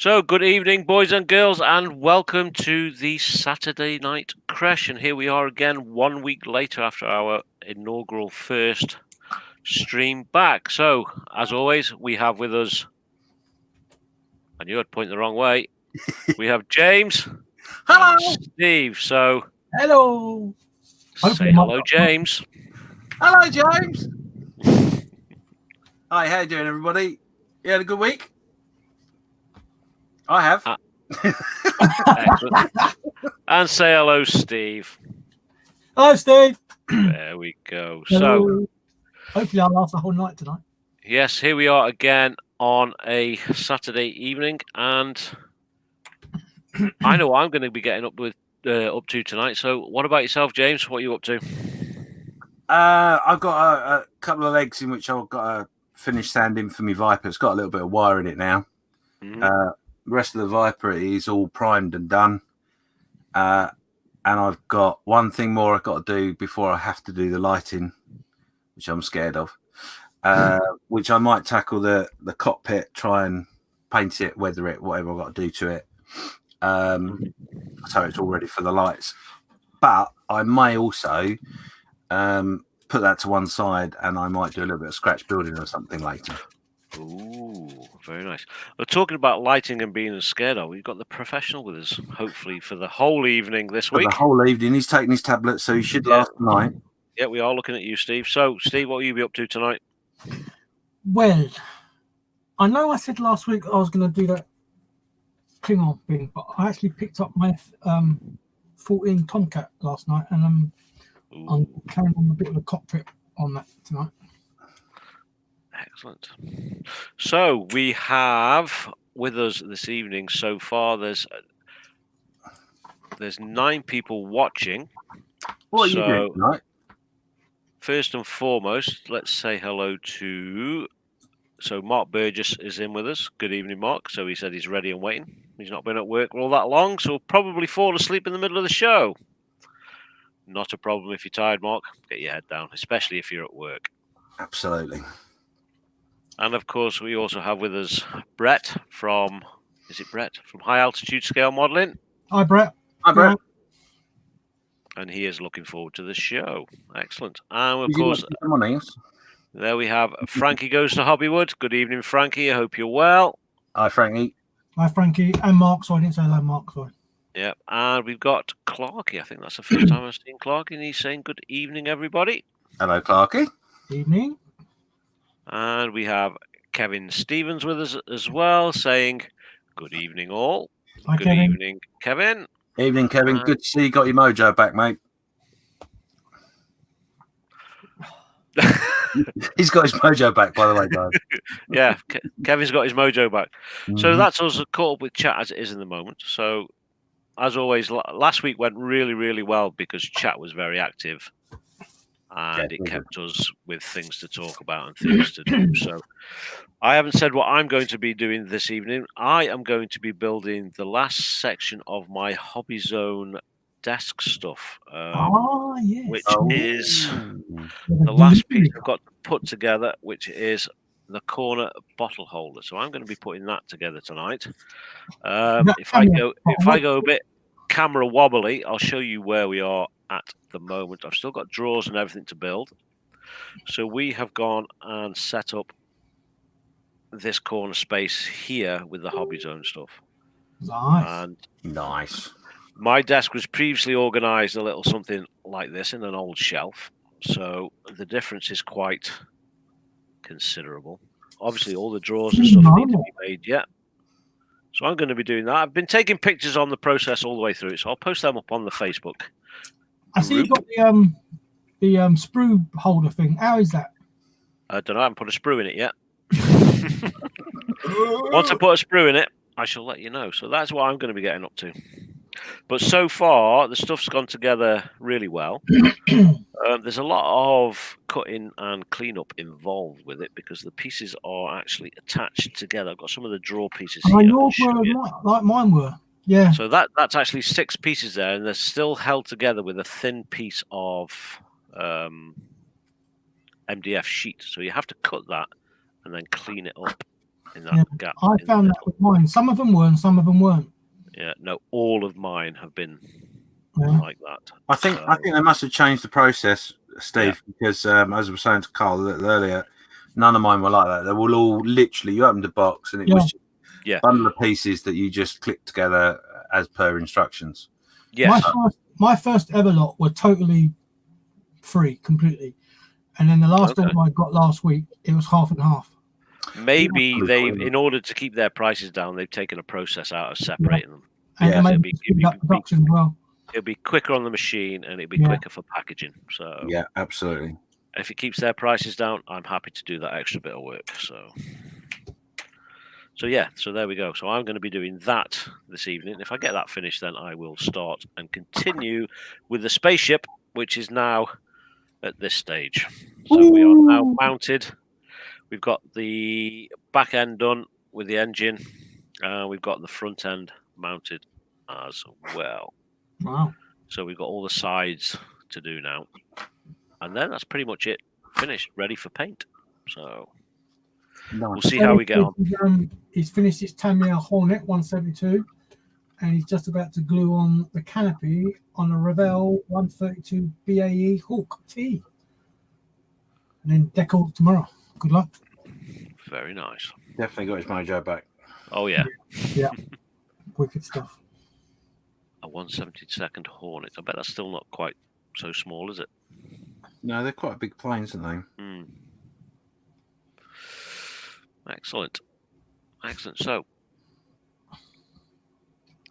So, good evening, boys and girls, and welcome to the Saturday Night Creche. And here we are again, 1 week later after our inaugural first stream back. So, as always, we have with us, and you had pointed the wrong way, we have James Hello. and Steve. So, Hello. say hello, James. Hello, James. Hi, how you doing, everybody? You had a good week? I have. Excellent. And say hello, Steve. Hello, Steve. There we go. Hello. So, hopefully I'll last the whole night tonight. Yes, here we are again on a Saturday evening, and I know what I'm going to be getting up to tonight. So, what about yourself, James? What are you up to? I've got a couple of legs in which I've got to finish sanding for my Viper. It's got a little bit of wire in it now. Mhm. The rest of the Viper is all primed and done. And I've got one thing more I've got to do before I have to do the lighting, which I'm scared of. Which I might tackle the cockpit, try and paint it, weather it, whatever I've got to do to it. So it's all ready for the lights. But I may also put that to one side, and I might do a little bit of scratch building or something later. Ooh, very nice. We're talking about lighting and being scared of. We've got the professional with us, hopefully, for the whole evening this week. For the whole evening, he's taking his tablet, so he should last tonight. Yeah, we are looking at you, Steve. So, Steve, what will you be up to tonight? Well, I know I said last week I was going to do that Klingon thing, but I actually picked up my 14 Tomcat last night, and I'm carrying on a bit of a cockpit on that tonight. Excellent. So we have with us this evening so far. There's 9 people watching. What are you doing tonight? First and foremost, let's say hello to. So Mark Burgess is in with us. Good evening, Mark. So he said he's ready and waiting. He's not been at work all that long, so he'll probably fall asleep in the middle of the show. Not a problem if you're tired, Mark. Get your head down, especially if you're at work. Absolutely. And of course, we also have with us Brett from. Is it Brett from High Altitude Scale Modelling? Hi, Brett. Hi, Brett. And he is looking forward to the show. Excellent. And of course, there we have Frankie Goes to Hobbywood. Good evening, Frankie. I hope you're well. Hi, Frankie. Hi, Frankie. And Mark. So I didn't say hello, Mark. Sorry. Yep. And we've got Clarky. I think that's the first time I've seen Clarky. And he's saying good evening, everybody. Hello, Clarky. Evening. And we have Kevin Stevens with us as well, saying good evening, all. Hi, good Kevin. Evening, Kevin. Evening, Kevin. Good to see you got your mojo back, mate. He's got his mojo back, by the way, guys. Yeah, Kevin's got his mojo back. So that's us caught up with chat as it is in the moment. So, as always, last week went really, really well because chat was very active. And it kept us with things to talk about and things to do. So I haven't said what I'm going to be doing this evening. I am going to be building the last section of my Hobby Zone desk stuff, which is the last piece I've got put together, which is the corner bottle holder. So I'm going to be putting that together tonight. If I go a bit camera wobbly, I'll show you where we are at the moment. I've still got drawers and everything to build. So we have gone and set up this corner space here with the Hobby Zone stuff. Nice. And nice. My desk was previously organized a little something like this in an old shelf. So the difference is quite considerable. Obviously, all the drawers and stuff need to be made yet. So I'm going to be doing that. I've been taking pictures on the process all the way through it, so I'll post them up on the Facebook. I see you got the sprue holder thing. How is that? I don't know. I haven't put a sprue in it yet. Once I put a sprue in it, I shall let you know. So that's what I'm going to be getting up to. But so far, the stuff's gone together really well. There's a lot of cutting and cleanup involved with it because the pieces are actually attached together. I've got some of the drawer pieces here. Yours were like mine were. Yeah. So that's actually 6 pieces there, and they're still held together with a thin piece of MDF sheet. So you have to cut that and then clean it up. in that gap. I found that with mine. Some of them were, and some of them weren't. Yeah, no, all of mine have been like that. I think they must have changed the process, Steve, because as I was saying to Carl a little earlier, none of mine were like that. They were all literally, you opened the box and it was just a bundle of pieces that you just clicked together as per instructions. Yes. My first ever lot were totally free, completely. And then the last one I got last week, it was half and half. Maybe in order to keep their prices down, they've taken a process out of separating them. And maybe production as well. It'll be quicker on the machine and it'll be quicker for packaging. So yeah, absolutely. If it keeps their prices down, I'm happy to do that extra bit of work. So yeah, so there we go. So I'm going to be doing that this evening. If I get that finished, then I will start and continue with the spaceship, which is now at this stage. So we are now mounted. We've got the back end done with the engine. We've got the front end mounted as well. Wow. So we've got all the sides to do now. And then that's pretty much it. Finished, ready for paint. So we'll see how we get on. He's finished his Tamiya Hornet 172, and he's just about to glue on the canopy on a Revell 132 BAE Hawk T. And then decal tomorrow. Good luck. Very nice. Definitely got his mojo back. Oh, yeah. Yeah. Wicked stuff. A 172nd Hornet. I bet that's still not quite so small, is it? No, they're quite big planes, aren't they? Mm. Excellent. Excellent. So,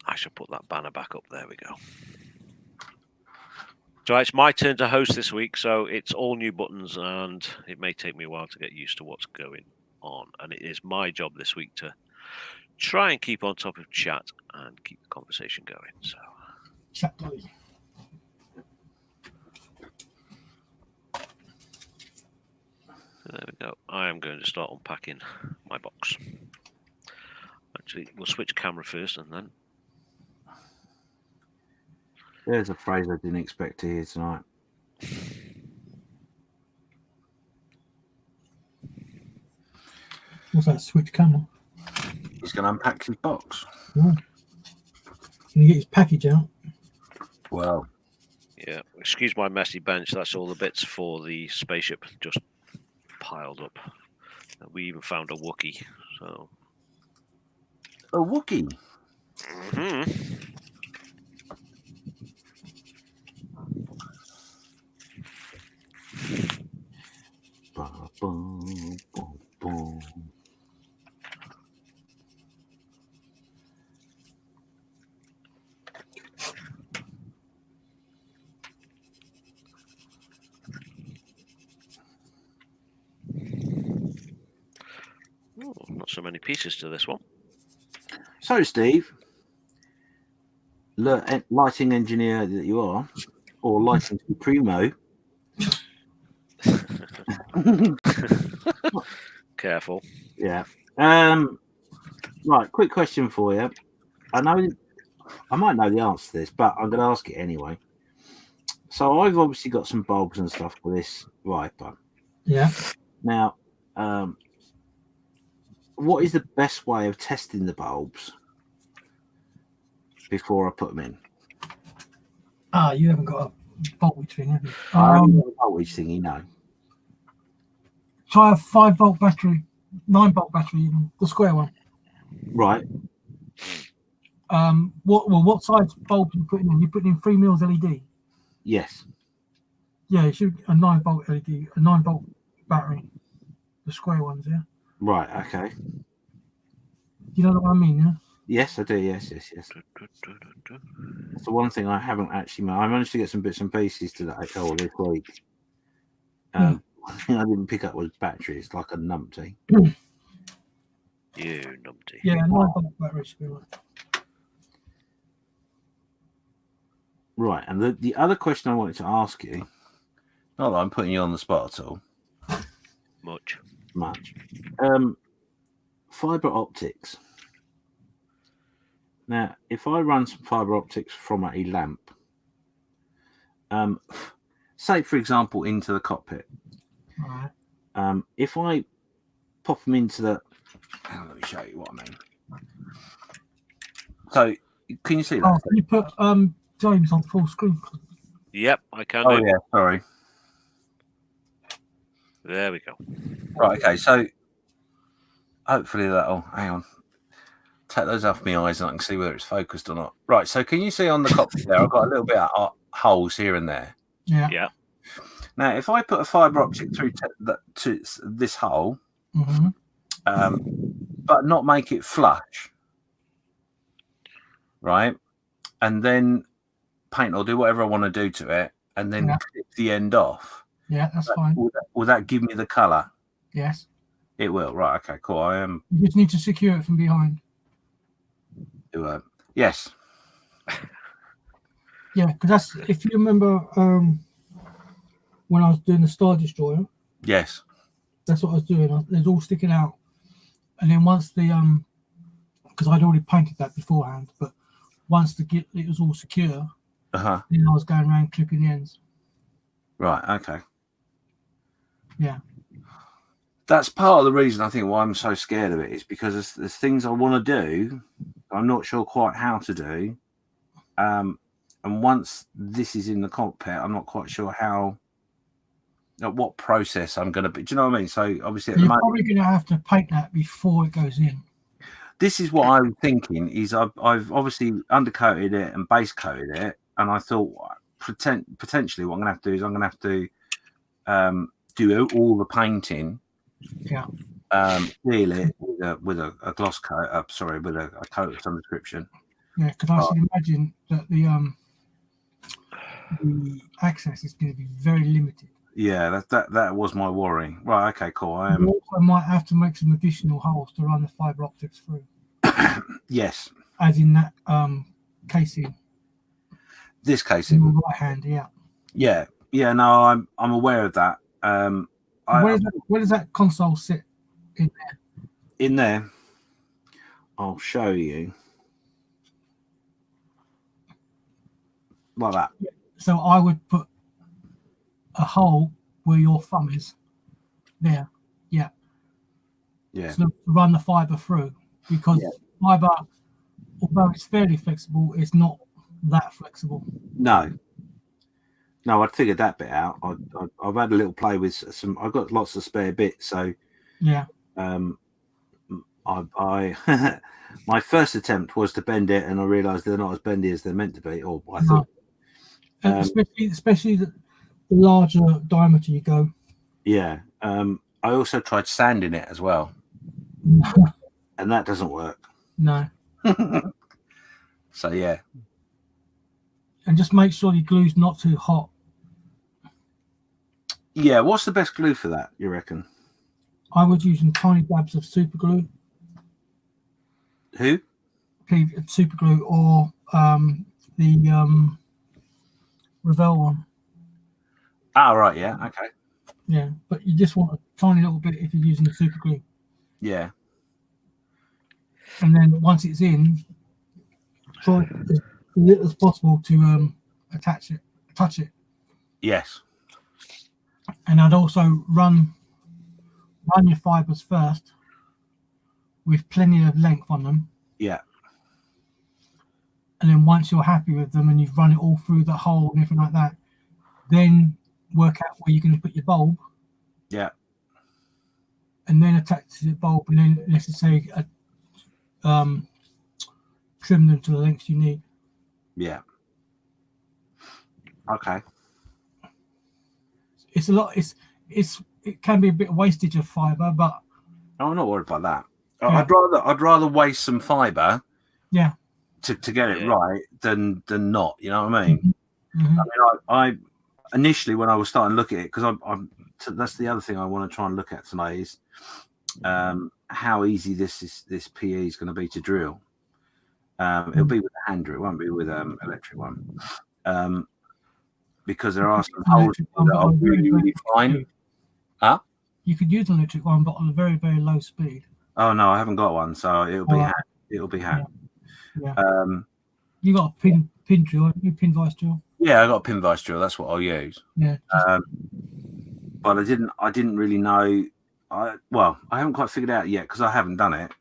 I should put that banner back up. There we go. So it's my turn to host this week, so it's all new buttons, and it may take me a while to get used to what's going on. And it is my job this week to try and keep on top of chat and keep the conversation going. So, chat buddy. There we go. I am going to start unpacking my box. Actually, we'll switch camera first and then. There's a phrase I didn't expect to hear tonight. What's that? Switch camera? He's going to unpack his box. Yeah. Can you get his package out? Well. Yeah. Excuse my messy bench. That's all the bits for the spaceship just piled up. We even found a Wookiee. So. A Wookiee? Mm-hmm. Oh, not so many pieces to this one. So, Steve, lighting engineer that you are, or lighting primo. Careful. Yeah. Right. Quick question for you. I might know the answer to this, but I'm going to ask it anyway. So I've obviously got some bulbs and stuff for this Viper. Yeah. Now, what is the best way of testing the bulbs before I put them in? You haven't got a voltage thing, have you? I haven't got a voltage thingy, no. Try a 5-volt battery, 9-volt battery, even the square one. Right. What size bulb you putting in? You putting in 3 mils LED? Yes. Yeah, it should be a 9-volt LED, a 9-volt battery. The square ones, yeah. Right. Okay. You know what I mean, yeah? Yes, I do. Yes. That's the one thing I haven't actually. I managed to get some bits and pieces today or this week. One thing I didn't pick up was batteries, like a numpty. You numpty. Yeah, 9-volt battery should be right. Right, and the other question I wanted to ask you, not that I'm putting you on the spot at all. Much. Fiber optics. Now, if I run some fiber optics from a lamp, say for example into the cockpit, All right. if I pop them into the hang on, let me show you what I mean. So, can you see that? Oh, can you put James on full screen? Yep, I can Oh do. yeah, sorry. There we go. Right, okay. So, hopefully that'll. Hang on. Take those off my eyes and I can see whether it's focused or not. Right. So, can you see on the cockpit there? I've got a little bit of holes here and there. Yeah. Yeah. Now, if I put a fibre optic through to this hole, but not make it flush, right, and then paint or do whatever I want to do to it, and then clip the end off. Yeah, that's fine. Will that give me the colour? Yes. It will. Right. Okay. Cool. I am. You just need to secure it from behind. Yes. Yeah, because that's, if you remember when I was doing the Star Destroyer. Yes. That's what I was doing. It was all sticking out, and then once the because I'd already painted that beforehand, but once it was all secure, then I was going around clipping the ends. Right. Okay. Yeah. That's part of the reason I think why I'm so scared of it is because there's things I want to do, I'm not sure quite how to do, and once this is in the cockpit, I'm not quite sure what process I'm going to be. Do you know what I mean? So obviously, You're probably going to have to paint that before it goes in. This is what I'm thinking. Is I've obviously undercoated it and base coated it, and I thought potentially what I'm going to have to do is I'm going to have to do all the painting. Yeah. Seal it with a gloss coat. Sorry, with a coat of some description. Yeah, because I should imagine that the access is going to be very limited. Yeah, that was my worry. Right, okay, cool. I also might have to make some additional holes to run the fibre optics through. Yes. As in that casing. This casing. In the right hand, yeah. Yeah. Yeah, no, I'm aware of that. Where does that console sit in there? In there. I'll show you. Like that. So I would put a hole where your thumb is. There. Yeah. Yeah. So to run the fibre through. Because fibre, although it's fairly flexible, it's not that flexible. No, I'd figured that bit out. I've had a little play with some. I've got lots of spare bits, so yeah. I my first attempt was to bend it, and I realised they're not as bendy as they're meant to be. Or I thought, especially the larger diameter you go. Yeah. I also tried sanding it as well, and that doesn't work. No. So yeah. And just make sure your glue's not too hot. Yeah, what's the best glue for that, you reckon? I would use some tiny dabs of super glue. Who? Super glue or the Revell one. Ah, right, yeah, okay. Yeah, but you just want a tiny little bit if you're using the super glue. Yeah. And then once it's in, try as little as possible to touch it. Yes. And I'd also run your fibres first with plenty of length on them. Yeah. And then once you're happy with them and you've run it all through the hole and everything like that, then work out where you're going to put your bulb. Yeah. And then attach to the bulb, and then let's just say trim them to the length you need. Yeah. Okay. It's a lot. It can be a bit of wastage of fibre, but I'm not worried about that. Yeah. I'd rather waste some fibre. Yeah. To get it right than not. You know what I mean? Mm-hmm. I mean, I initially when I was starting to look at it, because that's the other thing I want to try and look at tonight is how easy this PE is going to be to drill. It'll be with a hand drill, it won't be with electric one, because there are some holes that are really, really fine. Huh? You could use an electric one, but on a very, very low speed. Oh no, I haven't got one, so it'll be hand. It'll be hand. Yeah. You got a pin drill, pin vice drill. Yeah, I got a pin vice drill. That's what I'll use. Yeah. But I didn't really know I haven't quite figured out yet because I haven't done it.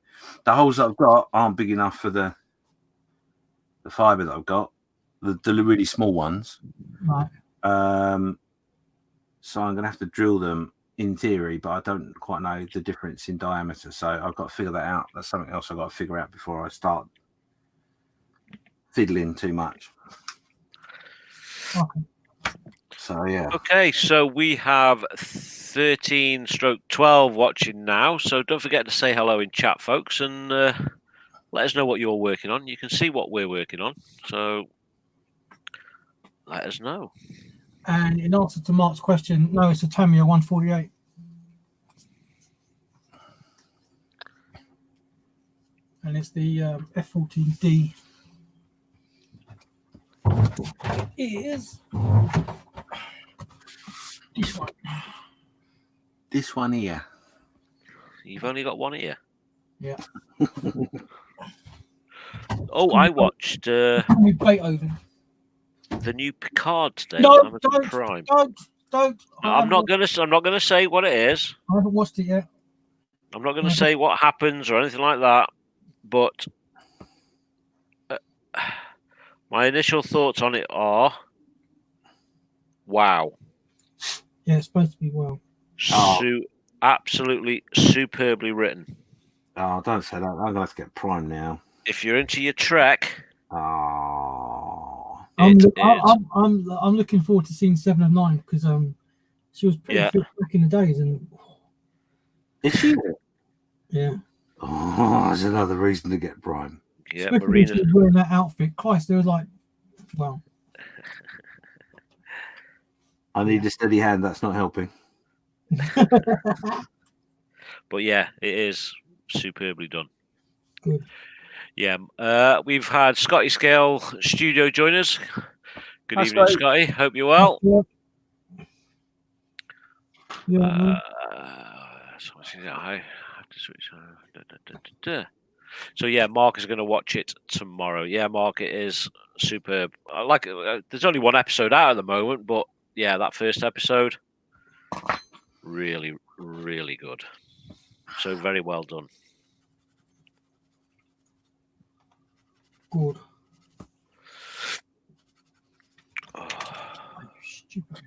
The holes that I've got aren't big enough for the fibre that I've got, the really small ones. Right. So I'm going to have to drill them in theory, but I don't quite know the difference in diameter. So I've got to figure that out. That's something else I've got to figure out before I start fiddling too much. Okay. So, yeah. Okay, so we have 13/12 watching now. So don't forget to say hello in chat, folks, and let us know what you're working on. You can see what we're working on. So let us know. And in answer to Mark's question, no, it's a Tamiya 148. And it's the F14D. It is this one. This one here. You've only got one ear. Yeah. Oh, I watched Beethoven. the new Picard today No, on Amazon don't, Prime. don't. I'm not gonna say what it is. I haven't watched it yet. I'm not gonna say what happens or anything like that. But my initial thoughts on it are, wow. Yeah, it's supposed to be well. Absolutely superbly written. Oh, don't say that. I'm going to have to get Prime now. If you're into your Trek, Oh. I'm looking forward to seeing 7 of 9 because she was pretty fit back in the days, and Is she? yeah. Oh, there's another reason to get Prime. Yeah, Especially when Marina. she was wearing that outfit. Christ, there was like, well. I need a steady hand. That's not helping. But yeah, it is superbly done. Good. Yeah, we've had Scotty Scale Studio join us. Good evening, Scotty. Hope you're well. Yeah. So yeah, Mark is going to watch it tomorrow. Yeah, Mark, it is superb. I like it. There's only one episode out at the moment, but yeah, that first episode, really, really good. So very well done. Good. Oh. Stupid.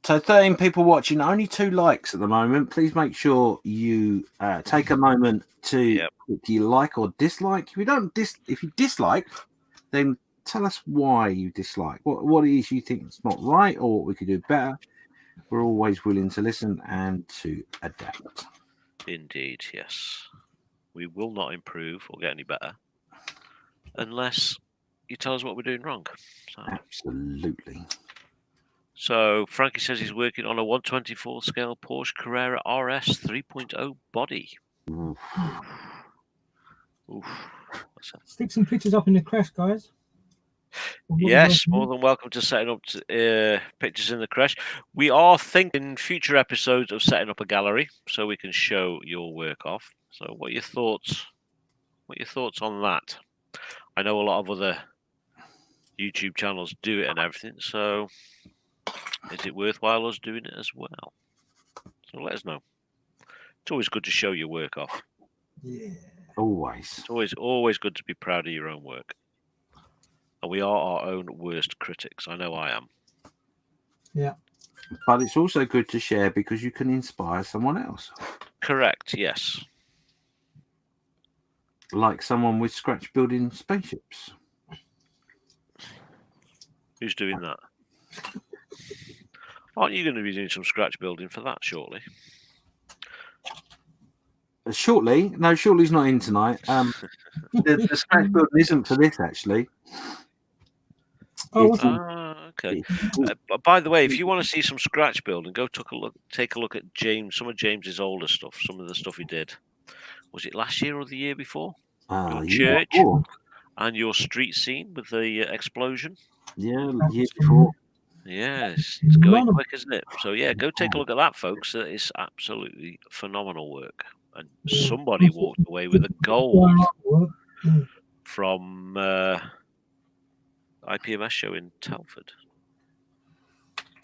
So 13 people watching, only 2 likes at the moment. Please make sure you take a moment to click your like or dislike. If you dislike, then tell us why you dislike. What it is you think is not right, or what we could do better. We're always willing to listen and to adapt. Indeed, yes. We will not improve or get any better unless you tell us what we're doing wrong. So. Absolutely. So Frankie says he's working on a 124 scale Porsche Carrera RS 3.0 body. Oof. Oof. Stick some pictures up in the Creche, guys. Yes, more than welcome to setting up pictures in the Creche. We are thinking future episodes of setting up a gallery so we can show your work off. So what are your thoughts? What are your thoughts on that? I know a lot of other YouTube channels do it and everything, so is it worthwhile us doing it as well? So let us know. It's always good to show your work off. Yeah. Always. It's always good to be proud of your own work. And we are our own worst critics. I know I am. Yeah. But it's also good to share because you can inspire someone else. Correct, yes. Like someone with scratch building spaceships. Who's doing that? Aren't you going to be doing some scratch building for that shortly? Shortly? No, Shortly's not in tonight. The scratch building isn't for this, actually. Okay. By the way, if you want to see some scratch building, go take a look at some of James's older stuff, some of the stuff he did. Was it last year or the year before? Your church and your street scene with the explosion. Yeah, the year before. Yes, it's going quick, isn't it? So yeah, go take a look at that, folks. It's absolutely phenomenal work. And somebody walked away with a gold from IPMS show in Telford.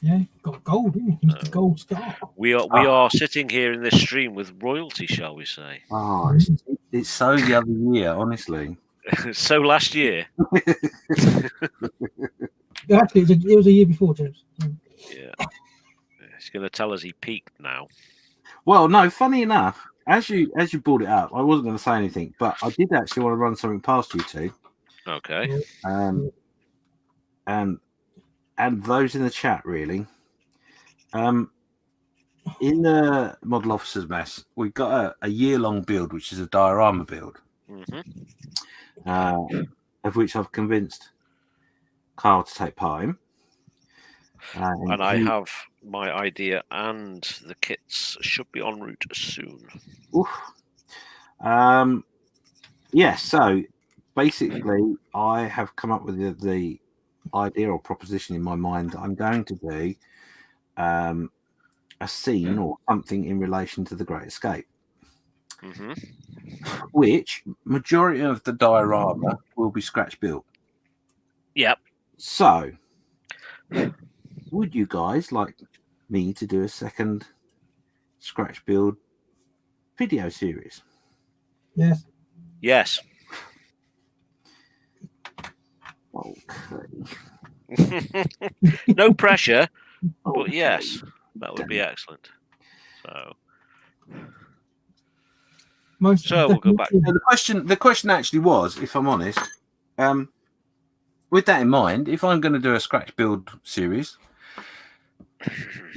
Yeah, got gold, didn't he? Mr. Gold Star. We are sitting here in this stream with royalty, shall we say? Oh, it's so the other year, honestly. So last year. Actually, it was a year before, James. Yeah. He's going to tell us he peaked now. Well, no, funny enough, as you brought it up, I wasn't going to say anything, but I did actually want to run something past you two. Okay. And those in the chat, really. In the Model Officers Mess, we've got a year-long build, which is a diorama build, of which I've convinced Carl to take part in. And I have my idea, and the kits should be en route soon. So basically, I have come up with the idea or proposition in my mind that I'm going to do a scene or something in relation to the Great Escape, which majority of the diorama will be scratch built. Yep. So, would you guys like me to do a second scratch build video series? Yes. Yes. Okay. No pressure, but yes, that would be excellent. So we'll go back. The question actually was, if I'm honest, with that in mind, if I'm going to do a scratch build series,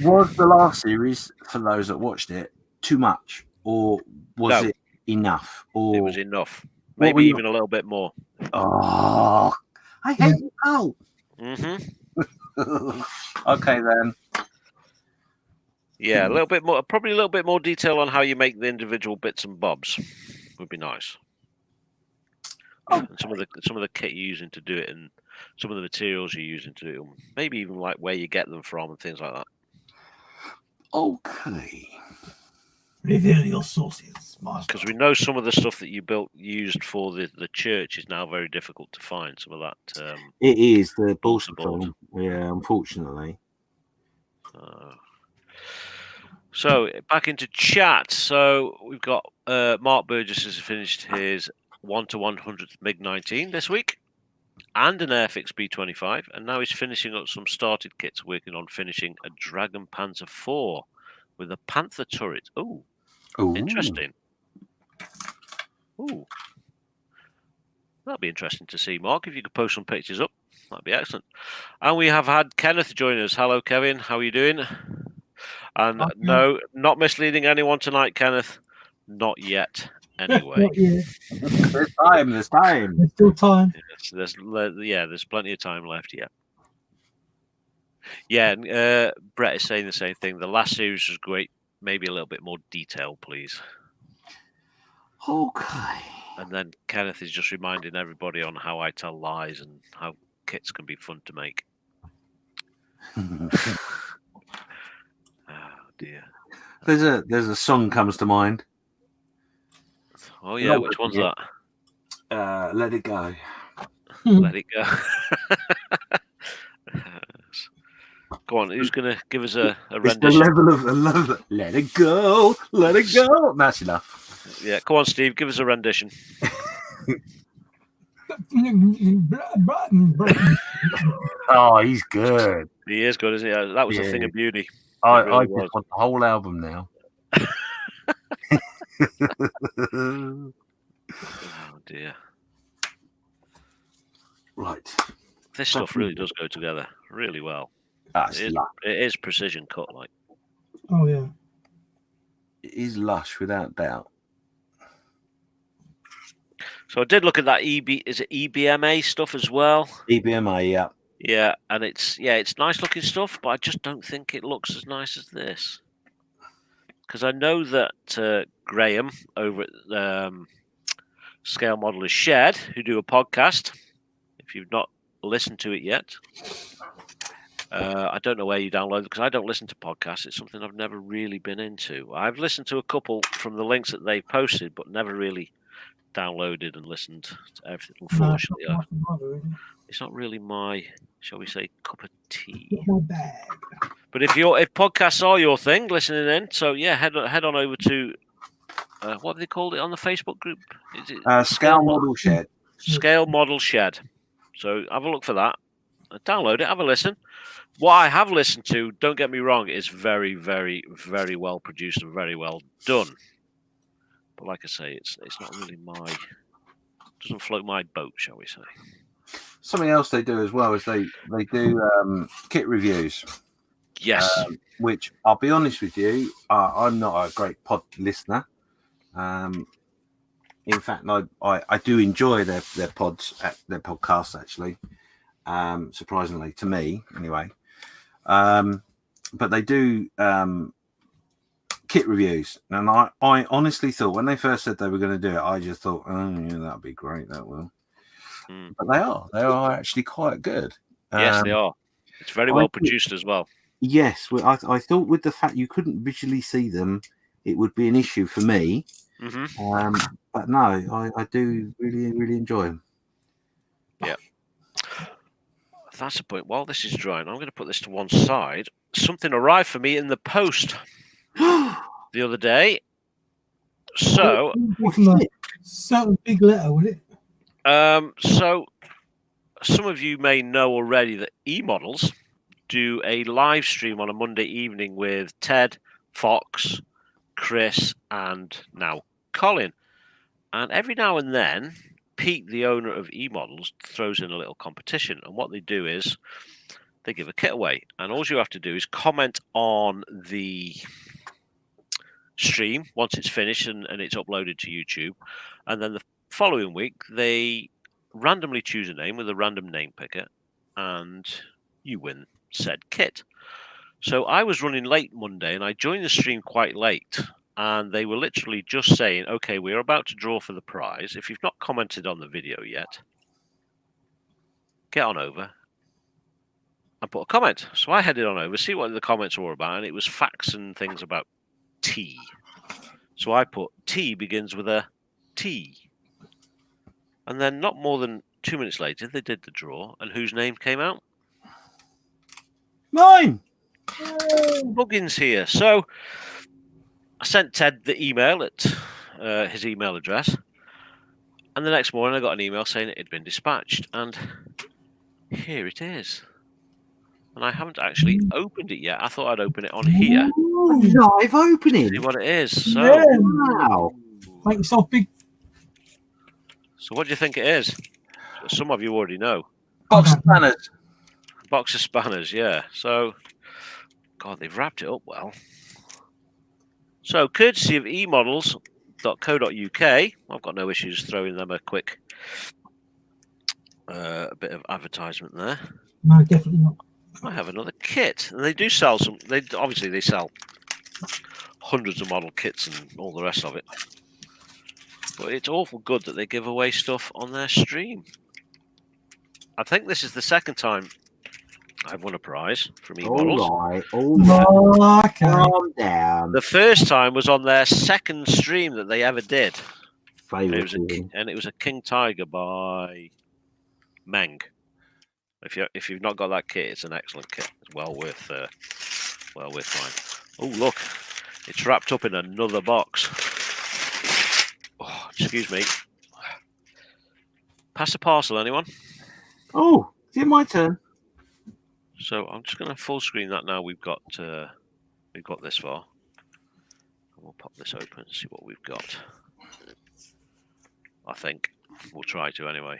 was the last series, for those that watched it, too much, or was it enough? Or it was enough, maybe even a little bit more. Oh, I hate you. Oh. Okay then. Yeah, a little bit more, probably a little bit more detail on how you make the individual bits and bobs would be nice. And some of the kit you're using to do it, and some of the materials you're using to do them. Maybe even like where you get them from and things like that. Okay. Reveal your sources, master. Because we know some of the stuff that you used for the church is now very difficult to find. Some of that. It is the balsa board. Yeah, unfortunately. So back into chat. So we've got Mark Burgess has finished his 1-100th MiG-19 this week, and an Airfix B-25, and now he's finishing up some started kits, working on finishing a Dragon Panzer IV with a Panther turret. Ooh. Interesting. Ooh. That'd be interesting to see, Mark. If you could post some pictures up, that'd be excellent. And we have had Kenneth join us. Hello, Kevin. How are you doing? And no, not misleading anyone tonight, Kenneth. Not yet. Anyway. Not yet. There's time. There's still time. Yes, there's plenty of time left yet. Yeah, and Brett is saying the same thing. The last series was great. Maybe a little bit more detail, please. Okay. And then Kenneth is just reminding everybody on how I tell lies and how kits can be fun to make. Oh dear. There's a song comes to mind. Oh yeah, which one's that? Let It Go. Let It Go. Go on, who's going to give us a rendition? It's the level of let it go, let it go. That's enough. Yeah, come on, Steve, give us a rendition. Oh, he's good. He is good, isn't he? That was a thing of beauty. I just want the whole album now. Oh dear. Right. This stuff really does go together really well. It is precision cut, like. Oh yeah. It is lush without doubt. So I did look at that is it EBMA stuff as well? EBMA, yeah. Yeah, and it's nice looking stuff, but I just don't think it looks as nice as this. Because I know that Graham over at Scale Modelers Shed, who do a podcast, if you've not listened to it yet, I don't know where you download it because I don't listen to podcasts. It's something I've never really been into. I've listened to a couple from the links that they've posted, but never really downloaded and listened to everything. No, Unfortunately, it's not my bag, it's not really my, shall we say, cup of tea. it's not my bag. But if podcasts are your thing, listening in, so yeah, head on over to what have they called it on the Facebook group? Is it Scale Model Shed. Scale Model Shed. So have a look for that. Download it, have a listen. What I have listened to, don't get me wrong, is very, very, very well produced and very well done. But like I say, it's not really doesn't float my boat, shall we say. Something else they do as well is they do kit reviews. Yes. Which I'll be honest with you, I'm not a great pod listener. In fact, I do enjoy their podcasts actually. Surprisingly to me, anyway. But they do kit reviews, and I honestly thought when they first said they were going to do it, I just thought, oh yeah, that'd be great, that will. But they are actually quite good. Yes, they are. It's very well produced as well. Yes, I thought with the fact you couldn't visually see them, it would be an issue for me. Mm-hmm. But no, I do really, really enjoy them. Yeah. That's the point. While this is drying, I'm going to put this to one side. Something arrived for me in the post the other day. So, From a certain big letter, will it? so some of you may know already that eModels do a live stream on a Monday evening with Ted, Fox, Chris, and now Colin. And every now and then, Pete, the owner of eModels, throws in a little competition. And what they do is they give a kit away. And all you have to do is comment on the stream once it's finished and it's uploaded to YouTube. And then the following week, they randomly choose a name with a random name picker, and you win said kit. So I was running late Monday, and I joined the stream quite late. And they were literally just saying, okay, we're about to draw for the prize. If you've not commented on the video yet, get on over and put a comment. So I headed on over, see what the comments were about, and it was facts and things about tea. So I put tea begins with a T. And then not more than 2 minutes later, they did the draw, and whose name came out? Mine! Buggins here. So I sent Ted the email at his email address, and the next morning I got an email saying it had been dispatched, and here it is. And I haven't actually opened it yet. I thought I'd open it on here. Live opening. See what it is. So, Yeah. Wow. Make yourself big. So what do you think it is? Some of you already know. Box of spanners. Box of spanners, yeah. So, God, they've wrapped it up well. So, courtesy of emodels.co.uk, I've got no issues throwing them a quick bit of advertisement there. No, definitely not. I have another kit, and they do sell some. They sell hundreds of model kits and all the rest of it. But it's awful good that they give away stuff on their stream. I think this is the second time I've won a prize from eModels. All right. Okay. Calm down. The first time was on their second stream that they ever did. Favoritism. And it was a King Tiger by Meng. If you've not got that kit, it's an excellent kit. It's well worth buying. Oh, look, it's wrapped up in another box. Oh, excuse me. Pass the parcel, anyone? Oh, is it my turn? So I'm just going to full screen that now. We've got this far. We'll pop this open and see what we've got. I think we'll try to anyway.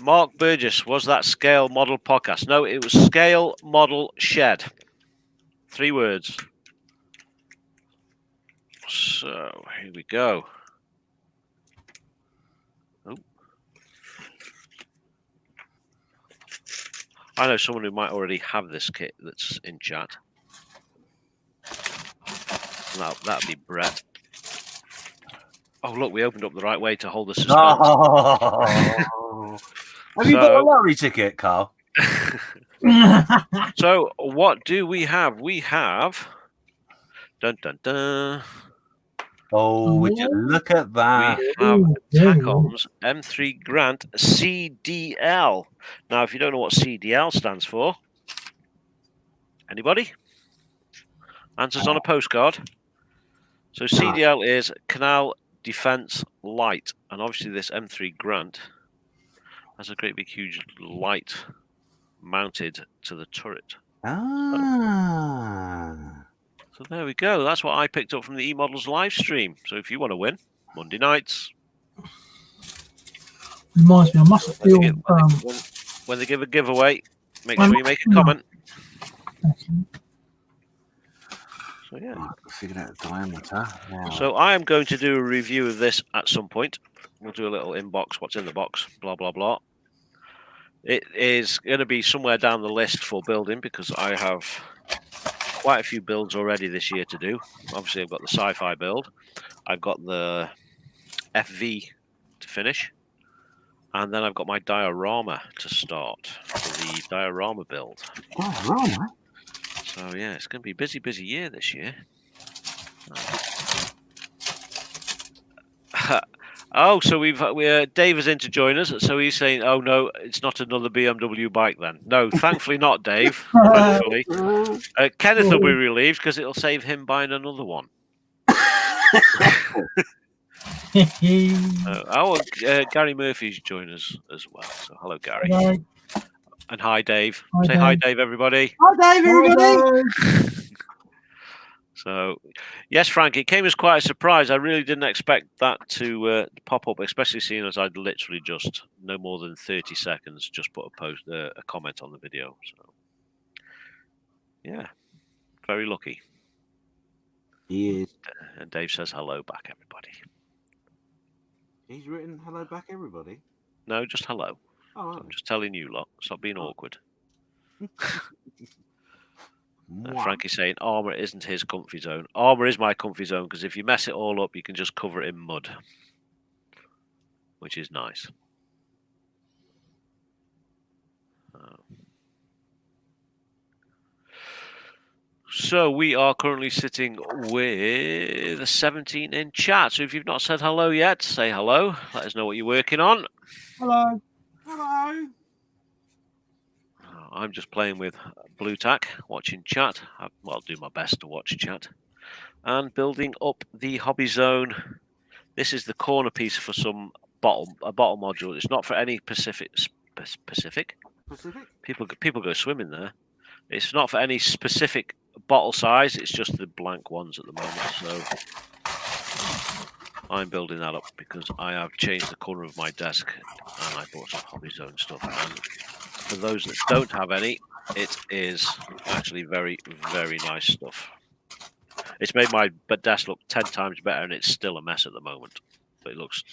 Mark Burgess, was that Scale Model Podcast? No, it was Scale Model Shed. 3 words. So here we go. Oh. I know someone who might already have this kit that's in chat. That'd be Brett. Oh, look, we opened up the right way to hold the suspense. Oh. Have you got a lottery ticket, Carl? So what do we have? We have dun dun dun. Oh, would you look at that? We have Ooh, very Tacoms M3 Grant CDL. Now, if you don't know what CDL stands for, anybody? Answers on a postcard. So CDL is Canal Defence Light, and obviously this M3 Grant has a great big huge light mounted to the turret. Ah. So there we go. That's what I picked up from the eModels live stream. So if you want to win, Monday nights. Reminds me, I must feel. When they give a giveaway, make sure you make a comment. So yeah. Right, figured out the diameter. Now. So I am going to do a review of this at some point. We'll do a little inbox, what's in the box, blah blah blah. It is going to be somewhere down the list for building because I have quite a few builds already this year to do. Obviously, I've got the sci-fi build, I've got the FV to finish, and then I've got my diorama to start for the diorama build. Diorama? So yeah, it's going to be a busy year this year. Oh, so Dave is in to join us. So he's saying, "Oh no, it's not another BMW bike then." No, thankfully not, Dave. Thankfully, Kenneth will be relieved because it'll save him buying another one. Gary Murphy's joined us as well. So hello, Gary, Hello. and hi, Dave. Hi, Say Dave. hi, Dave, everybody. Hi, Dave, everybody. So, yes, Frank, it came as quite a surprise. I really didn't expect that to pop up, especially seeing as I'd literally just no more than 30 seconds just put a comment on the video. So, yeah, very lucky. He is. And Dave says hello back, everybody. He's written hello back, everybody. No, just hello. Oh, I'm just telling you lot. Stop being awkward. Frankie's saying armour isn't his comfy zone. Armour is my comfy zone because if you mess it all up, you can just cover it in mud, which is nice. So we are currently sitting with a 17 in chat. So if you've not said hello yet, say hello. Let us know what you're working on. Hello. Hello. I'm just playing with Blue Tack, watching chat. I'll do my best to watch chat. And building up the hobby zone. This is the corner piece for a bottle module. It's not for any Pacific. People go swimming there. It's not for any specific bottle size. It's just the blank ones at the moment. So I'm building that up because I have changed the corner of my desk and I bought some hobby zone stuff. And for those that don't have any, it is actually very, very nice stuff. It's made my desk look 10 times better, and it's still a mess at the moment. But it looks,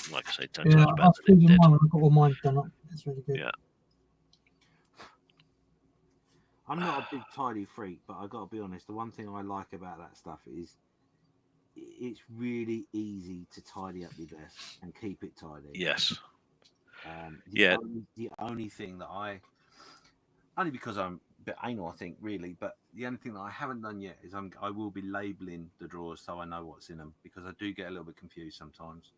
like I say, 10 times better than it did. I've got all mine done up. It's really good. Yeah. I'm not a big tidy freak, but I got to be honest. The one thing I like about that stuff is it's really easy to tidy up your desk and keep it tidy. Yes. The only thing that only because I'm a bit anal, I think, really, but the only thing that I haven't done yet is I will be labelling the drawers so I know what's in them, because I do get a little bit confused sometimes.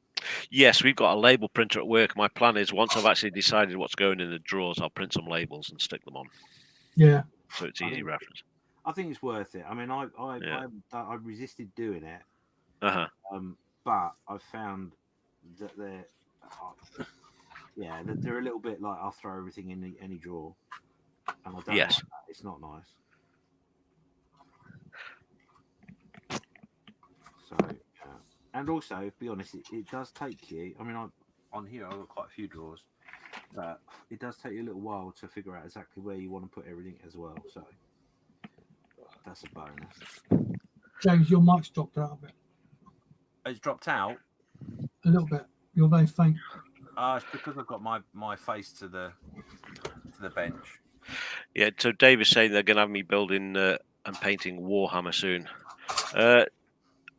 Yes, we've got a label printer at work. My plan is once I've actually decided what's going in the drawers, I'll print some labels and stick them on. Yeah. So it's easy reference. I think it's worth it. I mean, I resisted doing it. But I've found that they're a little bit like I'll throw everything in any drawer, and I don't like that. It's not nice. So, and also, to be honest, it does take you. I mean, on here I've got quite a few drawers, but it does take you a little while to figure out exactly where you want to put everything as well. So that's a bonus. James, your mic's dropped out a bit. It's dropped out a little bit. You're very faint. It's because I've got my face to the bench. Yeah, so Dave is saying they're going to have me building and painting Warhammer soon.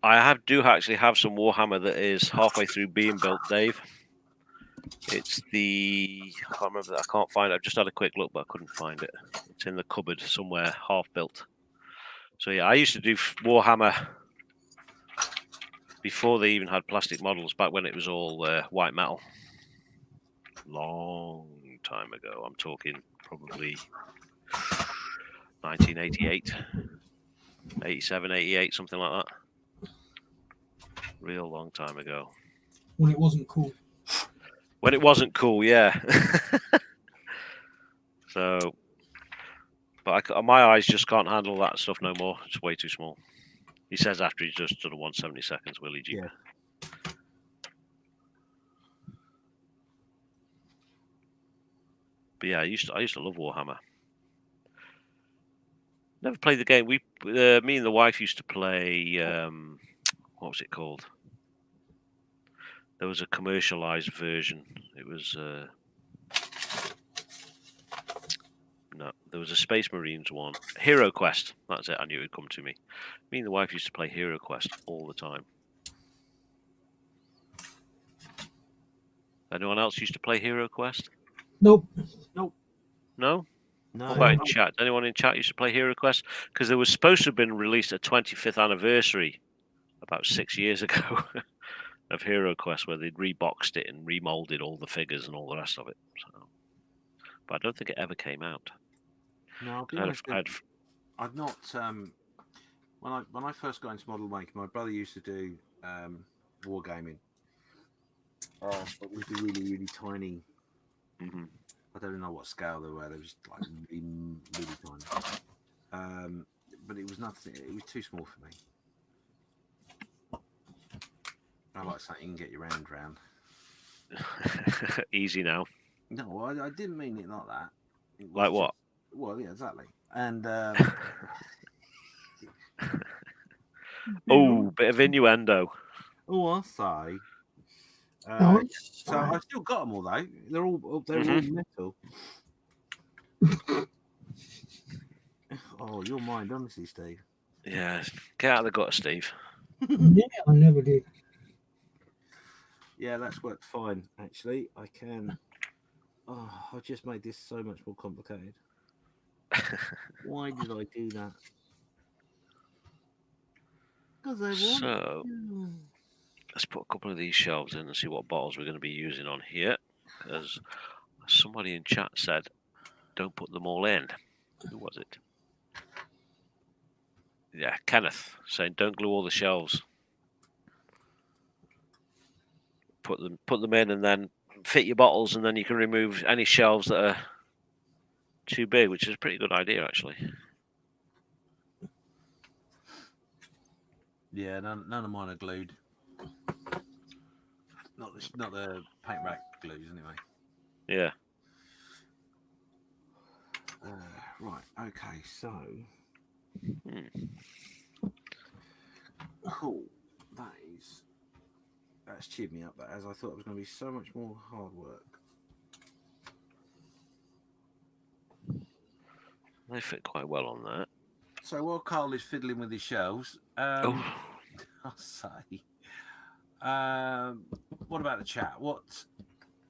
I do actually have some Warhammer that is halfway through being built, Dave. It's the I can't remember that. I can't find it. I've just had a quick look, but I couldn't find it. It's in the cupboard somewhere, half built. So yeah, I used to do Warhammer before they even had plastic models. Back when it was all white metal. Long time ago. I'm talking probably 1988, 87, 88, something like that. Real long time ago. When it wasn't cool. When it wasn't cool, yeah. So, but my eyes just can't handle that stuff no more. It's way too small. He says after he's just done a 170 seconds, Willie G. Yeah. But yeah, I used to love Warhammer. Never played the game. Me and the wife used to play. What was it called? There was a commercialized version. It was no. There was a Space Marines one. Hero Quest. That's it. I knew it would come to me. Me and the wife used to play Hero Quest all the time. Anyone else used to play Hero Quest? Nope. No. No. What about in chat? Anyone in chat used to play Hero Quest? Because there was supposed to have been released a 25th anniversary about 6 years ago of Hero Quest, where they'd reboxed it and remolded all the figures and all the rest of it. So, but I don't think it ever came out. No, I'll be honest. I've not. When I first got into model making, my brother used to do wargaming. But with the really, really tiny. Mm-hmm. I don't know what scale they were. They were just like really, really tiny. But it was nothing. It was too small for me. I like something you can get your hand around. Easy now. No, I didn't mean it like that. Like what? Well, yeah, exactly. And oh, bit of innuendo. Oh, I'll say. So I've still got them all though. They're all metal. Oh, you're mine, honestly, Steve. Yeah, get out of the gutter, Steve. Yeah, I never did. Yeah, that's worked fine. Actually, I can. Oh, I've just made this so much more complicated. Why did I do that? Because I want. So let's put a couple of these shelves in and see what bottles we're going to be using on here. Because somebody in chat said, don't put them all in. Who was it? Yeah, Kenneth saying, don't glue all the shelves. Put them in and then fit your bottles, and then you can remove any shelves that are too big, which is a pretty good idea, actually. Yeah, none of mine are glued. Not the paint rack glues, anyway. Yeah. Right. Okay. So. Cool. That's cheered me up. That, as I thought it was going to be so much more hard work. They fit quite well on that. So while Carl is fiddling with his shelves, I'll say, what about the chat? What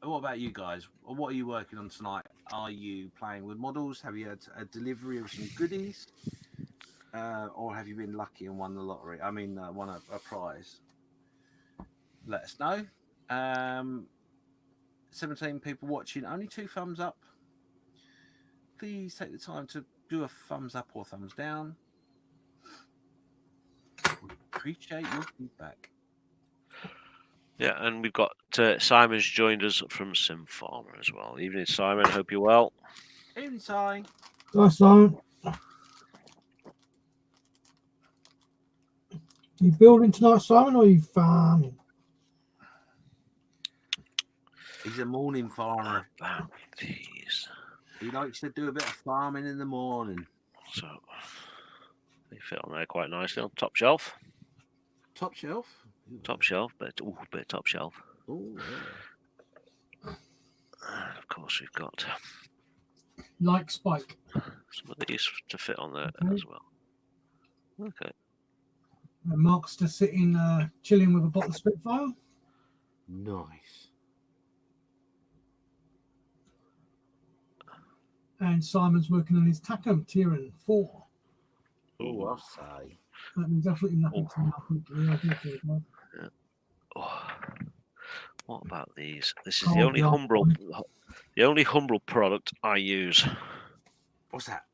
about you guys? What are you working on tonight? Are you playing with models? Have you had a delivery of some goodies? Or have you been lucky and won the lottery? I mean, won a prize? Let us know. 17 people watching, only 2 thumbs up. Please take the time to do a thumbs up or thumbs down. We appreciate your feedback. Yeah, and we've got Simon's joined us from Sim Farmer as well. Evening, Simon. Hope you're well. Evening, Si. Hi, Simon. You building tonight, Simon, or are you farming? He's a morning farmer. About these. He likes to do a bit of farming in the morning. So they fit on there quite nicely on top shelf. Top shelf? Top shelf, bit of top shelf. Oh, yeah. Of course, we've got Like Spike. some of these to fit on there as well. Okay. Mark's just sitting, chilling with a bottle of Spitfire. Nice. and Simon's working on his Takom Tyrion 4. Oh, I'll say. That means absolutely nothing to nothing to me. I do apologise. Oh, what about these? This is Can't the only be humble product I use. What's that?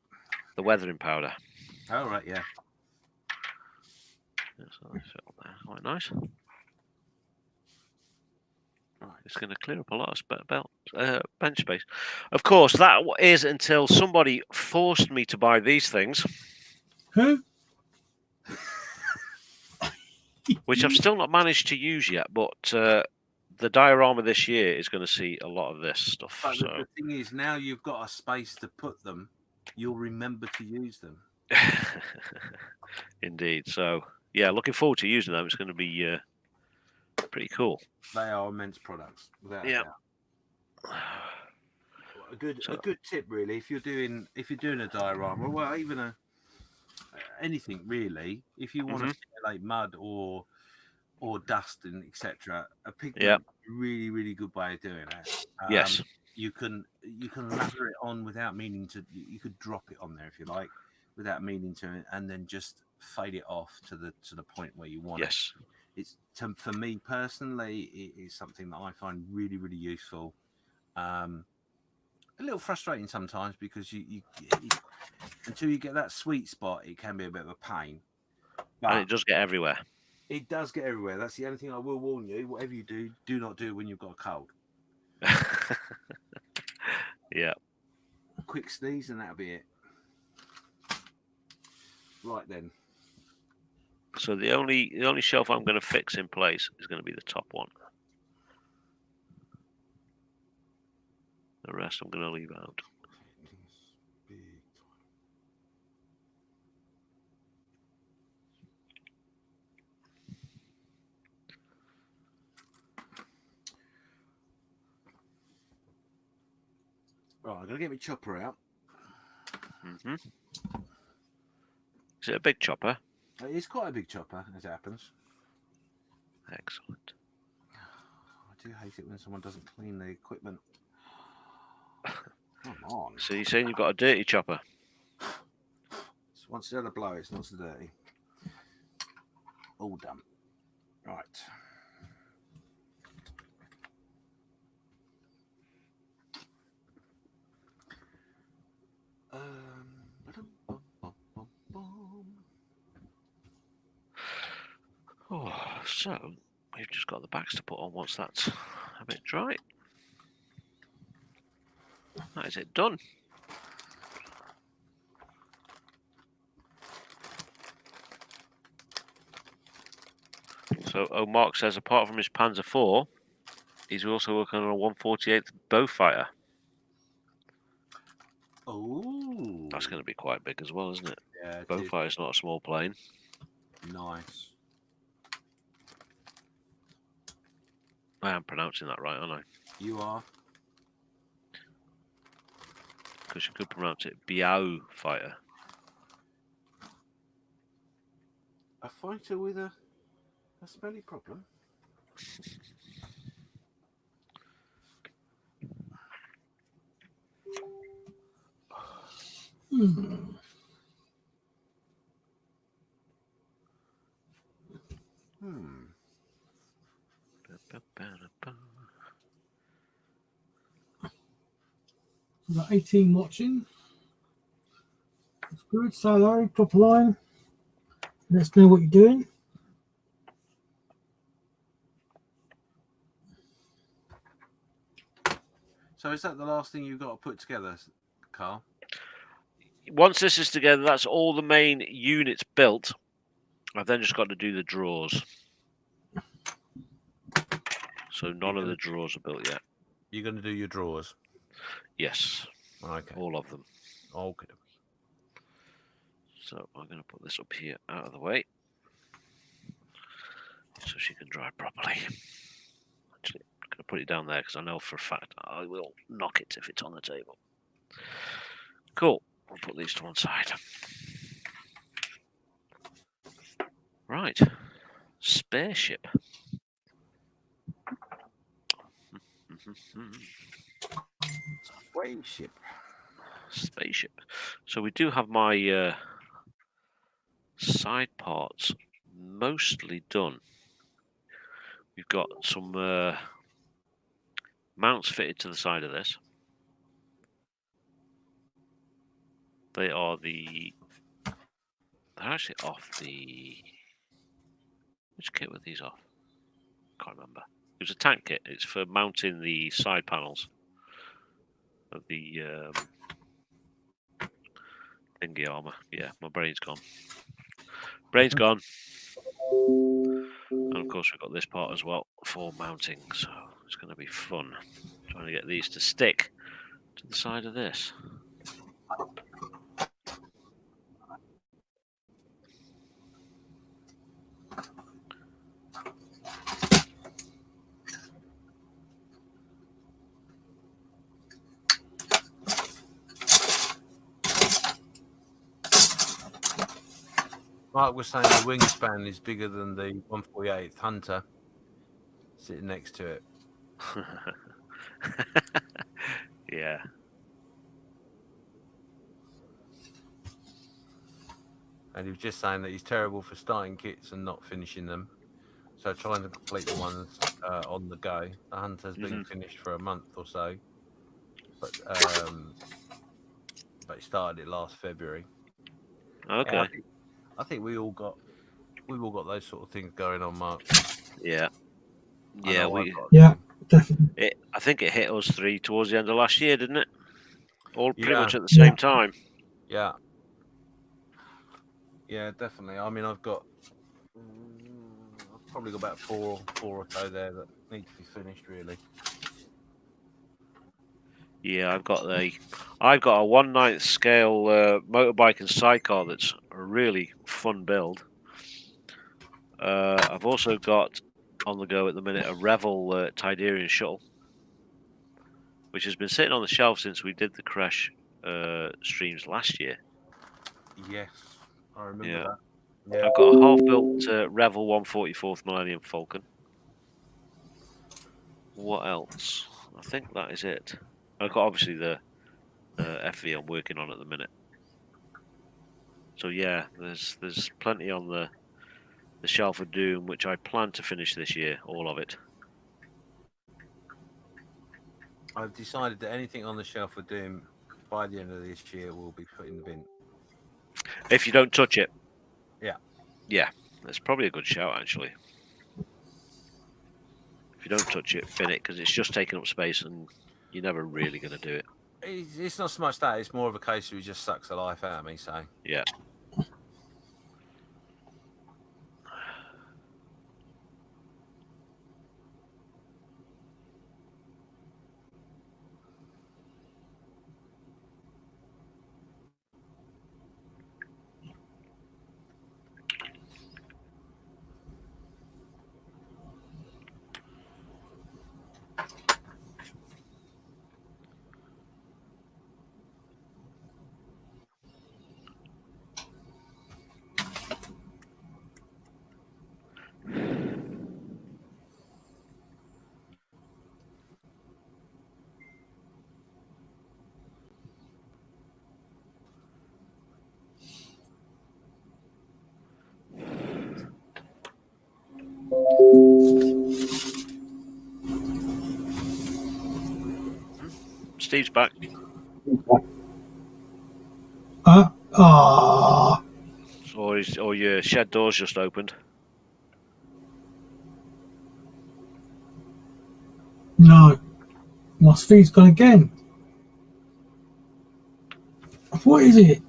The weathering powder. Oh, right, yeah. So that's there. Quite nice. Right. It's going to clear up a lot of bench space. Of course, that is until somebody forced me to buy these things, Who? which I've still not managed to use yet. But the diorama this year is going to see a lot of this stuff. But So the thing is, now you've got a space to put them, you'll remember to use them. indeed. So yeah, looking forward to using them. It's going to be pretty cool. They are immense products, without a doubt. A good tip, really, if you're doing a diorama, well, even anything really, if you want to simulate mud or dust and etc., a pigment is a really, really good way of doing it. Yes, you can lather it on without meaning to. You could drop it on there if you like, without meaning to, and then just fade it off to the point where you want it. It's for me personally, it is something that I find really, really useful. A little frustrating sometimes because you until you get that sweet spot, it can be a bit of a pain. But and it does get everywhere. It does get everywhere. That's the only thing I will warn you. Whatever you do, do not do it when you've got a cold. Yeah. A quick sneeze and that'll be it. Right then. So the only shelf I'm going to fix in place is going to be the top one. The rest I'm going to leave out. Right, I'm going to get my chopper out. Is it a big chopper? It is quite a big chopper, as it happens. Excellent. I do hate it when someone doesn't clean the equipment. Come on. So you're saying you've got a dirty chopper? So once it's had a blow, it's not so dirty. All done. Right. So we've just got the backs to put on once that's a bit dry. That is it done. So Mark says apart from his Panzer IV, he's also working on a 148th Beaufighter. Oh, that's going to be quite big as well, isn't it? Yeah, Beaufighter's not a small plane. Nice. I am pronouncing that right, aren't I? You are. Because you could pronounce it Beaufighter. A fighter with a smelly problem. We've got 18 watching. That's good. So, Larry, drop a line. Let's know what you're doing. So is that the last thing you've got to put together, Carl? Once this is together, that's all the main units built. I've then just got to do the drawers. So none of the drawers are built yet. You're going to do your drawers? Yes. Okay. All of them. Okay. So I'm going to put this up here out of the way so she can dry properly. Actually, I'm going to put it down there because I know for a fact I will knock it if it's on the table. Cool. I'll put these to one side. Right. Spaceship. Spaceship. spaceship. So we do have my side parts mostly done. We've got some mounts fitted to the side of this. They are they're actually off the... Which kit were these off? Can't remember. It was a tank kit. It's for mounting the side panels of the thingy armor. Yeah, my brain's gone. Brain's gone. And of course we've got this part as well for mounting, so it's going to be fun trying to get these to stick to the side of this. Mark was saying the wingspan is bigger than the 148th Hunter sitting next to it. Yeah. And he was just saying that he's terrible for starting kits and not finishing them. So trying to complete the ones on the go. The Hunter's been finished for a month or so. But he started it last February. Okay. Yeah, I think we've all got those sort of things going on, Mark. Yeah. Yeah, definitely. I think it hit us three towards the end of last year, didn't it? All pretty Yeah. much at the same time. Yeah. Yeah, definitely. I mean, I've probably got about four or so there that need to be finished, really. Yeah, I've got a 1/9 scale motorbike and sidecar that's a really fun build. I've also got on the go at the minute a Revel Tidarian shuttle, which has been sitting on the shelf since we did the Creche streams last year. Yes, I remember that. Yeah. I've got a half-built Revel 144th Millennium Falcon. What else? I think that is it. I've got obviously the FV I'm working on at the minute. So yeah, there's plenty on the shelf of doom, which I plan to finish this year, all of it. I've decided that anything on the shelf of doom by the end of this year will be put in the bin. If you don't touch it. Yeah. Yeah, that's probably a good shout, actually. If you don't touch it, bin it, because it's just taking up space and you're never really going to do it. It's not so much that, it's more of a case of it just sucks the life out of me, so. Yeah. Steve's back. Or your shed door's just opened. No. My feed's gone again. What is it?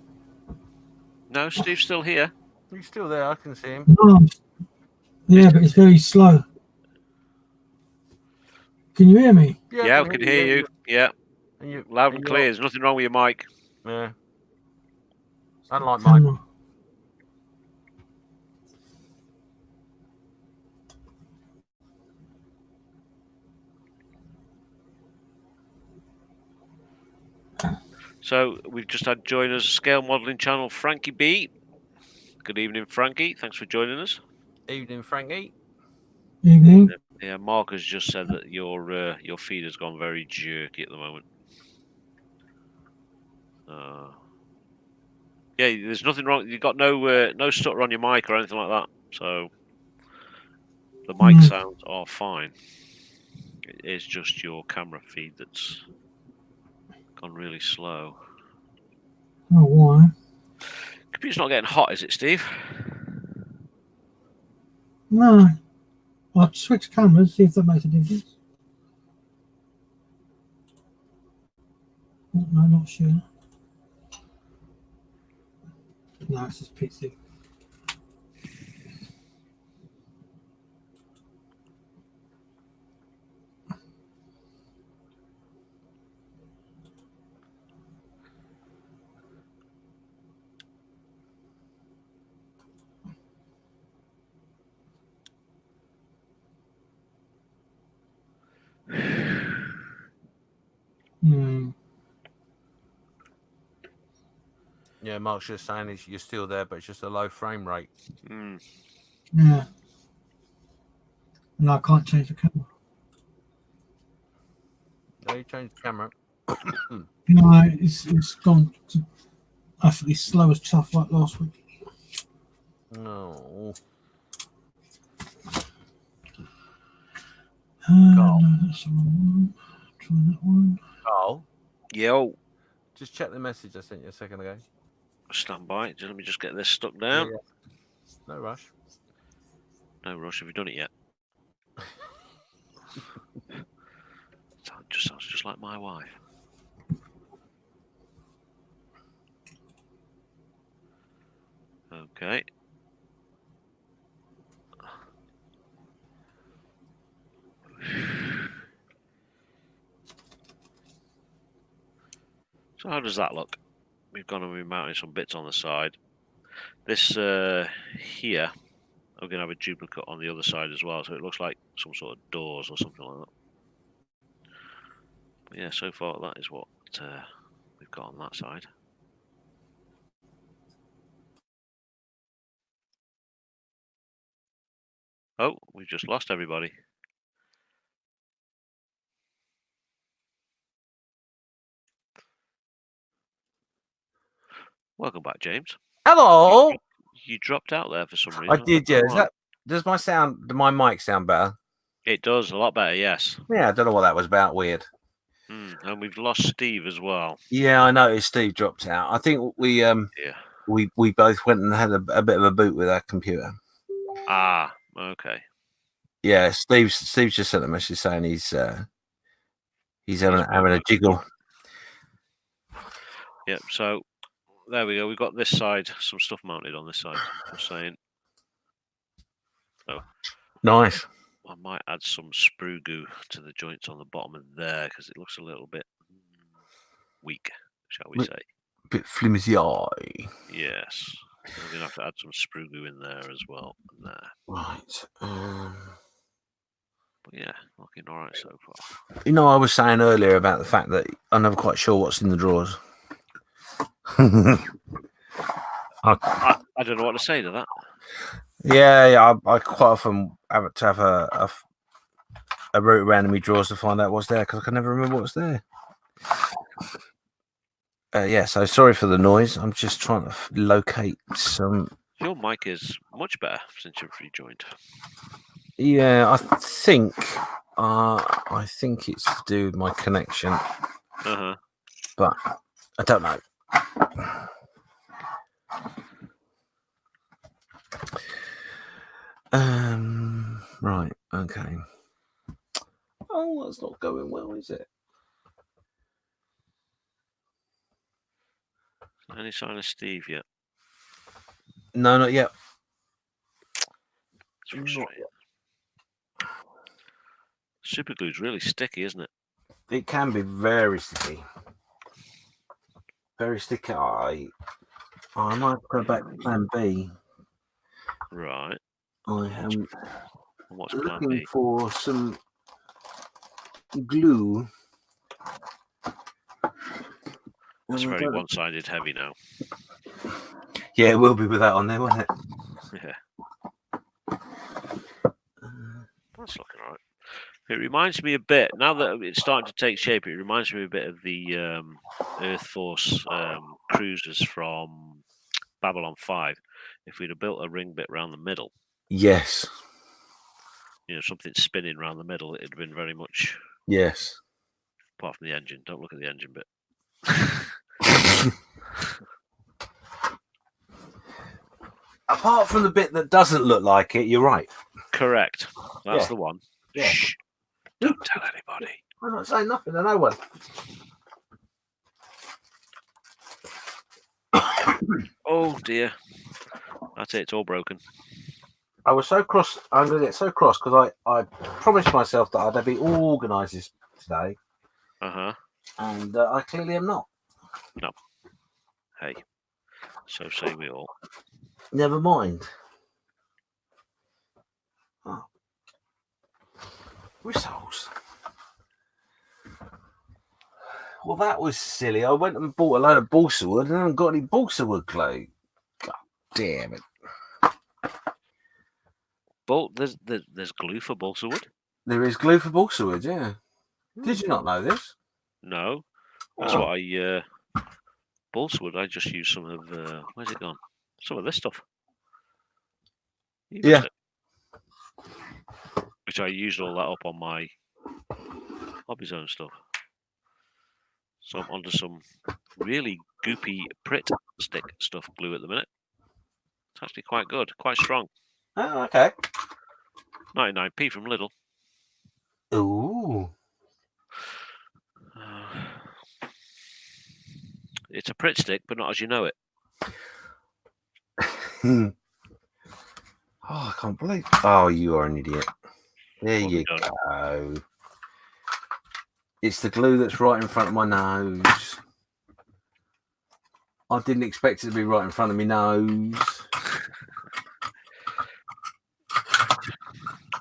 No, Steve's still here. He's still there, I can see him. No. Yeah, but it's very slow. Can you hear me? Yeah, I can hear you. Yeah. Loud and clear. There's nothing wrong with your mic. Yeah. Unlike mine. So we've just had join us scale modelling channel Frankie B. Good evening, Frankie. Thanks for joining us. Evening, Frankie. Evening. Yeah, Mark has just said that your feed has gone very jerky at the moment. Yeah, there's nothing wrong. You've got no stutter on your mic or anything like that. So the mic sounds are fine. It is just your camera feed that's gone really slow. Oh, why? Computer's not getting hot, is it, Steve? No. I'll switch cameras, see if that makes a difference. No, not sure. No, it's just PC. Yeah, Mark's just saying you're still there, but it's just a low frame rate. Yeah. No, I can't change the camera. No, you change the camera. No, it's gone to actually slow as chuff like last week. No. No, that's the wrong one. Try that one. Carl, Yo. just check the message I sent you a second ago. Stand by. Let me just get this stuck down. Yeah. No rush. No rush. Have you done it yet? Sounds just like my wife. Okay. So how does that look? We've gone and we're mounting some bits on the side. This here, I'm going to have a duplicate on the other side as well, so it looks like some sort of doors or something like that. But yeah, so far that is what we've got on that side. Oh, we've just lost everybody. Welcome back, James. Hello. You dropped out there for some reason. I did, yeah. Does my mic sound better? It does a lot better, yes. Yeah, I don't know what that was about. Weird. And we've lost Steve as well. Yeah, I noticed Steve dropped out. I think we both went and had a bit of a boot with our computer. Ah, okay. Yeah, Steve's just sent a message saying he's having a jiggle. Yep. So there we go. We've got this side, some stuff mounted on this side. Just saying. So nice. I might add some sprue goo to the joints on the bottom of there because it looks a little bit weak, shall we say? A bit flimsy eye. Yes. We're gonna have to add some sprue goo in there as well. There. Right. But yeah, looking all right so far. You know, I was saying earlier about the fact that I'm never quite sure what's in the drawers. I don't know what to say to that. Yeah, I quite often have to have a route around in my drawers to find out what's there because I can never remember what's there. Yeah, so sorry for the noise. I'm just trying to locate some. Your mic is much better since you've rejoined. Yeah, I think it's to do with my connection. But I don't know. Right, okay. Oh, that's not going well, is it? Any sign of Steve yet? No, not yet. It's frustrating. Super glue's really sticky, isn't it? It can be very sticky. Very sticky. I might go back to plan B. Right. I am looking for some glue. It's very one-sided heavy now. Yeah, it will be with that on there, won't it? Yeah. That's looking all right. It reminds me a bit, now that it's starting to take shape, it reminds me a bit of the Earth Force cruisers from Babylon 5. If we'd have built a ring bit around the middle, Yes. Something spinning around the middle, it'd have been very much, Yes. apart from the engine. Don't look at the engine bit. Apart from the bit that doesn't look like it, you're right. Correct. That's Yeah. the one. Yeah. Shh. Don't tell anybody. I'm not saying nothing to no one. Oh dear. That's it. It's all broken. I was so cross. I'm going to get so cross because I promised myself that I'd be all organised today, and I clearly am not. No. Hey. So say we all. Never mind. Oh. Whistles. Well, that was silly. I went and bought a load of balsa wood and I haven't got any balsa wood glue. God damn it. There's glue for balsa wood? There is glue for balsa wood, yeah. Did you not know this? No. That's what I... balsa wood, I just use some of... where's it gone? Some of this stuff. Yeah. Which I used all that up on my Hobby Zone stuff. So I'm onto some really goopy Pritt stick stuff glue at the minute. It's actually quite good, quite strong. Oh, okay. 99p from Lidl. Ooh. It's a Pritt stick, but not as you know it. Oh, I can't believe. Oh, you are an idiot. There you go. It's the glue that's right in front of my nose. I didn't expect it to be right in front of my nose.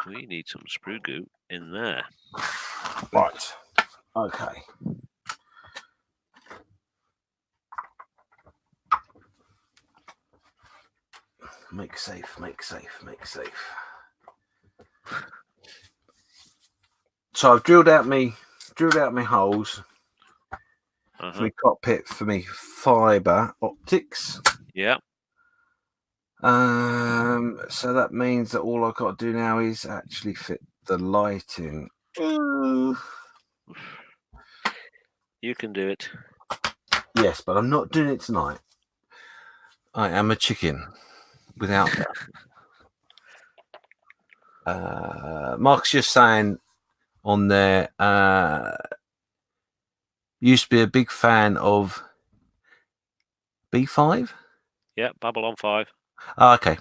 We need some sprue goo in there. Right. Okay. Make safe, make safe, make safe. So I've drilled out my holes for my cockpit for me fibre optics. Yeah. So that means that all I've got to do now is actually fit the lighting. You can do it. Yes, but I'm not doing it tonight. I am a chicken without that. Mark's just saying on there, used to be a big fan of B5. Yeah, Babylon 5. Oh, okay.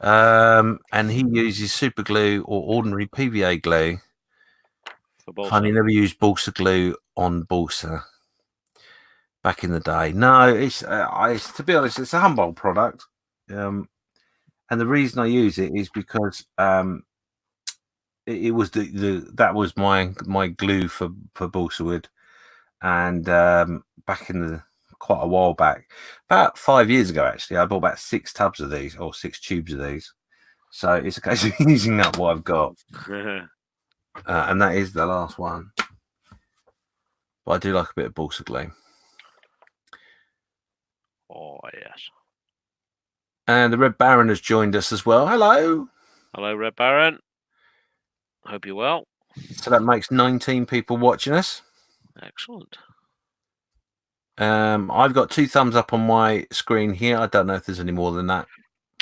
And he uses super glue or ordinary PVA glue. For balsa. Funny, never used balsa glue on balsa back in the day. No, it's to be honest, it's a Humboldt product. And the reason I use it is because it was that was my glue for balsa wood, and back in the quite a while back, about 5 years ago actually, I bought about 6 tubs of these or 6 tubes of these. So it's a case of using up what I've got, and that is the last one. But I do like a bit of balsa glue. Oh yes. And the Red Baron has joined us as well. Hello. Hello, Red Baron. Hope you're well. So that makes 19 people watching us. Excellent. I've got 2 thumbs up on my screen here. I don't know if there's any more than that.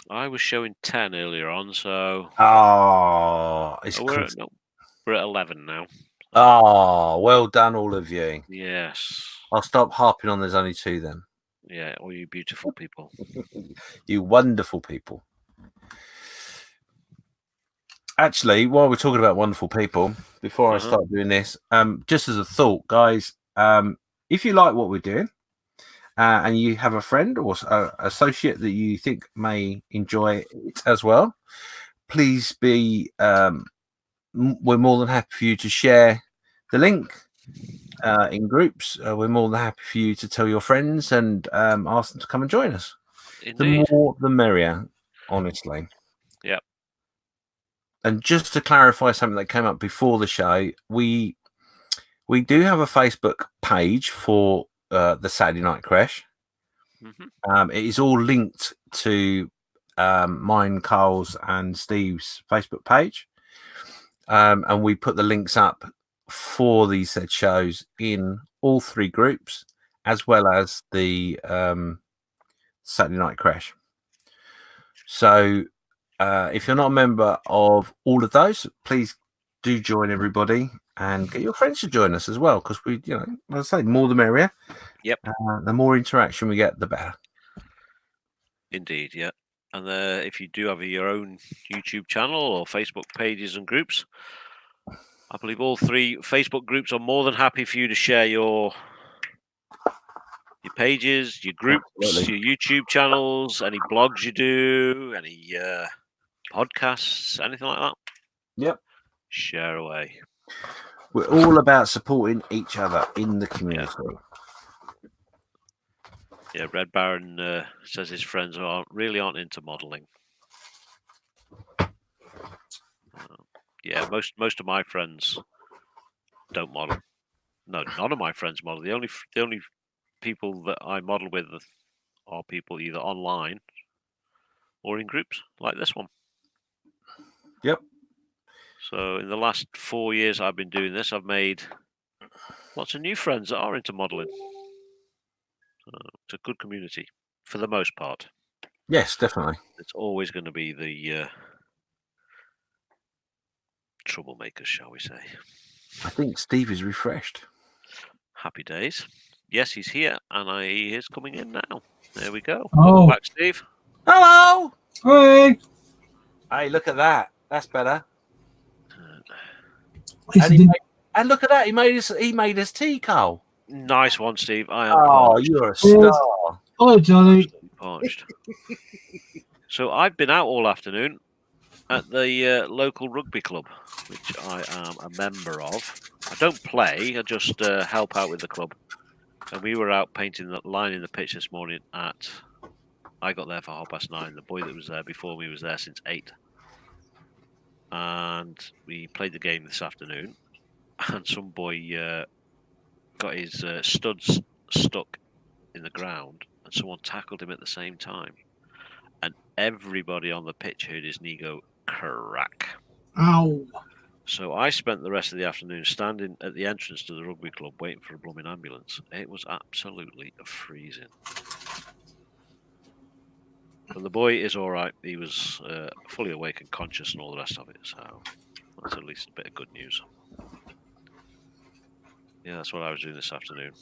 I was showing 10 earlier on, so... Oh, we're at 11 now. Oh, well done, all of you. Yes. I'll stop harping on there's only 2 then. Yeah, all you beautiful people. You wonderful people. Actually, while we're talking about wonderful people, before I start doing this, just as a thought, guys, if you like what we're doing and you have a friend or associate that you think may enjoy it as well, please be, we're more than happy for you to share the link in groups. We're more than happy for you to tell your friends and ask them to come and join us. Indeed. The more, the merrier, honestly. Yep. And just to clarify something that came up before the show, we do have a Facebook page for the Saturday Night Creche. Mm-hmm. It is all linked to mine, Carl's, and Steve's Facebook page, and we put the links up for these said shows in all 3 groups, as well as the Saturday Night Creche. So if you're not a member of all of those, please do join everybody and get your friends to join us as well, because we, as I say, more the merrier. Yep. The more interaction we get, the better. Indeed, yeah. And if you do have your own YouTube channel or Facebook pages and groups, I believe all 3 Facebook groups are more than happy for you to share your pages, your groups, Absolutely. your YouTube channels, any blogs you do, any podcasts, anything like that. Yep. Share away. We're all about supporting each other in the community. Yeah, Red Baron says his friends aren't into modelling. Yeah, most of my friends don't model. No, none of my friends model. The only people that I model with are people either online or in groups like this one. Yep. So in the last 4 years I've been doing this, I've made lots of new friends that are into modelling. It's a good community for the most part. Yes, definitely. It's always going to be the troublemakers, shall we say. I think Steve is refreshed. Happy days. Yes, he's here, and he is coming in now. There we go. Oh. Welcome back, Steve. Hello. Hey. Hey, look at that. That's better. And And look at that. He made us tea, Carl. Nice one, Steve. I am parched. You're a star. Oh, Johnny. Parched. So I've been out all afternoon at the local rugby club, which I am a member of. I don't play, I just help out with the club. And we were out painting the line in the pitch this morning I got there for 9:30. The boy that was there before me was there since 8. And we played the game this afternoon. And some boy got his studs stuck in the ground, and someone tackled him at the same time. And everybody on the pitch heard his knee go crack. Ow. So I spent the rest of the afternoon standing at the entrance to the rugby club waiting for a blooming ambulance. It was absolutely freezing. But the boy is all right. He was fully awake and conscious and all the rest of it. So that's at least a bit of good news. Yeah, that's what I was doing this afternoon.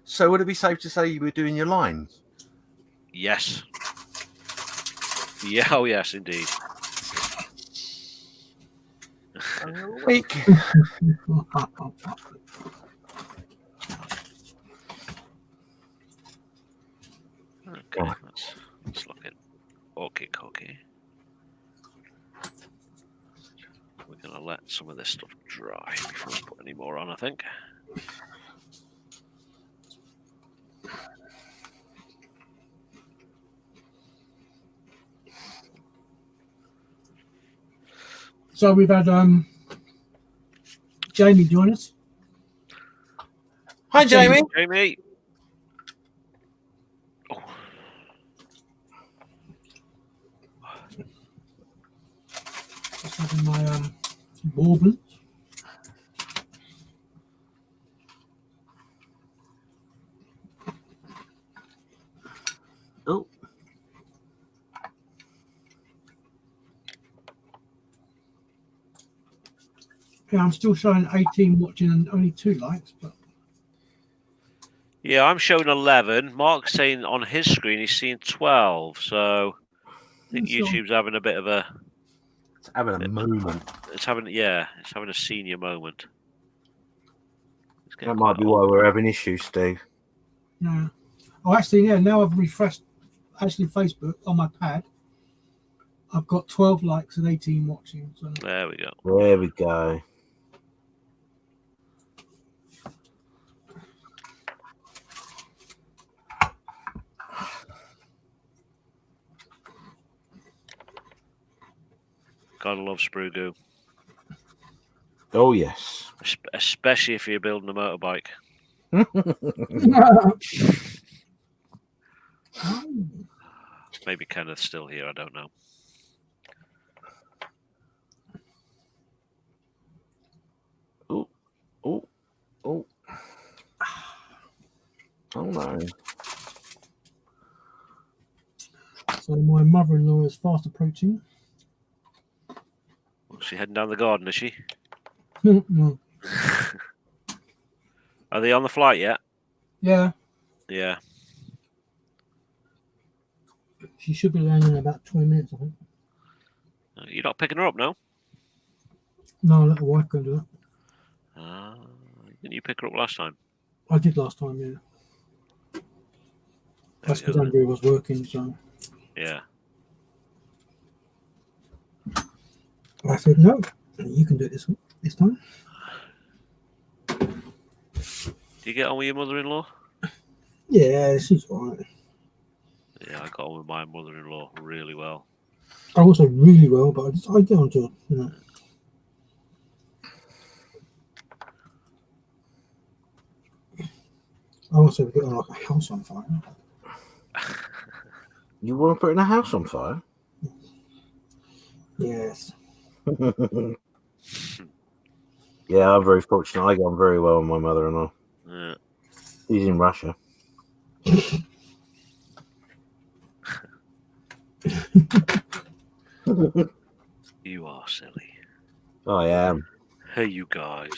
So would it be safe to say you were doing your lines? Yes. Yeah, oh yes, indeed. Week. Okay, let's look at okay. We're gonna let some of this stuff dry before we put any more on, I think. So we've had Jamie join us. Hi, Jamie. Jamie. Oh. Just having my baubles. Oh. Yeah, I'm still showing 18 watching and only 2 likes, but Yeah, I'm showing 11. Mark's saying on his screen he's seeing 12. So I think YouTube's having a bit of a. It's having a moment. It's having a senior moment. That might be why we're having issues, Steve. no. Oh, actually, yeah. Now I've refreshed. Actually, Facebook on my pad. I've got 12 likes and 18 watching. So. There we go. There we go. Gotta love sprue goo. Oh yes. Especially if you're building a motorbike. Maybe Kenneth's still here, I don't know. Oh. Oh no. So my mother-in-law is fast approaching. Is she heading down the garden, is she? No. Are they on the flight yet? Yeah. Yeah. She should be landing in about 20 minutes, I think. You're not picking her up, no? No, I'll let the wife go do that. Didn't you pick her up last time? I did last time, yeah. That's because Andrew was working, so. Yeah. I said, no, you can do it this time. Do you get on with your mother-in-law? Yeah, she's all right. Yeah, I got on with my mother-in-law really well. I also really well, but I get on to it, you know. I also get on like a house on fire. You want to put in a house on fire? Yes. Yeah, I'm very fortunate. I get on very well with my mother-in-law. Yeah. He's in Russia. You are silly. I am. Hey, you guys.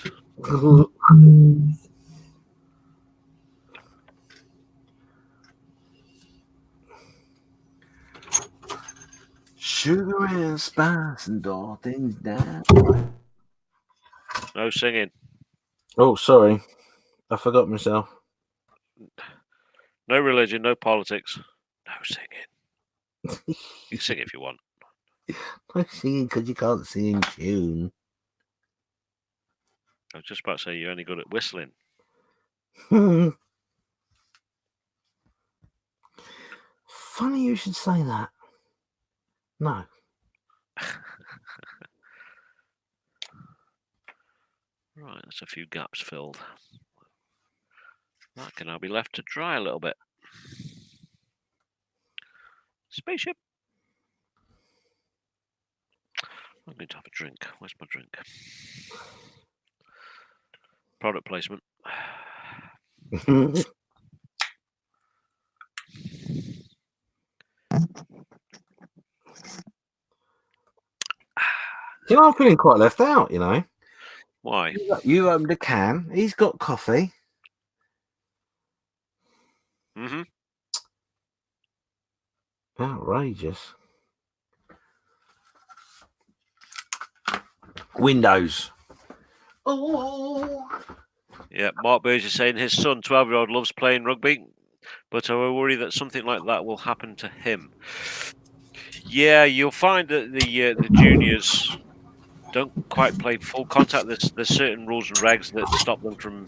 Sugar and spice and all things down. No singing. Oh, sorry. I forgot myself. No religion, no politics. No singing. You can sing if you want. No singing because you can't sing in tune. I was just about to say you're only good at whistling. Funny you should say that. No. Right, that's a few gaps filled. That can now be left to dry a little bit. Spaceship. I'm going to have a drink. Where's my drink? Product placement. You know, I'm feeling quite left out, you know. Why? You opened a can. He's got coffee. Mm-hmm. Outrageous. Windows. Oh. Yeah, Mark Burge is saying his son, 12-year-old, loves playing rugby, but I worry that something like that will happen to him. Yeah, you'll find that the juniors don't quite play full contact. There's certain rules and regs that stop them from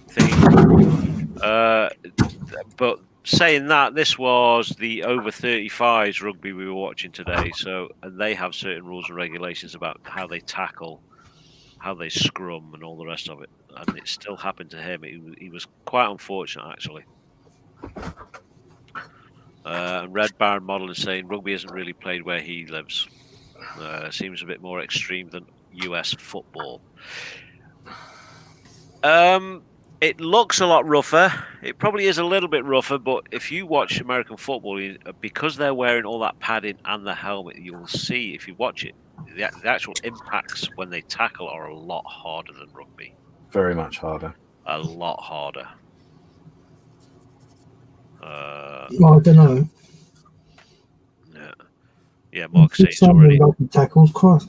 thinking. But saying that, this was the over 35s rugby we were watching today. So, and they have certain rules and regulations about how they tackle, how they scrum, and all the rest of it. And it still happened to him. He was quite unfortunate, actually. And Red Baron Model is saying rugby isn't really played where he lives. Seems a bit more extreme than US football. It looks a lot rougher. It probably is a little bit rougher, but if you watch American football, because they're wearing all that padding and the helmet, you'll see, if you watch it, the actual impacts when they tackle are a lot harder than rugby. Very much harder. A lot harder. Well, I don't know. Yeah, Mark says Some already. Tackles, Christ.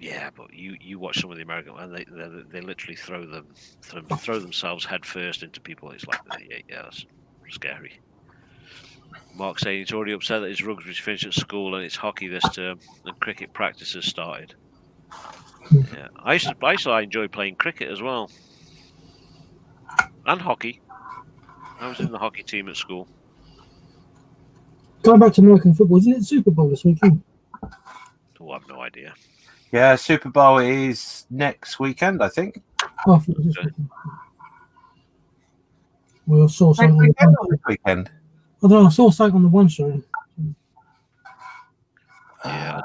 Yeah, but you watch some of the American, and they literally throw themselves head first into people. It's like, yeah, that's scary. Mark saying he's already upset that his rugby's finished at school and it's hockey this term, and cricket practice has started. Yeah, I used to enjoy playing cricket as well, and hockey. I was in the hockey team at school. Going back to American football, isn't it Super Bowl this weekend? Oh, I've no idea. Yeah, Super Bowl is next weekend, I think. Oh, I thought it was this weekend. Well, I saw Next something on the weekend one or this weekend? I don't know, I saw something on the one show. Yeah,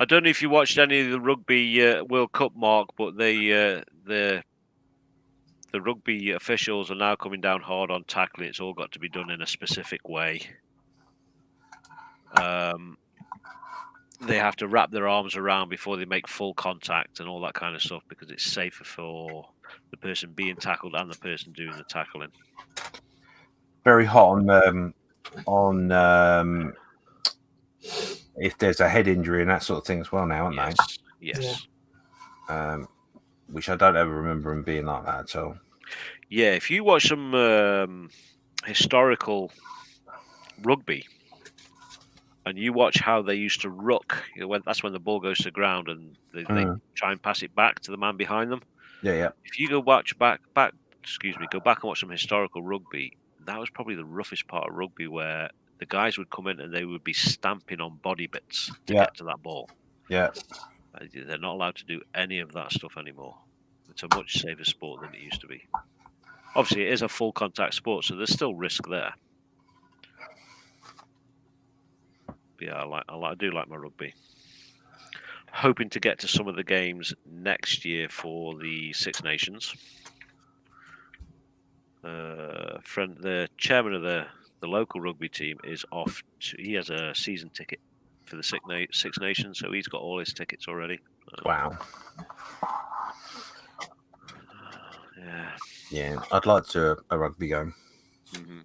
I don't know if you watched any of the rugby World Cup, Mark, but the rugby officials are now coming down hard on tackling. It's all got to be done in a specific way. They have to wrap their arms around before they make full contact and all that kind of stuff because it's safer for the person being tackled and the person doing the tackling. Very hot on if there's a head injury and that sort of thing as well now, aren't Yes. they? Yes. Yeah. Which I don't ever remember them being like that at all. Yeah, if you watch some historical rugby and you watch how they used to ruck, that's when the ball goes to the ground and they try and pass it back to the man behind them. Yeah. If you go go back and watch some historical rugby, that was probably the roughest part of rugby where the guys would come in and they would be stamping on body bits to get to that ball. Yeah. They're not allowed to do any of that stuff anymore. It's a much safer sport than it used to be. Obviously, it is a full contact sport, so there's still risk there. But yeah, I do like my rugby. Hoping to get to some of the games next year for the Six Nations. The chairman of the local rugby team is off. He has a season ticket for the Six Nations, so he's got all his tickets already. Wow. Yeah. Yeah, I'd like to a rugby game. Mm-hmm.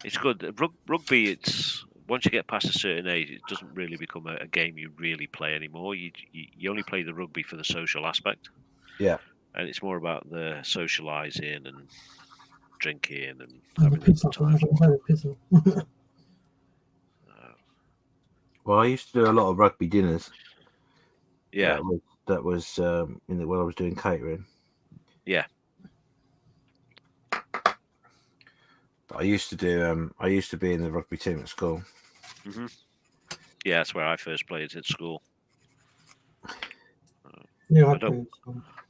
It's good. Rugby, it's once you get past a certain age, it doesn't really become a game you really play anymore. You only play the rugby for the social aspect. Yeah. And it's more about the socialising and drinking and having a good time. Well, I used to do a lot of rugby dinners. Yeah. That was when I was doing catering. Yeah. But I used to do. I used to be in the rugby team at school. Mm-hmm. Yeah, that's where I first played at school. Yeah,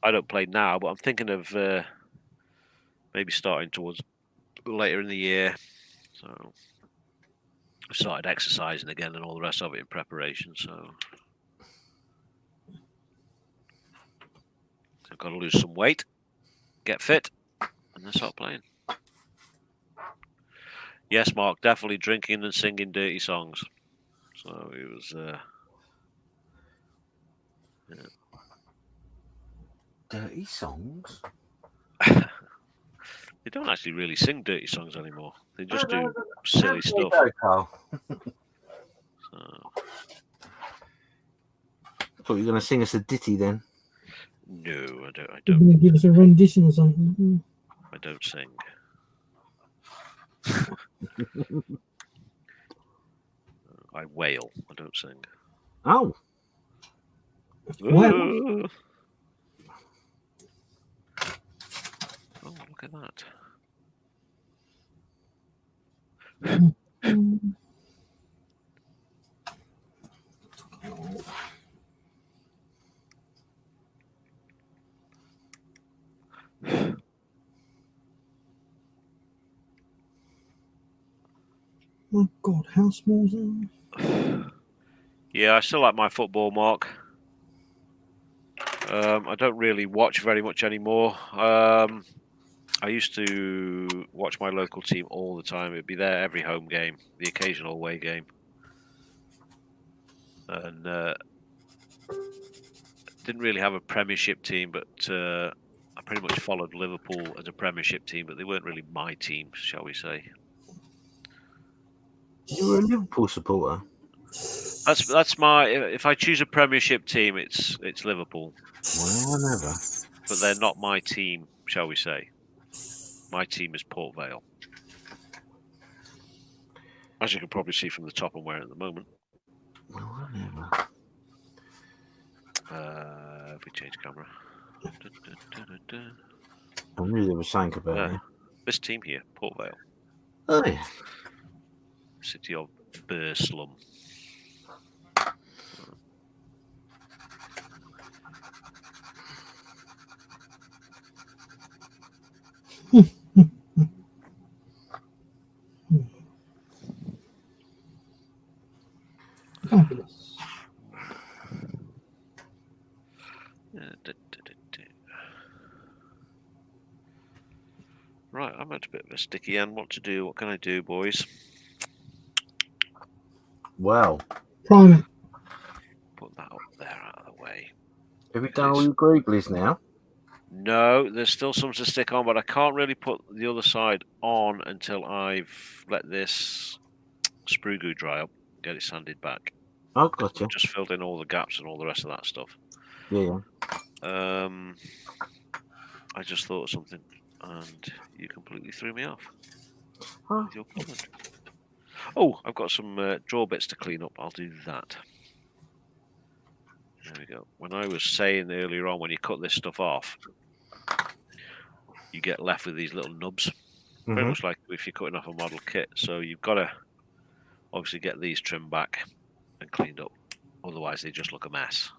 I don't play now, but I'm thinking of maybe starting towards later in the year. So I started exercising again and all the rest of it in preparation. So I've got to lose some weight, get fit, and then start playing. Yes, Mark, definitely drinking and singing dirty songs. So it was. Yeah. Dirty songs? They don't actually really sing dirty songs anymore. They just do silly stuff. Carl. So. I thought you were going to sing us a ditty then. No, I don't. You're going to give us a rendition or something. I don't sing. I wail. I don't sing. Oh. Oh, look at that. My God, how small is it? Yeah, I still like my football, Mark. I don't really watch very much anymore. I used to watch my local team all the time. It'd be there every home game, the occasional away game. And didn't really have a Premiership team, but I pretty much followed Liverpool as a Premiership team, but they weren't really my team, shall we say. You were a Liverpool supporter? That's my. If I choose a Premiership team, it's Liverpool. Well, never. But they're not my team, shall we say. My team is Port Vale. As you can probably see from the top I'm wearing at the moment. Well, never. If we change camera. I knew there was something about it. This team here, Port Vale. Oh, yeah. City of Burslem. Fabulous. Right, I'm at a bit of a sticky end. What to do? What can I do, boys? Well, Prime it. Put that up there out of the way. have you done all your Googlies now? No, there's still some to stick on, but I can't really put the other side on until I've let this sprue goo dry up, get it sanded back. Oh, gotcha. Just filled in all the gaps and all the rest of that stuff. Yeah. I just thought of something, and you completely threw me off with your comment. Oh, I've got some drawer bits to clean up. I'll do that. There we go. When I was saying earlier on, when you cut this stuff off, you get left with these little nubs. Very much like if you're cutting off a model kit. So you've got to obviously get these trimmed back and cleaned up. Otherwise, they just look a mess.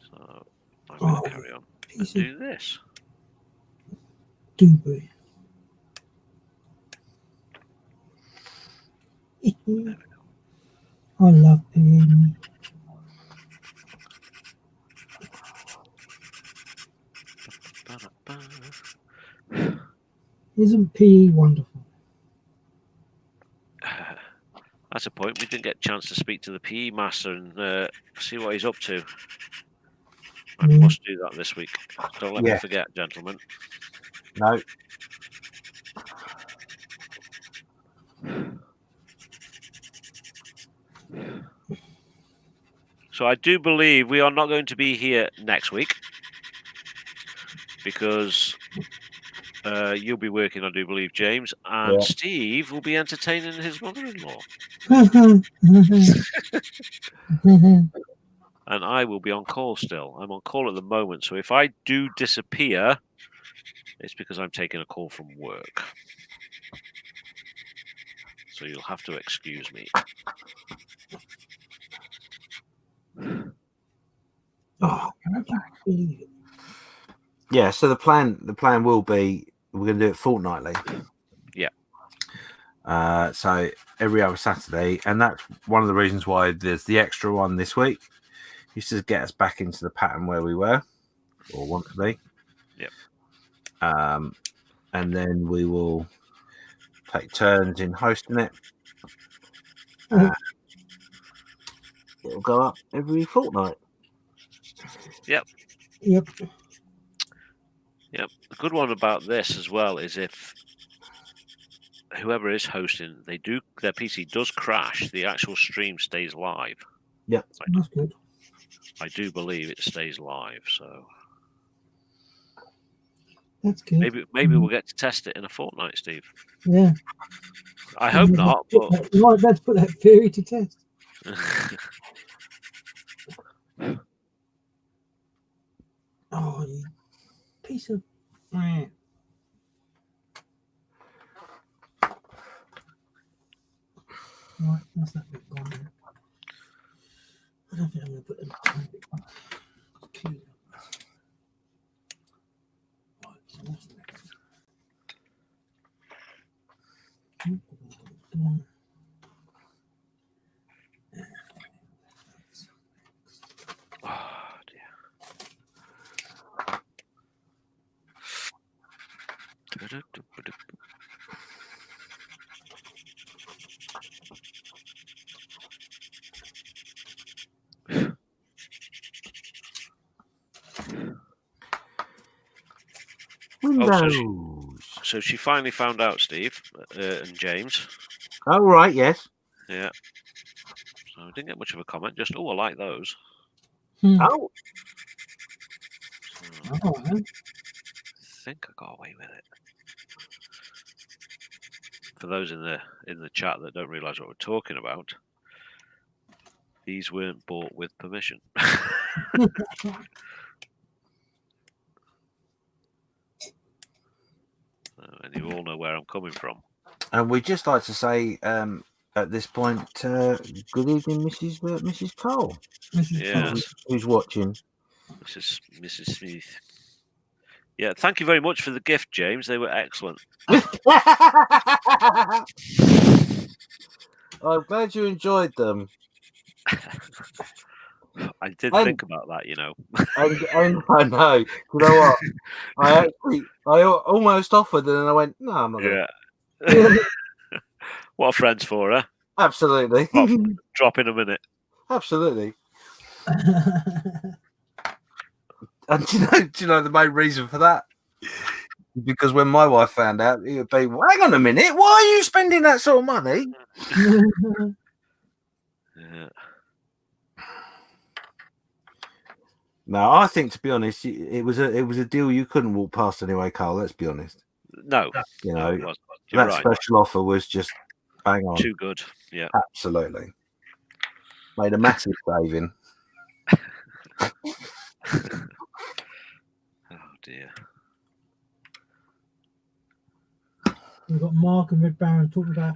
So I'm going to carry on and do this. Dewberry. I love PE. Isn't PE wonderful? That's a point. We didn't get a chance to speak to the PE master and see what he's up to. I must do that this week. Don't let me forget, gentlemen. No. So I do believe we are not going to be here next week because you'll be working, I do believe, James, and Steve will be entertaining his mother-in-law. And I will be on call still. I'm on call at the moment, so if I do disappear, it's because I'm taking a call from work. So you'll have to excuse me. Oh, can I believe it? Yeah, so the plan will be we're going to do it fortnightly. Yeah. So every other Saturday, and that's one of the reasons why there's the extra one this week. Used to get us back into the pattern where we were or want to be. Yep. And then we will take turns in hosting it. It'll go up every fortnight. Yep. Yep. Yep. The good one about this as well is if whoever is hosting, their PC does crash, the actual stream stays live. Yeah, that's good. I do believe it stays live, so that's good. Maybe we'll get to test it in a fortnight, Steve. Yeah. I hope not. But you might have to put that theory to test. Oh, you piece of. Right, that's that bit gone there. I don't think I'm going to put them tiny bit on. Okay. Right, so what's next? Oh dear. So she finally found out, Steve and James. Oh, right, yes. Yeah. So I didn't get much of a comment, just, I like those. Oh. So, I think I got away with it. For those in the chat that don't realise what we're talking about, these weren't bought with permission. And you all know where I'm coming from. And we'd just like to say at this point, good evening, Mrs. Cole. Yes. Who's watching? Mrs. Smith. Yeah, thank you very much for the gift, James. They were excellent. I'm glad you enjoyed them. I did And- think about that, you know. And I know. You know what? I almost offered, and then I went, no, I'm not going to. Yeah. What are friends for, huh? Absolutely. Drop in a minute. Absolutely. And do you know the main reason for that? Because when my wife found out, it would be, well, hang on a minute, why are you spending that sort of money? Yeah. No, I think, to be honest, it was a deal you couldn't walk past anyway, Carl. Let's be honest. No, You no, know, it wasn't. You're that right. special offer was just bang on. Too good. Yeah. Absolutely. Made a massive saving. Oh dear. We've got Mark and Red Baron talking about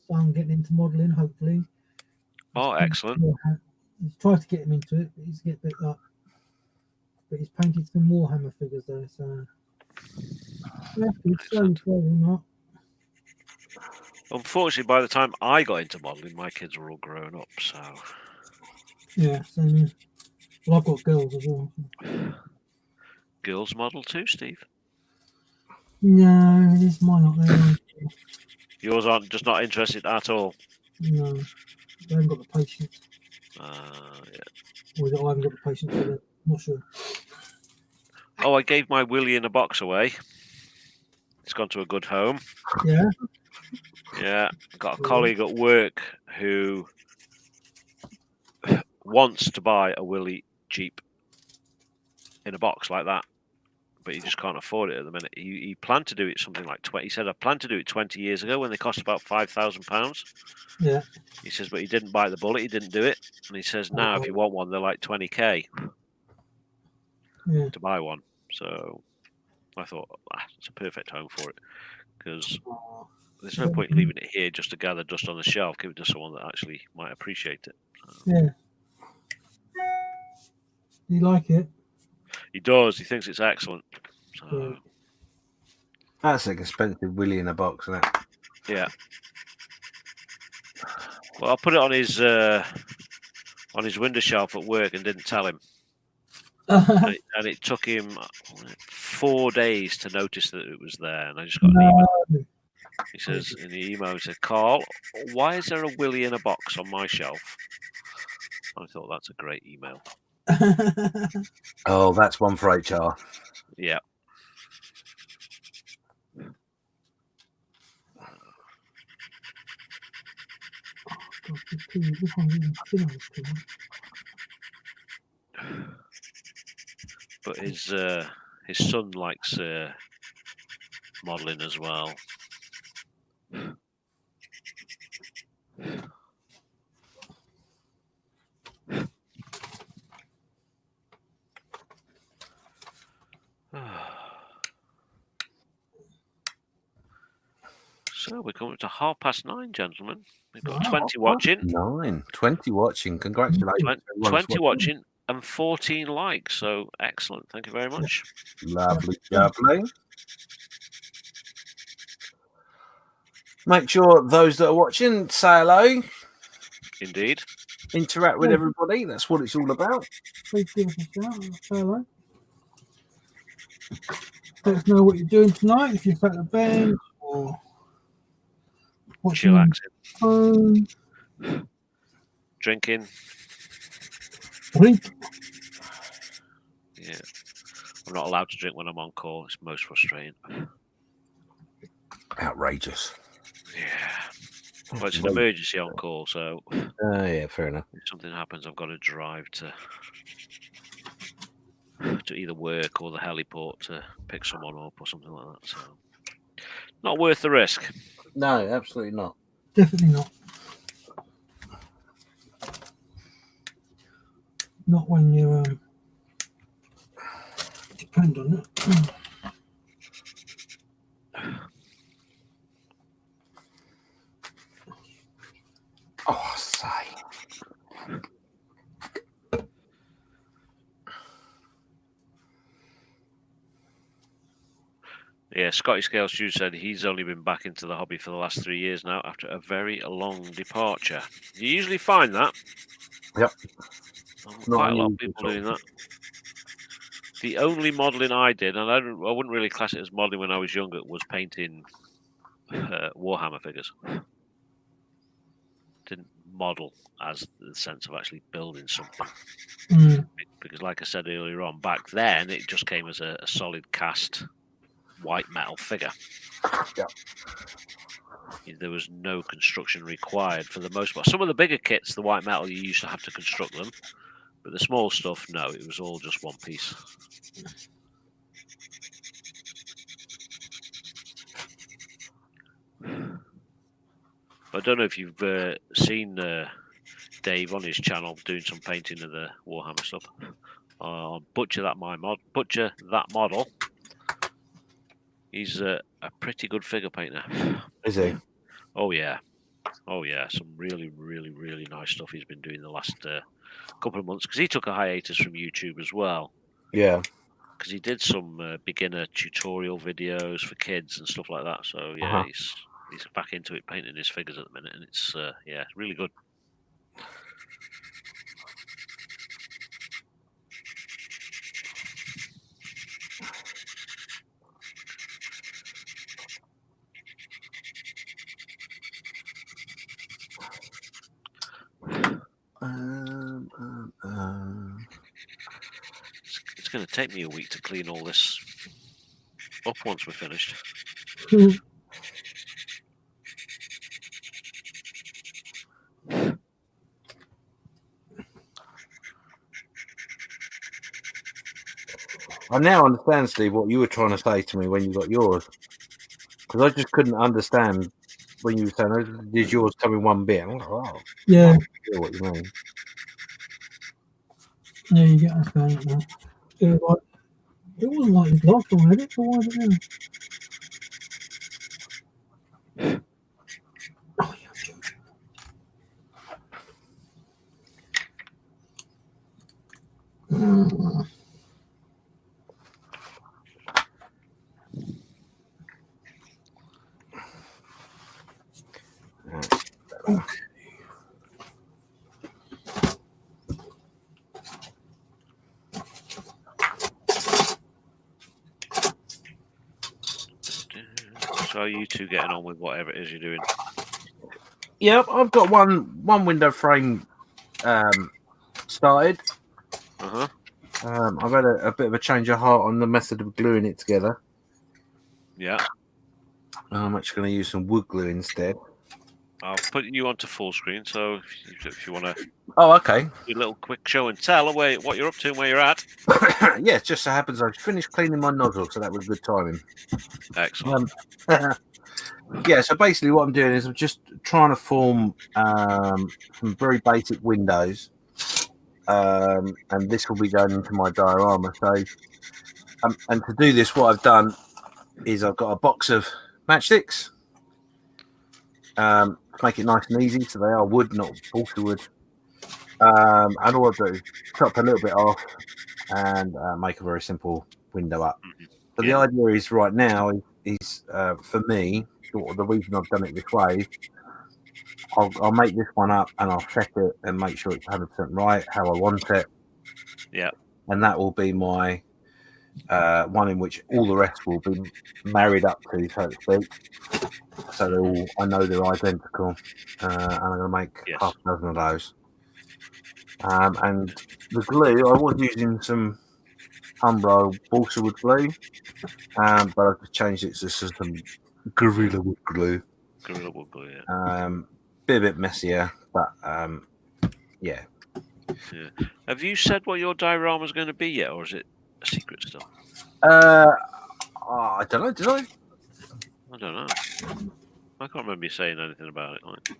son getting into modelling, hopefully. Oh, excellent. He's tried to get him into it, but he's get a bit up. But he's painted some Warhammer figures though, so slowly, not. Unfortunately, by the time I got into modelling, my kids were all grown up. So yeah, same here. Well, I've got girls as well. Girls model too, Steve. No, this mine not there. Yours aren't just not interested at all. No, they haven't got the patience. Yeah. Or that I haven't got the patience for them. I'm not sure. Oh, I gave my Willie in a box away. It's gone to a good home. Yeah. Yeah, got a colleague at work who wants to buy a Willie Jeep in a box like that, but he just can't afford it at the minute. He planned to do it something like 20. He said, I planned to do it 20 years ago when they cost about £5,000. Yeah. He says, but he didn't bite the bullet. He didn't do it. And he says, now if you want one, they're like 20k to buy one. So I thought, it's a perfect home for it, because there's no point leaving it here just to gather dust on the shelf. Give it to someone that actually might appreciate it. So. Yeah. You like it? He does. He thinks it's excellent. So. Yeah. That's an expensive Willie in a box, isn't it? Yeah. Well, I put it on his window shelf at work and didn't tell him. And it took him 4 days to notice that it was there. And I just got an email. He says in the email, he said, Carl, why is there a Willie in a box on my shelf? I thought that's a great email. Oh, that's one for HR. Yeah. But his son likes modelling as well. So we're coming to 9:30, gentlemen. We've got 20 watching. 20 watching. Congratulations. 20 watching and 14 likes. So excellent. Thank you very much. Lovely, lovely. Make sure those that are watching say hello. Indeed. Interact with everybody. That's what it's all about. Please give us a shout. Say hello. Let us know what you're doing tonight. If you're sat at the bench or watching chillaxing, drinking. Yeah, I'm not allowed to drink when I'm on call. It's most frustrating. Outrageous. Yeah. Well, it's an emergency on call, so. Yeah, fair enough. If something happens, I've got to drive to either work or the heliport to pick someone up or something like that. So, not worth the risk. No, absolutely not. Definitely not. Not when you depend on it. Oh, say. Yeah, Scotty Scale Stew said he's only been back into the hobby for the last 3 years now after a very long departure. You usually find that. Yep. Quite a lot of people doing that. The only modelling I did, and I wouldn't really class it as modelling when I was younger, was painting Warhammer figures. Didn't model as the sense of actually building something. Because like I said earlier on, back then it just came as a solid cast white metal figure. Yeah. There was no construction required for the most part. Some of the bigger kits, the white metal, you used to have to construct them. But the small stuff, no, it was all just one piece. I don't know if you've seen Dave on his channel doing some painting of the Warhammer stuff. Butcher That Model. He's a pretty good figure painter. Is he? Oh yeah. Some really, really, really nice stuff he's been doing the last couple of months, because he took a hiatus from YouTube as well. Yeah. Because he did some beginner tutorial videos for kids and stuff like that. So yeah, he's back into it, painting his figures at the minute, and it's really good. It's going to take me a week to clean all this up once we're finished. I now understand, Steve, what you were trying to say to me when you got yours. Because I just couldn't understand when you were saying, oh, did yours come in one bit? I'm like, oh, Yeah. I hear what you mean. Yeah, you get understand it now. It wasn't like his last one, had it? So why is it now? Oh, yeah, sure. Okay. So are you two getting on with whatever it is you're doing? Yeah, I've got one window frame started. I've had a bit of a change of heart on the method of gluing it together. Yeah. I'm actually going to use some wood glue instead. I'll put you onto full screen, so if you want to Oh, okay. do a little quick show and tell what you're up to and where you're at. Yeah, it just so happens I've finished cleaning my nozzle, so that was good timing. Excellent. Yeah, so basically what I'm doing is I'm just trying to form some very basic windows, and this will be going into my diorama. So, and to do this, what I've done is I've got a box of matchsticks. To make it nice and easy, so they are wood, not balsa wood. And all I do, chop a little bit off and make a very simple window up. So the idea is right now is for me, the reason I've done it this way, I'll make this one up and I'll set it and make sure it's 100% right, how I want it. Yeah. And that will be my one in which all the rest will be married up to, so to speak. So I know they're identical, and I'm going to make half a dozen of those. And the glue, I was using some Umbro balsa wood glue, but I've just changed it to some Gorilla Wood glue. Gorilla Wood glue, yeah. Be a bit messier, but yeah. Have you said what your diorama is going to be yet, or is it a secret still? I don't know. Did I? I don't know. I can't remember you saying anything about it, like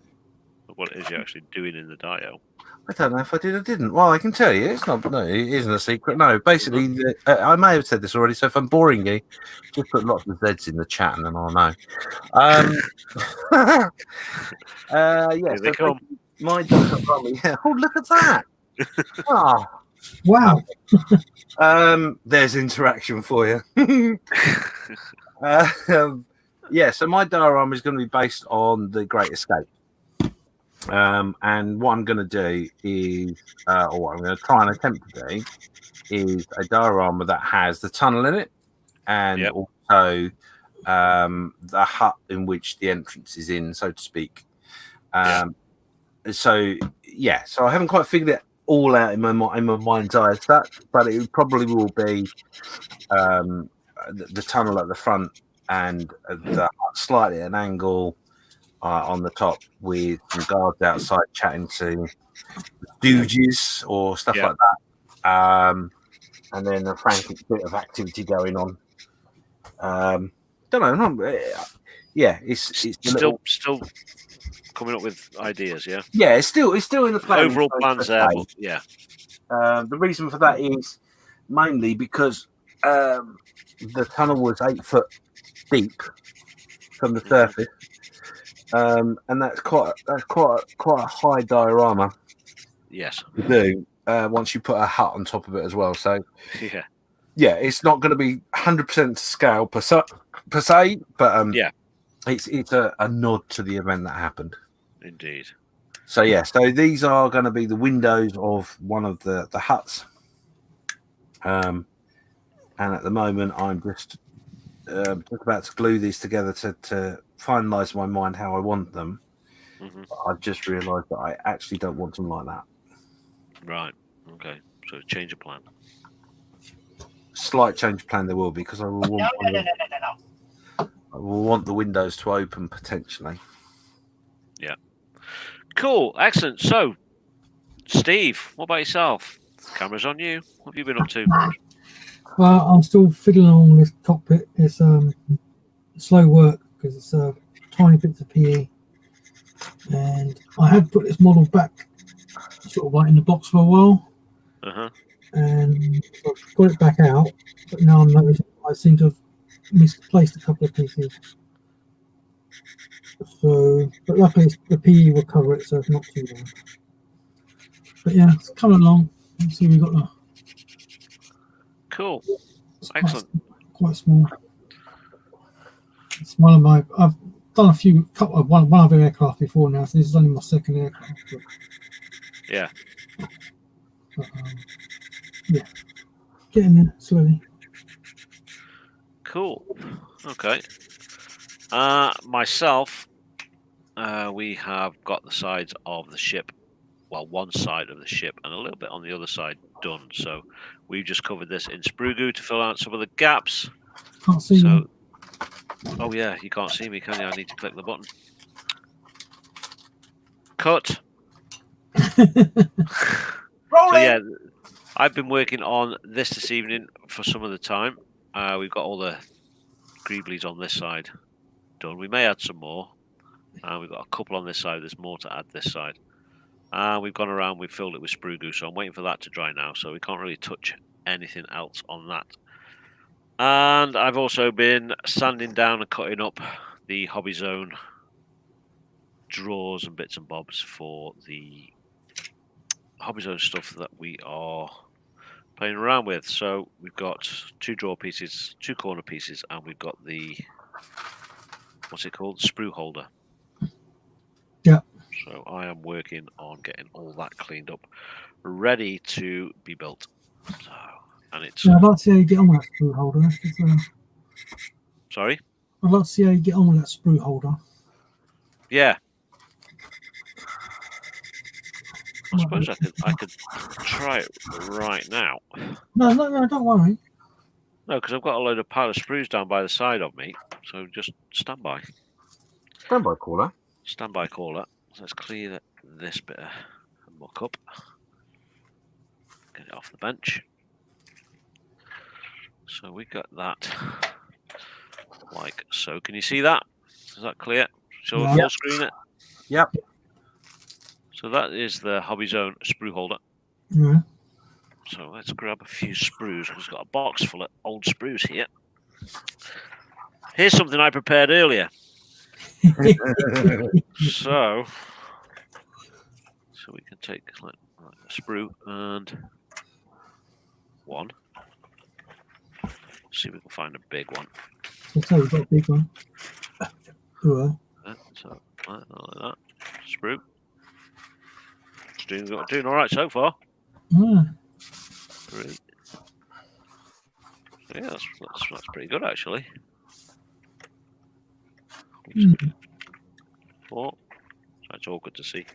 what it is you're actually doing in the dio. I don't know if I did or didn't. Well, I can tell you, it's not. No, it isn't a secret. No, basically, I may have said this already. So if I'm boring you, just put lots of Z's in the chat, and then I'll know. Yeah. Here they come. My yeah. Oh, look at that! Oh, wow. There's interaction for you. Yeah, so my diorama is going to be based on The Great Escape. And what I'm going to do is, or what I'm going to try and attempt to do, is a diorama that has the tunnel in it, and also the hut in which the entrance is in, so to speak. So I haven't quite figured it all out in my mind's eye as such, but it probably will be the tunnel at the front and the hut slightly at an angle on the top, with some guards outside chatting to stooges or stuff like that. And then a frantic bit of activity going on. Don't know. Yeah, it's still coming up with ideas. Yeah. Yeah, it's still in the plan. Overall plans there, but yeah. The reason for that is mainly because the tunnel was 8 foot deep from the surface, and that's quite a high diorama. Yes. To do once you put a hut on top of it as well. So yeah, it's not going to be 100% to scale per se, but it's a nod to the event that happened. Indeed. So so these are going to be the windows of one of the huts, and at the moment I'm just about to glue these together to finalize my mind how I want them. I've just realized that I actually don't want them like that. Right. Okay. So change of plan. Slight change of plan there will be, because I will want I will want the windows to open potentially. Yeah. Cool. Excellent. So, Steve, what about yourself? The camera's on you. What have you been up to? Well, I'm still fiddling along this cockpit. It's slow work because it's tiny bits of PE, and I had put this model back sort of like in the box for a while, and I've got it back out, but now I'm noticing I seem to have misplaced a couple of pieces. So, but luckily the PE will cover it, so it's not too bad. But yeah, it's coming along. Let's see, we've got the cool. Excellent. Quite small. It's one of my. I've done one other aircraft before now, so this is only my second aircraft. But, yeah, getting there slowly. Cool. Okay. Myself, we have got the sides of the ship. Well, one side of the ship and a little bit on the other side done. So we've just covered this in sprue goo to fill out some of the gaps. Can't see you. Oh yeah, you can't see me, can you? I need to click the button. Cut. So yeah, I've been working on this evening for some of the time. We've got all the greeblies on this side done. We may add some more. We've got a couple on this side. There's more to add this side. We've gone around, we've filled it with sprue goo, so I'm waiting for that to dry now, so we can't really touch anything else on that. And I've also been sanding down and cutting up the Hobby Zone drawers and bits and bobs for the Hobby Zone stuff that we are playing around with. So we've got 2 drawer pieces, 2 corner pieces, and we've got the, what's it called? Sprue holder. Yeah. So I am working on getting all that cleaned up, ready to be built. So, and it's. Yeah, I'd like to see how you get on with that sprue holder. Sorry. I'd like to see how you get on with that sprue holder. Yeah. I suppose I could try it right now. No, don't worry. No, because I've got a load of pile of sprues down by the side of me. So just stand by. Standby caller. Standby caller. So let's clear this bit of muck up. Get it off the bench. So we got that like so. Can you see that? Is that clear? Shall we full screen it? Yep. So that is the Hobby Zone sprue holder. Yeah. So let's grab a few sprues. We've got a box full of old sprues here. Here's something I prepared earlier. So we can take like a sprue and one. See if we can find a big one. So we've got a big one. Ooh, So like that. Sprue. It's doing all right so far. Great. Yeah, that's pretty good actually. Oh, that's all good to see.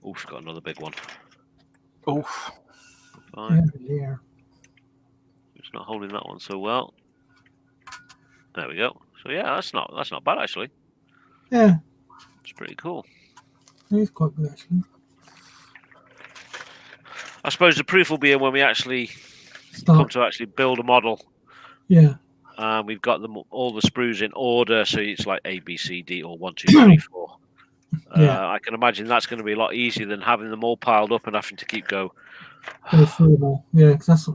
Oof, got another big one. Oof. Fine. Yeah. It's not holding that one so well. There we go. So yeah, that's not bad actually. Yeah, It's pretty cool. it is quite good actually. I suppose the proof will be in when we actually come to actually build a model. Yeah. We've got them all the sprues in order, so it's like A, B, C, D, or 1, 2, 3, 4. Yeah. I can imagine that's going to be a lot easier than having them all piled up and having to keep go. Go through them all. Yeah, because that's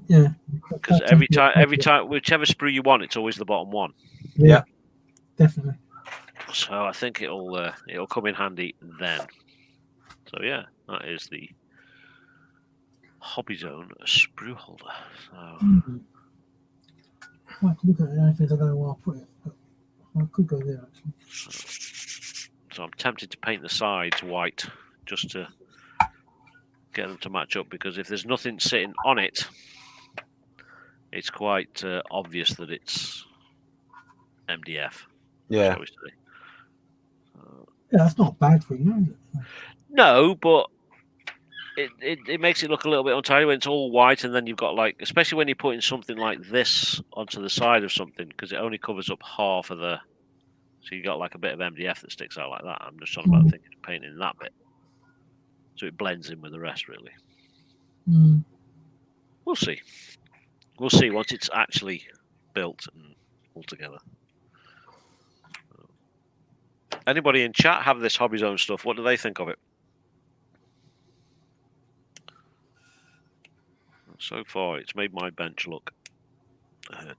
Because every time, whichever sprue you want, it's always the bottom one. Yeah, definitely. So I think it'll come in handy then. So yeah, that is the Hobby Zone sprue holder. So. I could look at it. I don't know where I'll put it, but I could go there actually. So I'm tempted to paint the sides white just to get them to match up, because if there's nothing sitting on it, it's quite obvious that it's MDF. Yeah. Shall we say. Yeah, that's not bad for you, is it? No, but it makes it look a little bit untidy when it's all white, and then you've got like, especially when you're putting something like this onto the side of something, because it only covers up half of the. So you got like a bit of MDF that sticks out like that. I'm just thinking of painting that bit, so it blends in with the rest. Really, we'll see. We'll see once it's actually built and all together. Anybody in chat have this Hobby Zone stuff? What do they think of it? So far, it's made my bench look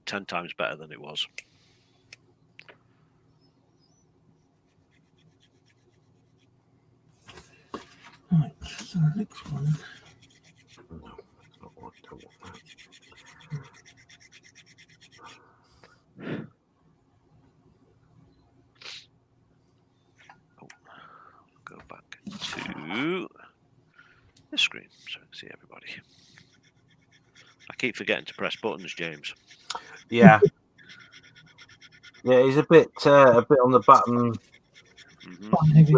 10 times better than it was. Right, so the next one. Go back to this screen so I can see everybody. I keep forgetting to press buttons, James. Yeah. Yeah, he's a bit on the button. Button heavy.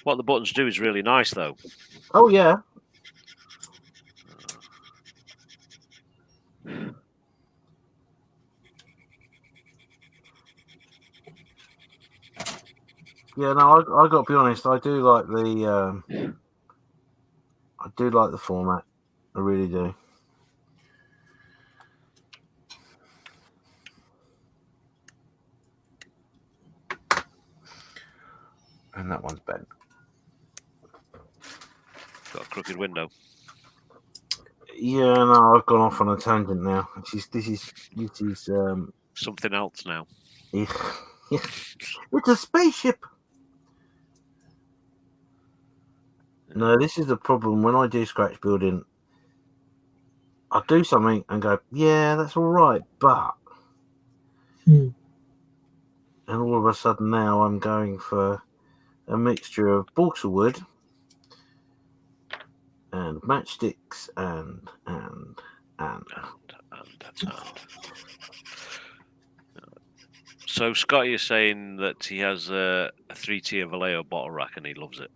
What the buttons do is really nice, though. Oh yeah. Yeah, no, I got to be honest. I do like the format. I really do. And that one's bent. Got a crooked window. Yeah, no, I've gone off on a tangent now. This is something else now. It's a spaceship. No, this is the problem. When I do scratch building, I do something and go, yeah, that's all right, but and all of a sudden now I'm going for a mixture of balsa wood and matchsticks and. So Scotty is saying that he has a 3-tier Vallejo bottle rack and he loves it.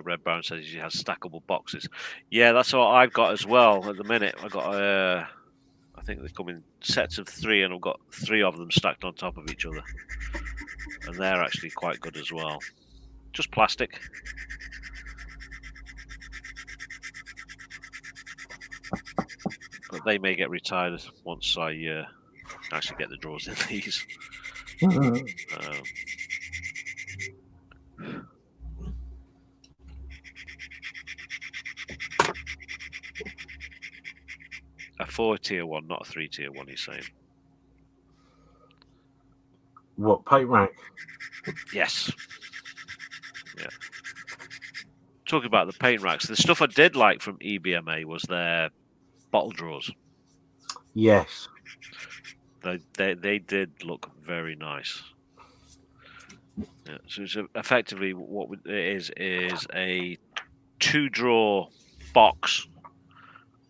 Red Brown says he has stackable boxes. Yeah, that's what I've got as well at the minute. I got I think they come in sets of 3, and I've got 3 of them stacked on top of each other, and they're actually quite good as well. Just plastic. But they may get retired once I actually get the drawers in these. A 4-tier one, not a 3-tier one, he's saying. What, paint rack? Yes. Yeah. talking about the paint racks, the stuff I did like from EBMA was their bottle drawers. Yes. They did look very nice. Yeah, so it's effectively what it is a 2-drawer box,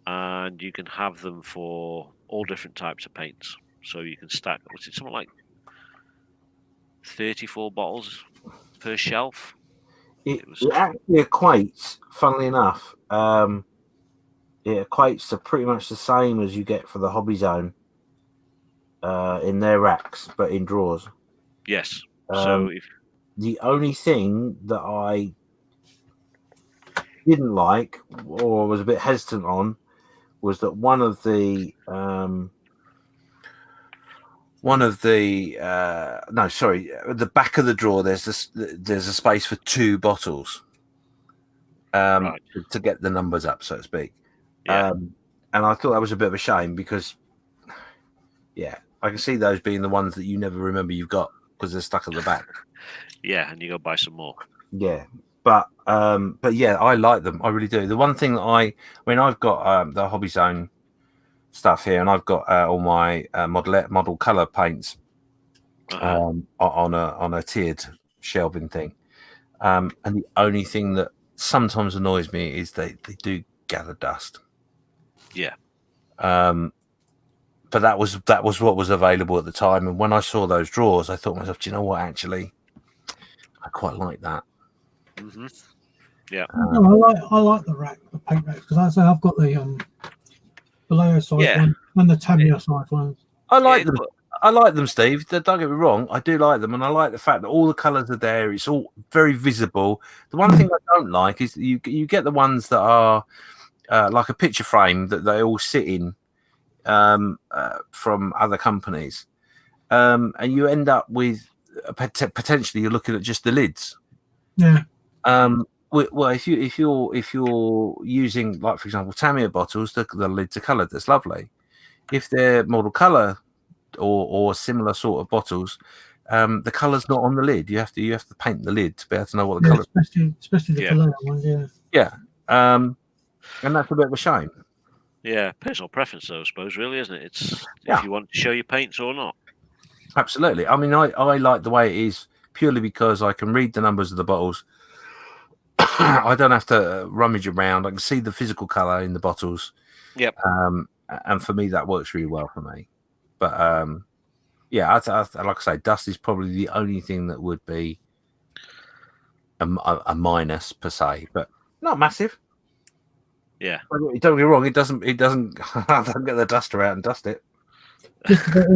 and you can have them for all different types of paints. So you can stack, was it something like 34 bottles per shelf? It actually equates, funnily enough, it equates to pretty much the same as you get for the Hobby Zone in their racks, but in drawers. Yes. So the only thing that I didn't like or was a bit hesitant on was that the back of the drawer there's a space for 2 bottles right. to get the numbers up, so to speak. Yeah. And I thought that was a bit of a shame because I can see those being the ones that you never remember you've got because they're stuck at the back. Yeah, and you go buy some more. Yeah, but yeah, I like them. I really do. The one thing that I've got the Hobby Zone stuff here, and I've got all my model color paints on a tiered shelving thing. And the only thing that sometimes annoys me is they do gather dust. Yeah. But that was what was available at the time, and when I saw those drawers, I thought to myself, do you know what? Actually, I quite like that. Mm-hmm. Yeah. I like the paint racks, because I've got the below size one and the Tamiya size ones. I like them. I like them, Steve. Don't get me wrong. I do like them, and I like the fact that all the colours are there. It's all very visible. The one thing I don't like is you get the ones that are like a picture frame that they all sit in from other companies, and you end up with potentially you're looking at just the lids. Yeah. Well, if you're using, like, for example, Tamiya bottles, the lids are coloured. That's lovely. If they're model colour or similar sort of bottles, the colour's not on the lid. You have to paint the lid to be able to know what the colour. Especially the below ones. Yeah. Yeah. And that's a bit of a shame. Yeah, personal preference, though, I suppose, really, isn't it? It's if you want to show your paints or not. Absolutely. I mean, I like the way it is purely because I can read the numbers of the bottles. I don't have to rummage around. I can see the physical colour in the bottles. Yep. And for me, that works really well for me. But yeah, like I say, dust is probably the only thing that would be a minus per se, but not massive. Yeah. Don't get me wrong. It doesn't. I don't get the duster out and dust it. Just about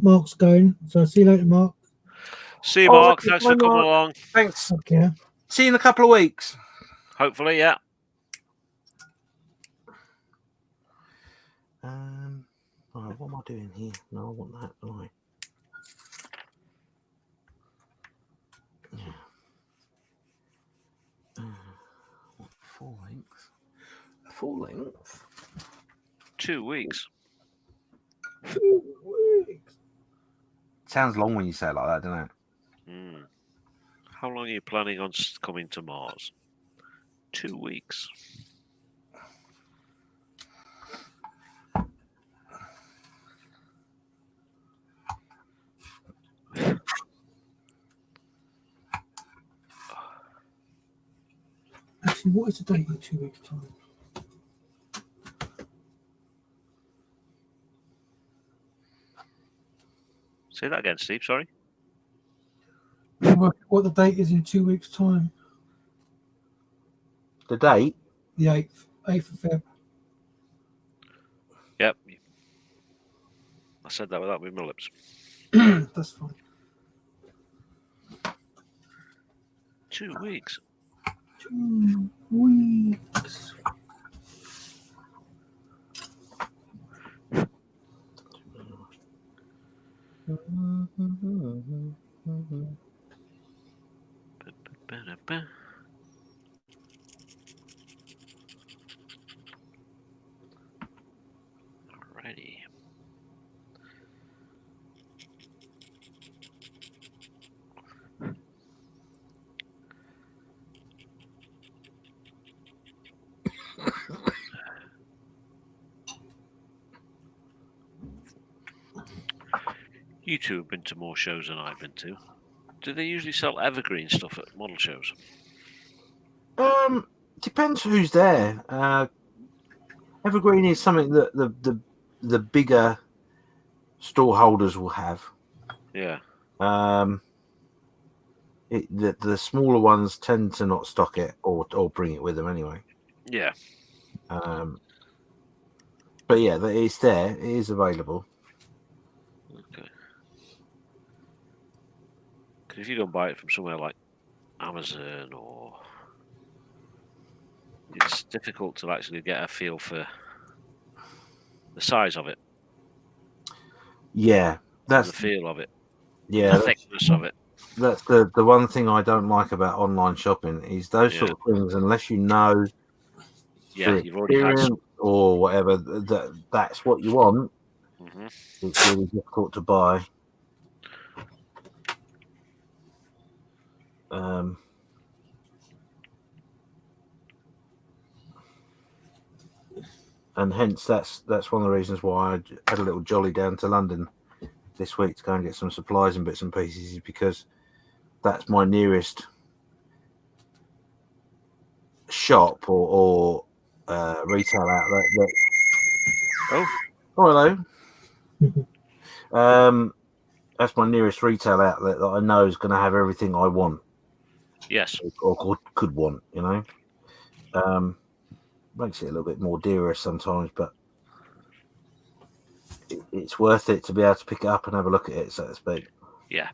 Mark's going. So see you later, Mark. See you, Mark. Thanks for coming along. Thanks. Okay. See you in a couple of weeks. Hopefully, yeah. Right, what am I doing here? No, I want that. Right. Yeah. Full length. Full length. 2 weeks. 2 weeks. Sounds long when you say it like that, doesn't it? Mm. How long are you planning on coming to Mars? 2 weeks. Actually, what is the date in 2 weeks' time? Say that again, Steve. Sorry. What the date is in 2 weeks' time? The date? The 8th of Feb. Yep. I said that without moving my lips. That's fine. 2 weeks. 2 weeks. Alrighty. You two have been to more shows than I've been to. Do they usually sell evergreen stuff at model shows? Depends who's there. Evergreen is something that the bigger store holders will have. Yeah. The smaller ones tend to not stock it or bring it with them anyway. Yeah. But yeah, it's there. It is available. Okay. Because if you don't buy it from somewhere like Amazon, or it's difficult to actually get a feel for the size of it. Yeah, that's the feel of it. Yeah, the thickness of it. That's the one thing I don't like about online shopping is those sort of things. Unless you know, you've already had some. or whatever that's what you want. Mm-hmm. It's really difficult to buy. And hence that's one of the reasons why I had a little jolly down to London this week to go and get some supplies and bits and pieces, is because that's my nearest shop or retail outlet. Hello. That's my nearest retail outlet that I know is going to have everything I want. Yes. Or could want, you know. Makes it a little bit more dearer sometimes, but it's worth it to be able to pick it up and have a look at it, so to speak. Yeah.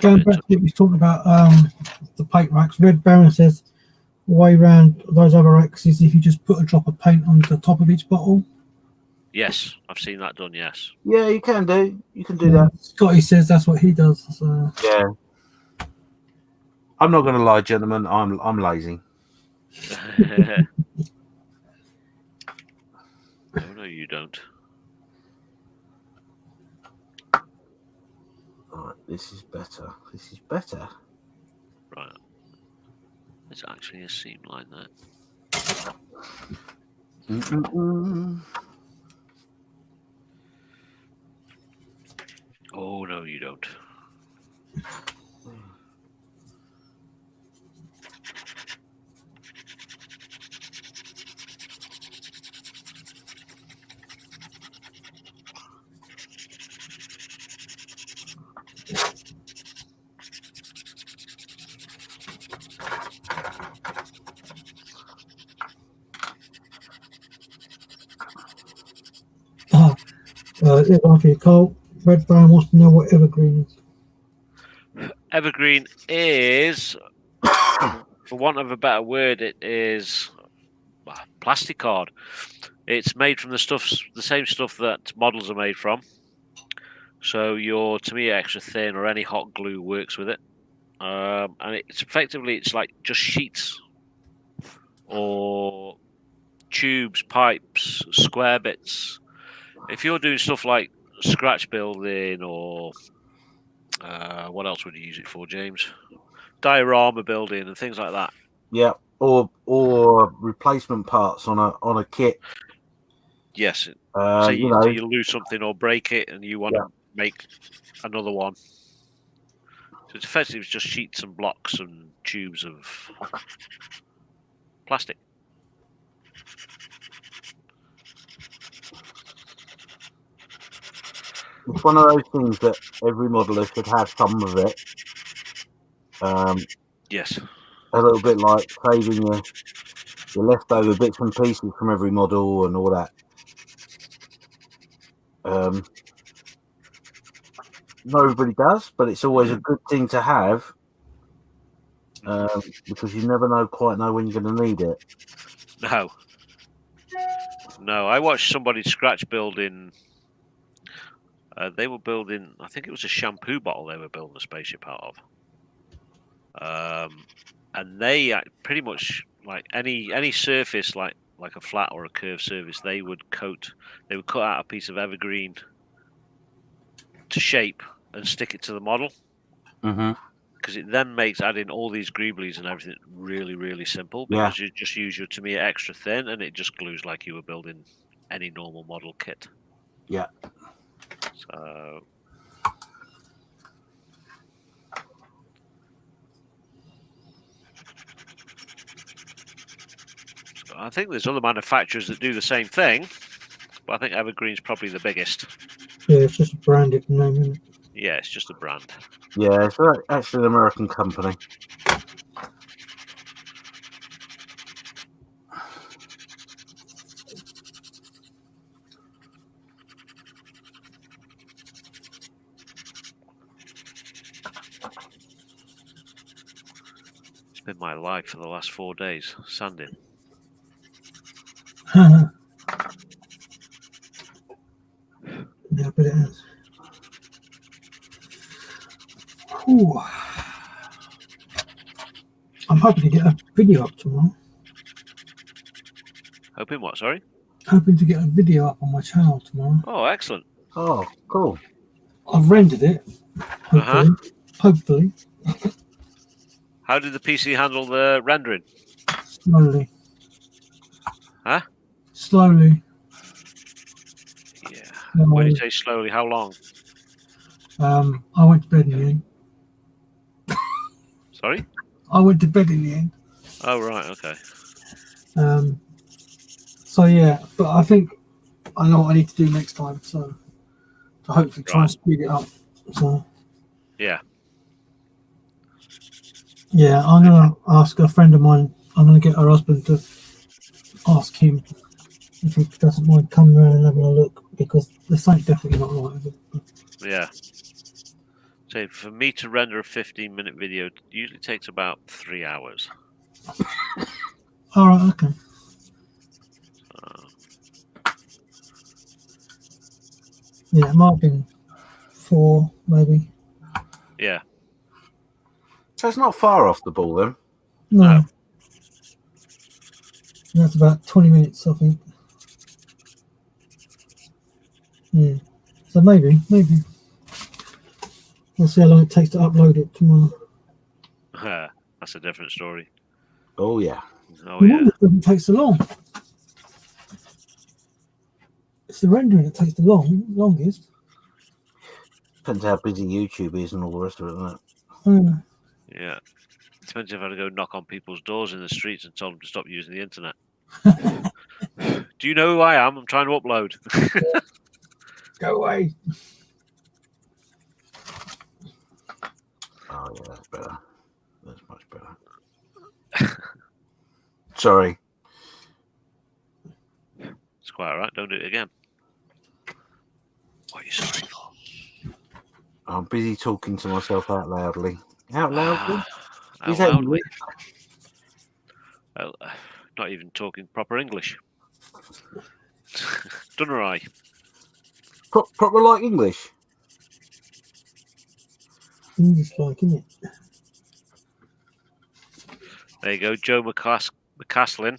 Going back to what you talking about, the paint racks, Red Baron says way around those other racks is if you just put a drop of paint on the top of each bottle. Yes, I've seen that done, yes. Yeah, you can do. You can do that. Scotty says that's what he does. So. Yeah. I'm not going to lie, gentlemen. I'm lazy. No, you don't. Right, this is better. This is better. Right. There's actually a seam line there. Oh, no, you don't. Cole, Red Baron wants to know what evergreen is. Evergreen is, for want of a better word, it is plastic card. It's made from the same stuff that models are made from. So your Tamiya extra thin or any hot glue works with it. And it's like just sheets or tubes, pipes, square bits. If you're doing stuff like scratch building or what else would you use it for, James? Diorama building and things like that. Yeah, or replacement parts on a kit. Yes. So you lose something or break it and you want to make another one. So it's effectively just sheets and blocks and tubes of plastic. It's one of those things that every modeler should have some of it. Yes. A little bit like saving your leftover bits and pieces from every model and all that. Not everybody does, but it's always a good thing to have because you never quite know when you're going to need it. No, I watched somebody scratch building. They were building, I think it was a shampoo bottle they were building a spaceship out of. And they pretty much, like any surface, like a flat or a curved surface, they would cut out a piece of evergreen to shape and stick it to the model. Because it then makes adding all these greeblies and everything really, really simple, because you just use your Tamiya extra thin and it just glues like you were building any normal model kit. Yeah. So So I think there's other manufacturers that do the same thing, but I think Evergreen's probably the biggest. Yeah, it's just a branded name, isn't it? Yeah, it's just a brand. Yeah, it's actually an American company. It's been my life for the last 4 days, sanding. Yeah, but it is. Ooh. I'm hoping to get a video up tomorrow. Hoping what, sorry? Hoping to get a video up on my channel tomorrow. Oh, excellent. Oh, cool. I've rendered it. Hopefully. Hopefully. How did the PC handle the rendering? Slowly. Huh? Slowly. Yeah. When you say slowly, how long? I went to bed in the end. Sorry? I went to bed in the end. Oh, right, okay. So yeah, but I think I know what I need to do next time. So to hopefully try and speed it up. So yeah, I'm gonna ask a friend of mine. I'm gonna get her husband to ask him if he doesn't mind coming around and having a look, because the site's definitely not right. Is it? Yeah. So for me to render a 15-minute video, it usually takes about 3 hours. All right, okay. Yeah, it might have been 4, maybe. Yeah. So it's not far off the ball then. No. That's about 20 minutes, I think. Yeah. So maybe. We'll see how long it takes to upload it tomorrow. That's a different story. Oh, yeah. Oh, yeah. It doesn't take so long. It's the rendering that takes the longest. Depends how busy YouTube is and all the rest of it, doesn't it? Yeah. Depends if I had to go knock on people's doors in the streets and tell them to stop using the internet. Do you know who I am? I'm trying to upload. Go away. Oh, yeah, that's better. That's much better. Sorry. It's quite all right. Don't do it again. What are you sorry for? I'm busy talking to myself out loudly. Out loudly? Out loudly. Not even talking proper English. Don't I? Proper like English? English like, isn't it? There you go. Joe McCaslin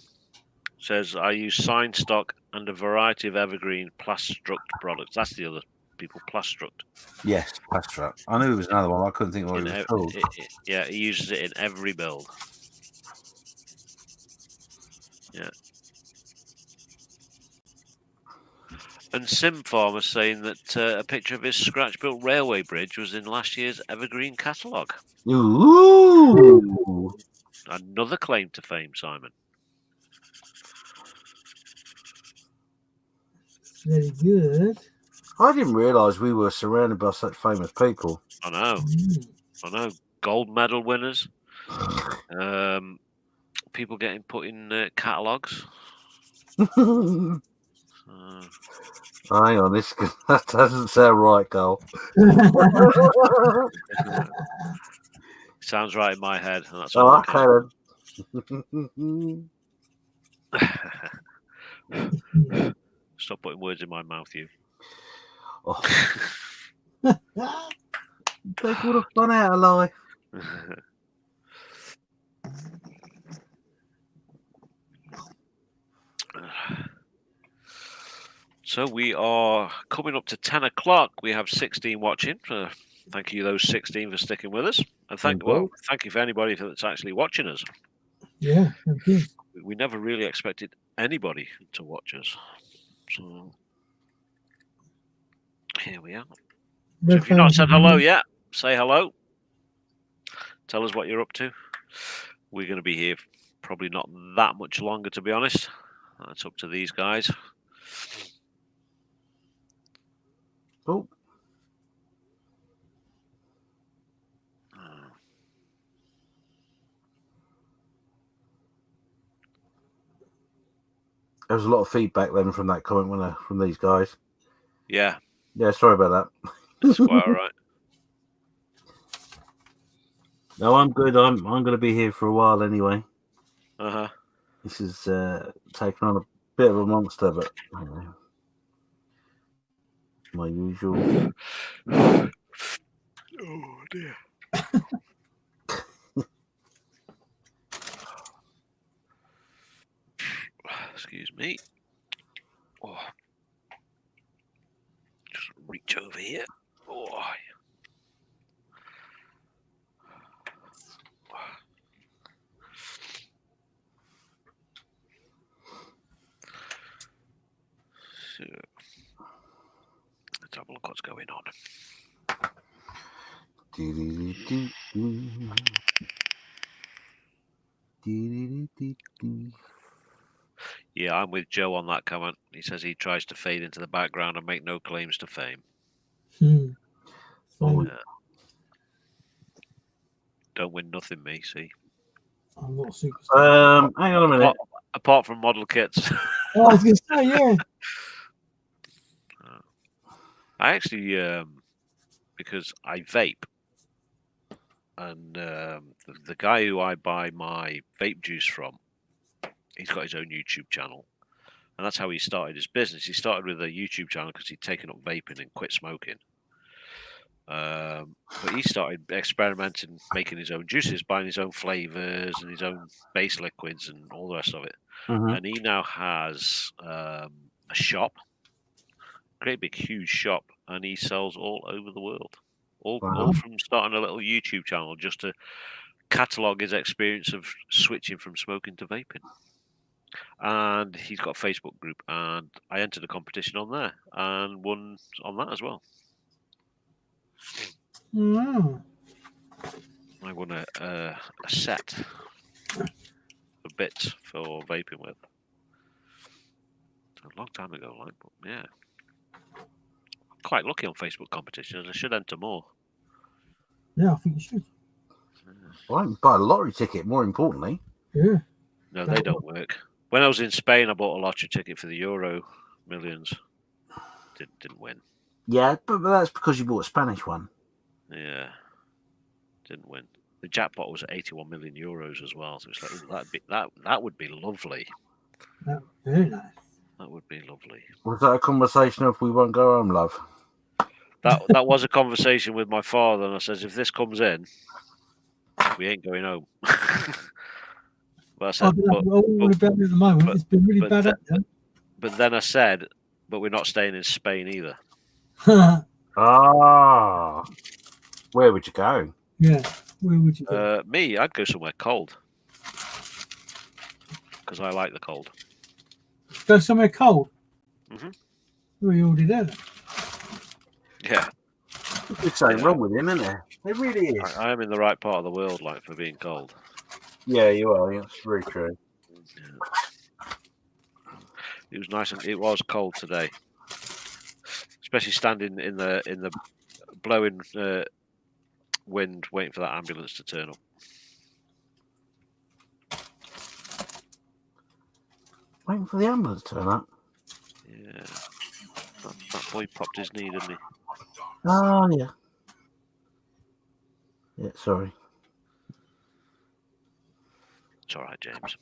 says, I use sign stock and a variety of evergreen Plastruct products. That's the other people, Plastruct. Yes, Plastruct. I knew there was another one. I couldn't think what it was called. Yeah, he uses it in every build. Yeah. And Sim Farmer saying that a picture of his scratch-built railway bridge was in last year's Evergreen catalogue. Ooh! Another claim to fame, Simon. Very good. I didn't realise we were surrounded by such famous people. I know. Gold medal winners. People getting put in catalogues. Hang on, that doesn't sound right, Carl. Sounds right in my head. And that's all Stop putting words in my mouth, you. Oh. Take all the fun out of life. So we are coming up to 10 o'clock. We have 16 watching. Thank you, those 16, for sticking with us. And thank you for anybody that's actually watching us. Yeah, thank you. We never really expected anybody to watch us. So Here we are. So Red if you've not phones said and hello numbers. yet, say hello. Tell us what you're up to. We're going to be here probably not that much longer, to be honest. That's up to these guys. Oh. There was a lot of feedback then from that comment from these guys. Yeah. Yeah, sorry about that. It's quite all right. No, I'm good. I'm going to be here for a while anyway. Uh-huh. This is taking on a bit of a monster, but my usual. Oh dear. Excuse me. Oh. Just reach over here. Oh. So, let's have a look what's going on. Yeah, I'm with Joe on that comment. He says he tries to fade into the background and make no claims to fame. So, Yeah. Don't win nothing, me, see. I'm not a superstar. Hang on a minute. Apart from model kits. Oh, I was going to say, yeah. I actually, because I vape, and the guy who I buy my vape juice from, he's got his own YouTube channel, and that's how he started his business. He started with a YouTube channel because he'd taken up vaping and quit smoking. But he started experimenting, making his own juices, buying his own flavors and his own base liquids and all the rest of it. And he now has a shop, great big huge shop, and he sells all over the world. All from starting a little YouTube channel just to catalogue his experience of switching from smoking to vaping. And he's got a Facebook group, and I entered a competition on there and won on that as well. Mm. I won a set of bits for vaping with. A long time ago, like, but yeah. Quite lucky on Facebook competitions. I should enter more. Yeah, I think you should. Well, I can buy a lottery ticket, more importantly. Yeah. No, they don't work. When I was in Spain, I bought a lottery ticket for the Euro Millions. Didn't win. Yeah, but that's because you bought a Spanish one. Yeah, didn't win. The jackpot was 81 million euros as well. So it's like that would be lovely. Very nice. That would be lovely. Was that a conversation of we won't go home, love? That was a conversation with my father, and I says, if this comes in, we ain't going home. But I said, at the moment. It's been really bad. But then I said, but we're not staying in Spain either. Where would you go? Yeah, where would you go? Me, I'd go somewhere cold because I like the cold. Go somewhere cold. Mm-hmm. Well, you already there. Yeah. There's something wrong with him, isn't there? There really is. I am in the right part of the world, like, for being cold. Yeah, you are. That's very true. Yeah. It was nice, and it was cold today, especially standing in the blowing wind, waiting for that ambulance to turn up. Waiting for the ambulance to turn up. Yeah, that boy popped his knee, didn't he? Oh yeah. Yeah, sorry. It's all right, James.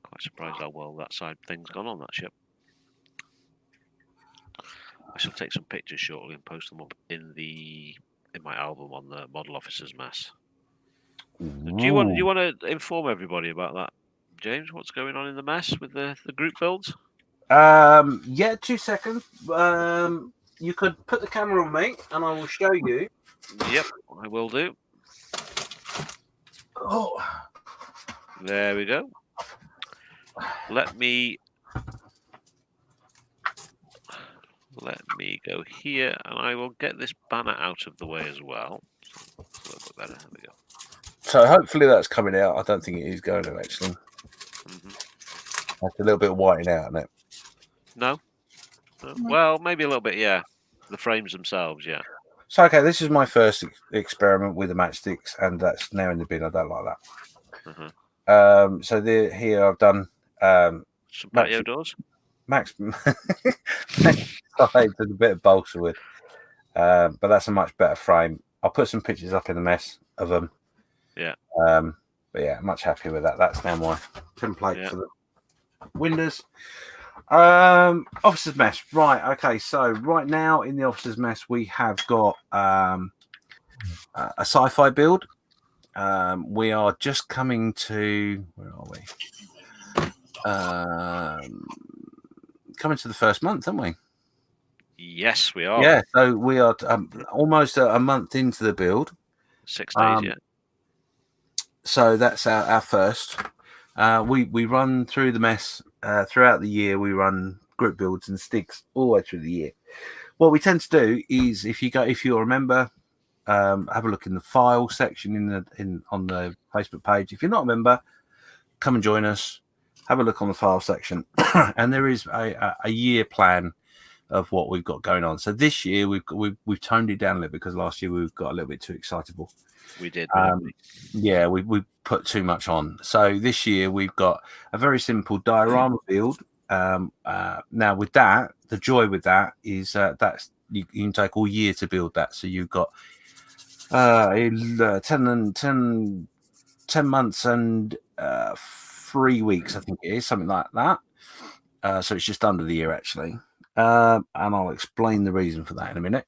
Quite surprised how well that side thing's gone on that ship. I shall take some pictures shortly and post them up in my album on the Model Officers Mess. Do you want to inform everybody about that, James? What's going on in the mess with the group builds? Yeah, 2 seconds. You could put the camera on me, and I will show you. Yep, I will do. Oh, there we go. let me go here, and I will get this banner out of the way as well. So it's a little bit better. There we go. So hopefully that's coming out. I don't think it is going to actually. That's a little bit of whiting out on it. No? Well, maybe a little bit. Yeah, the frames themselves. Yeah. So okay, this is my first experiment with the matchsticks, and that's now in the bin. I don't like that. So here I've done some patio doors. Max sides and a bit of balsa wood, but that's a much better frame. I'll put some pictures up in the mess of them. Yeah. But yeah, much happier with that. That's now my template for the windows. Officer's mess. Right. Okay. So right now in the officer's mess, we have got a sci-fi build. We are just coming to, where are we? Coming to the first month, aren't we? Yes, we are. Yeah. So we are almost a month into the build. 6 days. Yeah. So that's our first. We run through the mess throughout the year. We run group builds and sticks all the way through the year. What we tend to do is, if you remember, have a look in the file section on the Facebook page. If you're not a member, come and join us. Have a look on the file section, and there is a year plan of what we've got going on. So this year we've toned it down a little because last year we've got a little bit too excitable. We did. Yeah, we put too much on. So this year we've got a very simple diorama build. Now with that, the joy with that is that's you can take all year to build that. So you've got 10 months and 3 weeks, I think it is, something like that. So it's just under the year actually. And I'll explain the reason for that in a minute.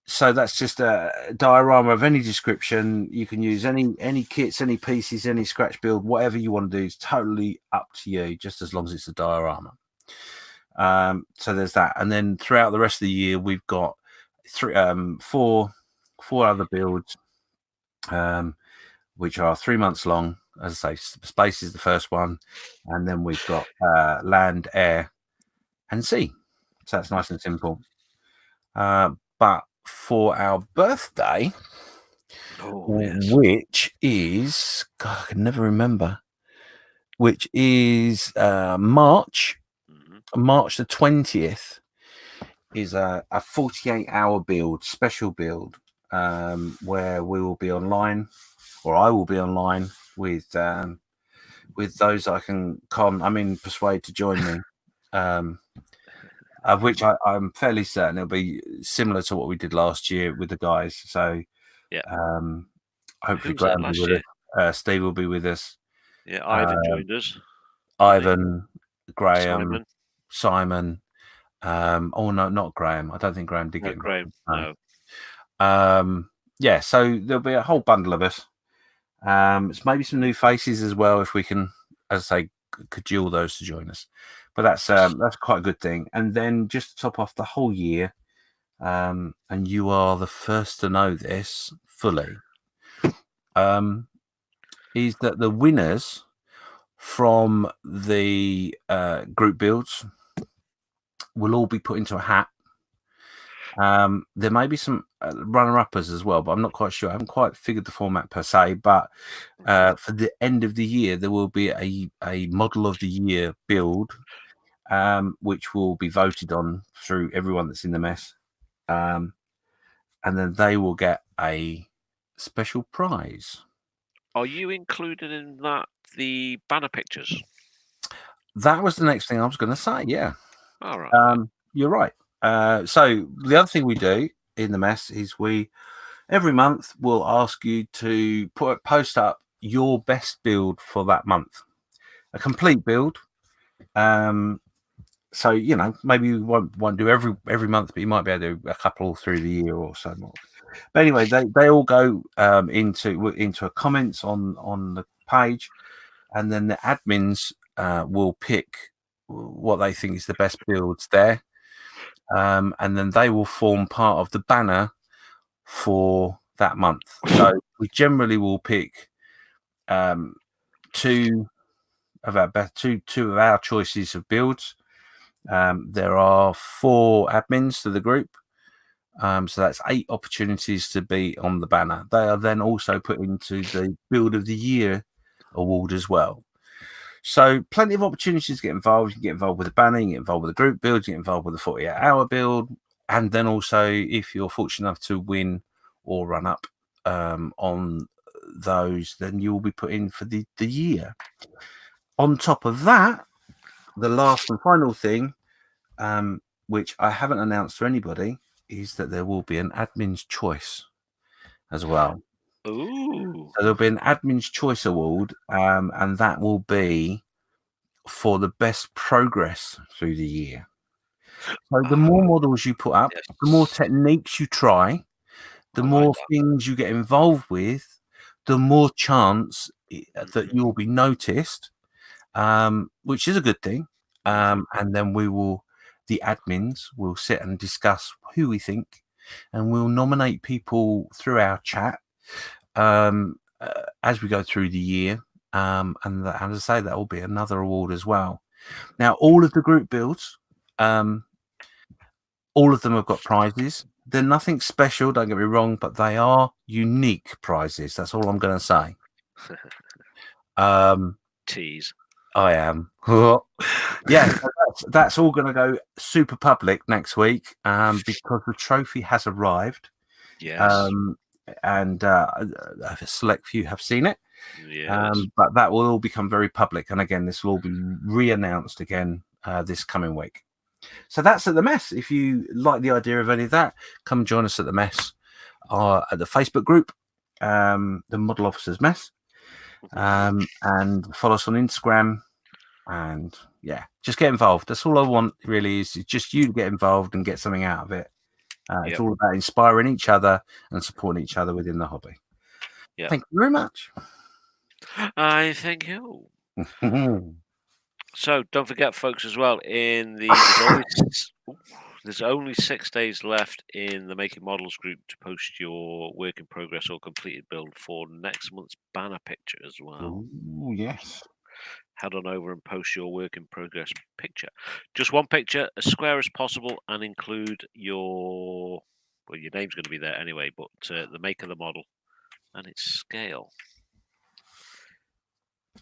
So that's just a diorama of any description. You can use any kits, any pieces, any scratch build, whatever you want to do. It's totally up to you, just as long as it's a diorama. So there's that. And then throughout the rest of the year, we've got four other builds, which are 3 months long. As I say, space is the first one. And then we've got land, air, and sea. So that's nice and simple. But for our birthday, which is, God, I can never remember, which is March the 20th, is a 48-hour build, special build, where we will be online, or I will be online with those I can persuade to join me. Of which I'm fairly certain it'll be similar to what we did last year with the guys. So, yeah. Hopefully, Graham will be with us. Steve will be with us. Yeah, Ivan joined us. Ivan, Graham, Simon. Oh no, not Graham. I don't think Graham did get Graham. No. Yeah. So there'll be a whole bundle of us. It's maybe some new faces as well, if we can, as I say, cajole those to join us. But that's quite a good thing. And then just to top off the whole year, and you are the first to know this fully, is that the winners from the group builds will all be put into a hat. There may be some runner-uppers as well, but I'm not quite sure. I haven't quite figured the format per se. But for the end of the year, there will be a model of the year build, which will be voted on through everyone that's in the mess. And then they will get a special prize. Are you included in that the banner pictures? That was the next thing I was going to say. Yeah. All right. You're right. So the other thing we do in the mess is every month we'll ask you to post up your best build for that month, a complete build. So maybe you won't do every month, but you might be able to do a couple through the year or so more. But anyway, they all go into a comments on the page, and then the admins will pick what they think is the best builds there, and then they will form part of the banner for that month. So we generally will pick two two of our choices of builds. There are 4 admins to the group. So that's 8 opportunities to be on the banner. They are then also put into the Build of the Year award as well. So plenty of opportunities to get involved. You can get involved with the banner, you can get involved with the group build, you get involved with the 48-hour build, and then also if you're fortunate enough to win or run up on those, then you will be put in for the year. On top of that, the last and final thing, which I haven't announced to anybody, is that there will be an admin's choice as well. Ooh. So there'll be an admin's choice award, and that will be for the best progress through the year. So the more models you put up, the more techniques you try, the more things you get involved with, the more chance that you'll be noticed, which is a good thing. And then the admins will sit and discuss who we think, and we'll nominate people through our chat as we go through the year. And as I say, that will be another award as well. Now, all of the group builds, all of them have got prizes. They're nothing special, don't get me wrong, but they are unique prizes. That's all I'm going to say. Tease. I am. Yeah, so that's all going to go super public next week because the trophy has arrived. Yes. And a select few have seen it. Yes. But that will all become very public. And again, this will all be re-announced again this coming week. So that's at the mess. If you like the idea of any of that, come join us at the mess at the Facebook group, the Model Officers Mess, and follow us on Instagram. And yeah, just get involved. That's all I want really is just you to get involved and get something out of it. It's all about inspiring each other and supporting each other within the hobby. Yeah. Thank you very much. I thank you. So don't forget, folks, as well, there's only 6 days left in the Making Models group to post your work in progress or completed build for next month's banner picture as well. Ooh, yes. Head on over and post your work in progress picture. Just one picture, as square as possible, and include your name's going to be there anyway, but the make of the model and its scale.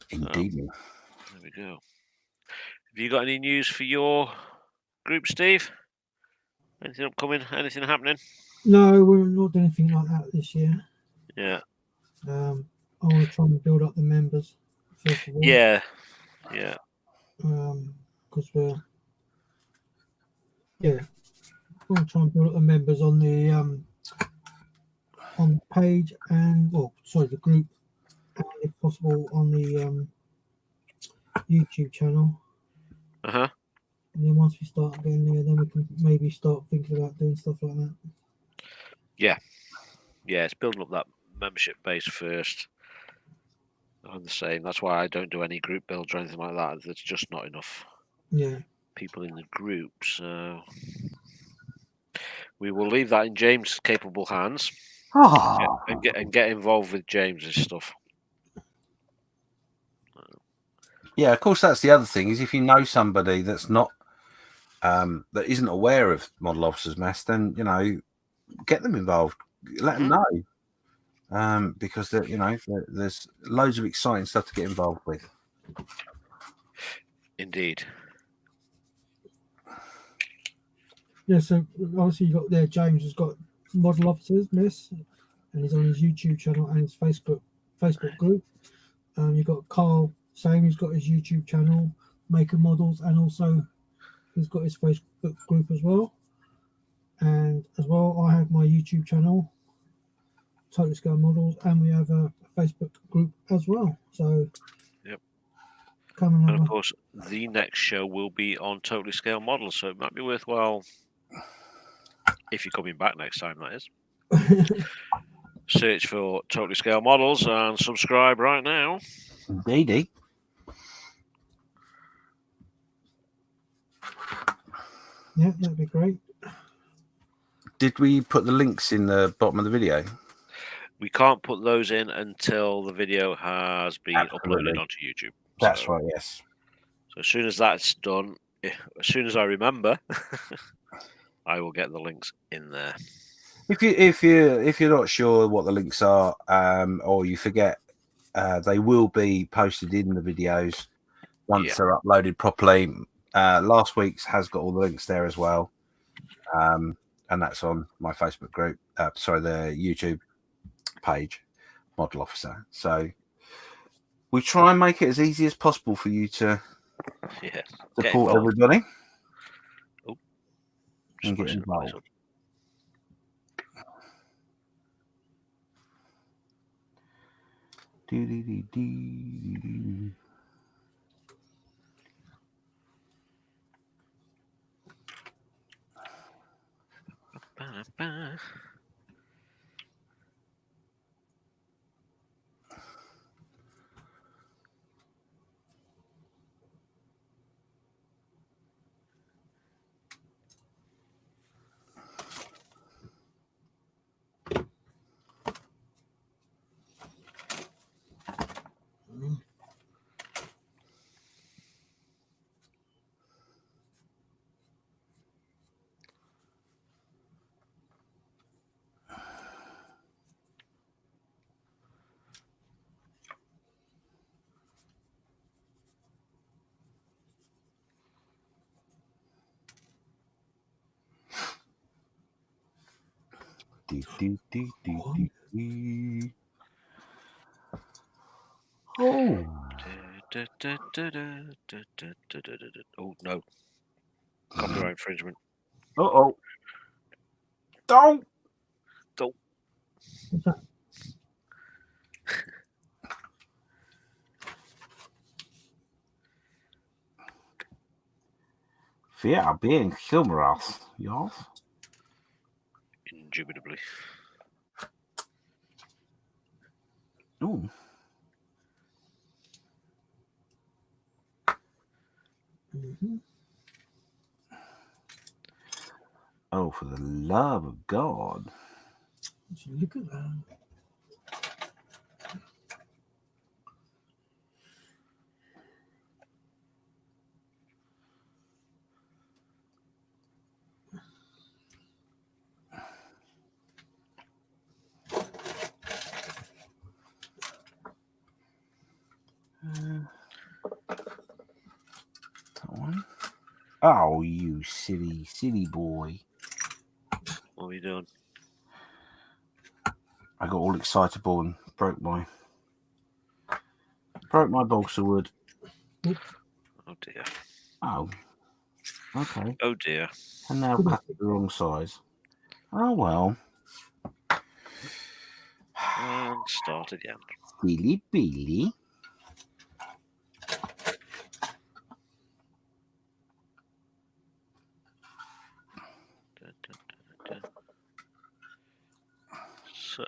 Indeed. There we go. Have you got any news for your group, Steve? Anything upcoming? Anything happening? No, we're not doing anything like that this year. Yeah. I want to try and build up the members first of all. Yeah. Because I want to try and build up the members on the page and the group, and if possible on the YouTube channel. Uh-huh. And then once we start getting there, then we can maybe start thinking about doing stuff like that. Yeah, it's building up that membership base first. I'm the same. That's why I don't do any group builds or anything like that. There's just not enough people in the group. So we will leave that in James' capable hands and get involved with James's stuff. Yeah, of course, that's the other thing is if you know somebody that's not that isn't aware of Model Officers Mess, then get them involved, let them know, because there's loads of exciting stuff to get involved with. Indeed. Yeah, so obviously you got there. James has got Model Officers Mess, and he's on his YouTube channel and his Facebook group. You've got Carl. Same, he's got his YouTube channel, Maker Models, and also he's got his Facebook group as well. And as well, I have my YouTube channel, Totally Scale Models, and we have a Facebook group as well. So, come on. And of course, the next show will be on Totally Scale Models, so it might be worthwhile if you're coming back next time. That is. Search for Totally Scale Models and subscribe right now. Indeedy. Yeah, that'd be great. Did we put the links in the bottom of the video? We can't put those in until the video has been uploaded onto YouTube. That's right. Yes. So as soon as that's done, as soon as I remember, I will get the links in there. If you're not sure what the links are, or you forget, they will be posted in the videos once they're uploaded properly. Last week's has got all the links there as well, and that's on my Facebook group. The YouTube page, Model Officer. So we try and make it as easy as possible for you to support everybody and get involved. Oh. Oh no. Copyright infringement. Oh. Don't. What's that? Wir being humorous, yes. Indubitably. Oh. Oh, for the love of God. Look at that. That one. Oh, you silly boy. What are we doing? I got all excitable and broke my balsa wood. Oh dear. Oh. Okay. Oh dear. And now cut it the wrong size. Oh well. And start again. Billy. So.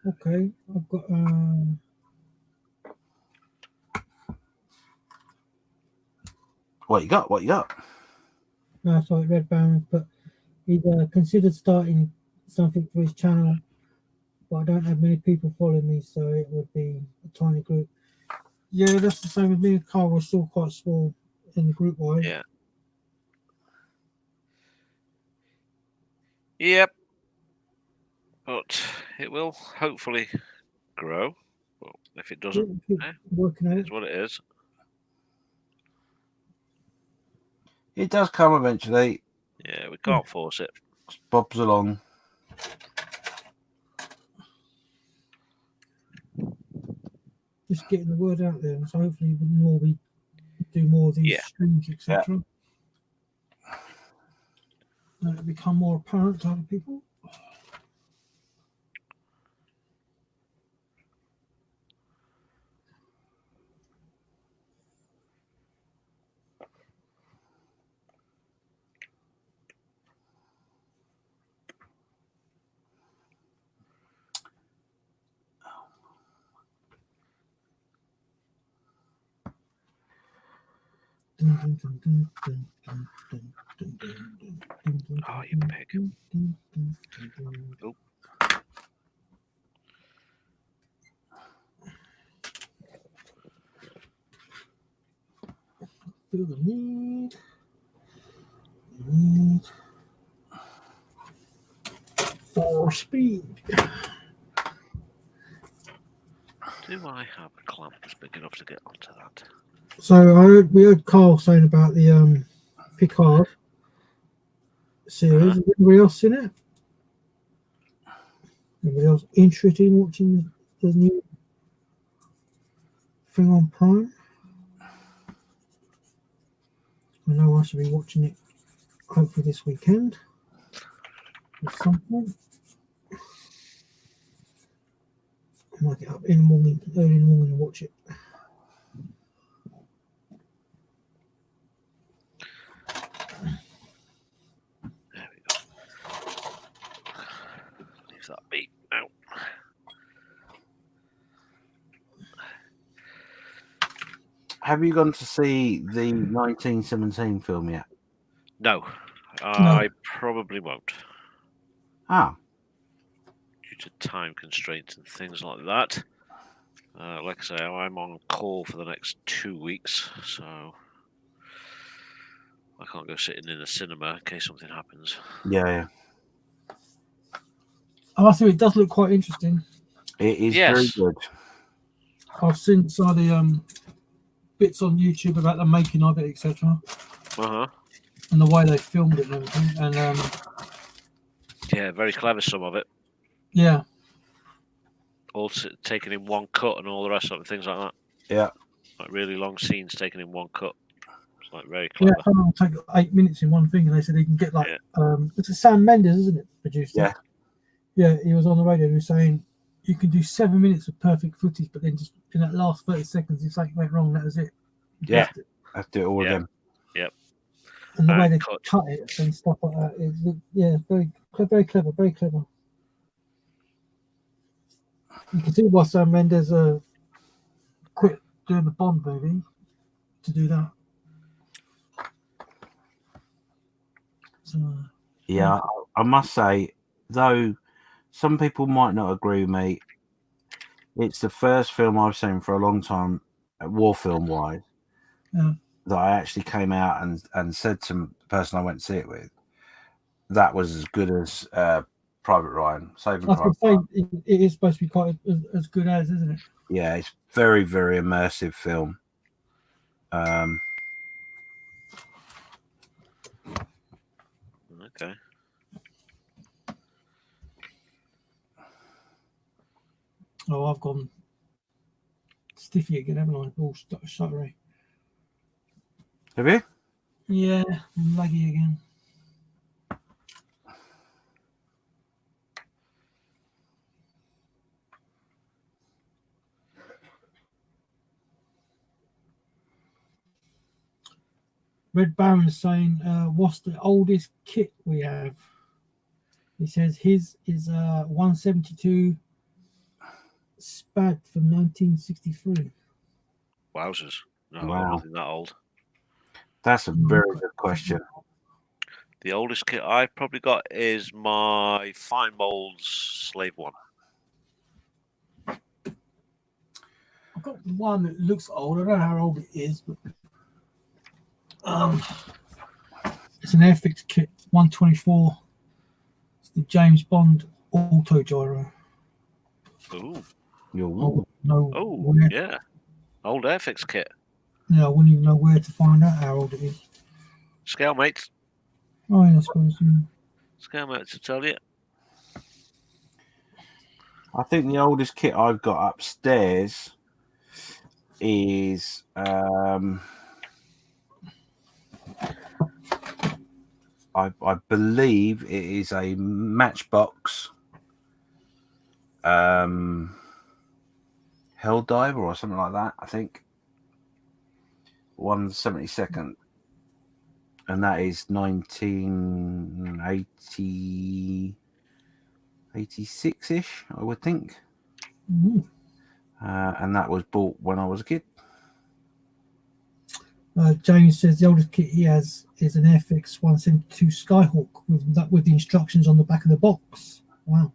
Okay, I've got What you got? no, sorry, Red Baron, but he'd considered starting something for his channel, but I don't have many people following me, so it would be a tiny group. Yeah, that's the same with me. Carl was still quite small in the group wise. Yeah. Yep. But it will hopefully grow. Well, if it doesn't, Working at it's what it is. It does come eventually. Yeah, we can't force it. Bobs along. Just getting the word out there, so hopefully we do more of these streams, etc. It'll become more apparent to other people. Oh, you pig. Oh. feel the need for speed. Do I have a clamp that's big enough to get onto that? So we heard Carl saying about the Picard series. Has anybody else seen it? Anybody else interested in watching the new thing on Prime? I know I should be watching it hopefully this weekend at some point. I might get up in the morning, early in the morning, and watch it. There we go. Leave that be now. Have you gone to see the 1917 film yet? No, I probably won't. Ah, Due to time constraints and things like that. Like I say, I'm on call for the next 2 weeks, so I can't go sitting in a cinema in case something happens. yeah. I think it does look quite interesting. It is Yes. very good. I've seen some of the bits on YouTube about the making of it, etc., and the way they filmed it and everything. And yeah, very clever, some of it. yeah, All taken in one cut and all the rest of it, things like that. Yeah. Like really long scenes taken in one cut. It's like very clever. yeah, it'll take 8 minutes in one thing, and they said they can get like it's a Sam Mendes, isn't it? Produced it. Yeah, he was on the radio. He was saying you can do 7 minutes of perfect footage, but then just in that last 30 seconds, if something went wrong, that was it. Yeah, have to do it all again. Yep. And the way they cut it and stuff like that is, very clever, very clever. You can see why Sam Mendes quit doing the Bond movie to do that. So, yeah, I must say, though some people might not agree with me, it's the first film I've seen for a long time, war film wise, that I actually came out and said to the person I went to see it with, that was as good as Private Ryan. Saving Private Ryan. It is supposed to be quite as good as, isn't it? Yeah, it's very, very immersive film. Okay. Oh, I've gone stiffy again, haven't I? All shuttery. Have you? Yeah, I'm laggy again. Red Baron saying, what's the oldest kit we have? He says his is 172 Spad from 1963. Wowzers. No, Wow. nothing that old. That's a very good question. The oldest kit I've probably got is my Fine Molds Slave One. I've got one that looks old. I don't know how old it is, but it's an Airfix kit, 124. It's the James Bond auto gyro. Ooh. Yeah. Old Airfix kit. Yeah, I wouldn't even know where to find out how old it is. Scale mates. Oh, yeah, I suppose. Scale mates to tell you. I think the oldest kit I've got upstairs is I believe it is a Matchbox Hell Diver or something like that, I think. 1/72nd. And that is 1986-ish, I would think. And that was bought when I was a kid. James says the oldest kit he has is an Airfix 172 Skyhawk with the instructions on the back of the box. Wow.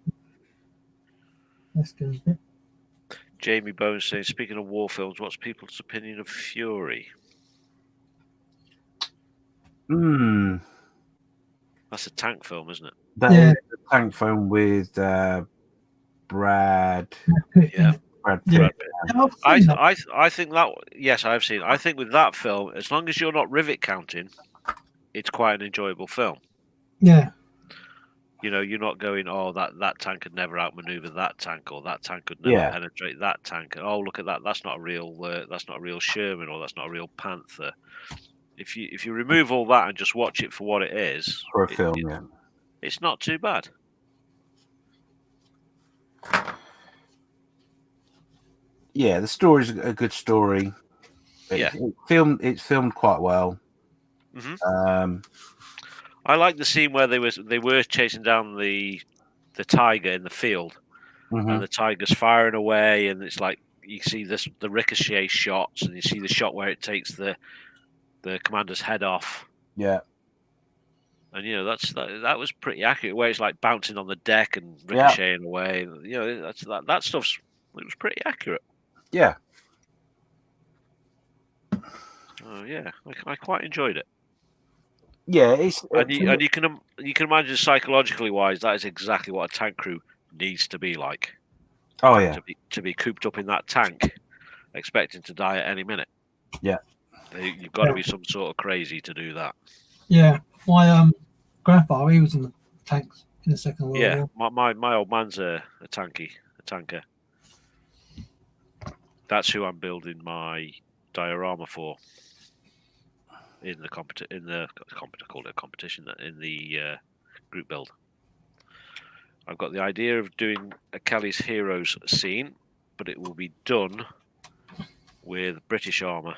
That's good, isn't it? Jamie Bones saying, speaking of war films, what's people's opinion of Fury? That's a tank film, isn't it? That is a tank film with Brad. Yeah. Brad Yeah. Pitt. I think that, yes, I've seen. I think with that film, as long as you're not rivet counting, it's quite an enjoyable film. Yeah. You're not going, oh, that tank could never outmaneuver that tank, or that tank could never penetrate that tank. Oh, look at that! That's not a real Sherman, or that's not a real Panther. If you remove all that and just watch it for what it is, For a film, it's not too bad. Yeah, the story's a good story. It's filmed quite well. Mm-hmm. I like the scene where they were chasing down the tiger in the field, and the tiger's firing away, and it's like you see the ricochet shots, and you see the shot where it takes the commander's head off. Yeah. And that was pretty accurate. Where it's like bouncing on the deck and ricocheting away. That stuff's it was pretty accurate. Yeah. Oh yeah, I quite enjoyed it. Yeah, it's and you can imagine psychologically wise, that is exactly what a tank crew needs to be like. Oh yeah. To be cooped up in that tank, expecting to die at any minute. Yeah. You've got to be some sort of crazy to do that. Yeah, my grandfather, he was in the tanks in the Second World War. My old man's a tanker. That's who I'm building my diorama for. In the competition, in the group build. I've got the idea of doing a Kelly's Heroes scene, but it will be done with British armour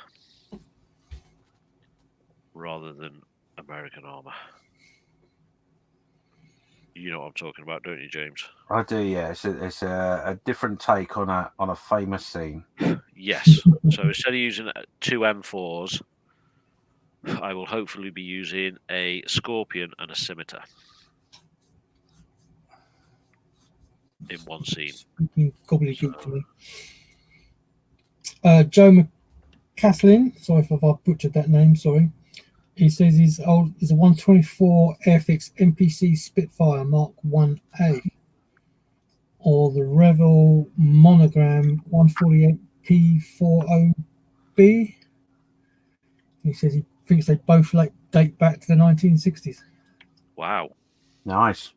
rather than American armour. You know what I'm talking about, don't you, James? I do, yeah. It's a different take on a famous scene. Yes. So instead of using 2 M4s, I will hopefully be using a Scorpion and a Scimitar in one scene. Gobbledygook to me. Joe McCaslin, sorry if I butchered that name, sorry. He says he's a 124 Airfix MPC Spitfire Mark 1A or the Revell Monogram 148P40B. He says he thinks they both date back to the 1960s. Wow. Nice.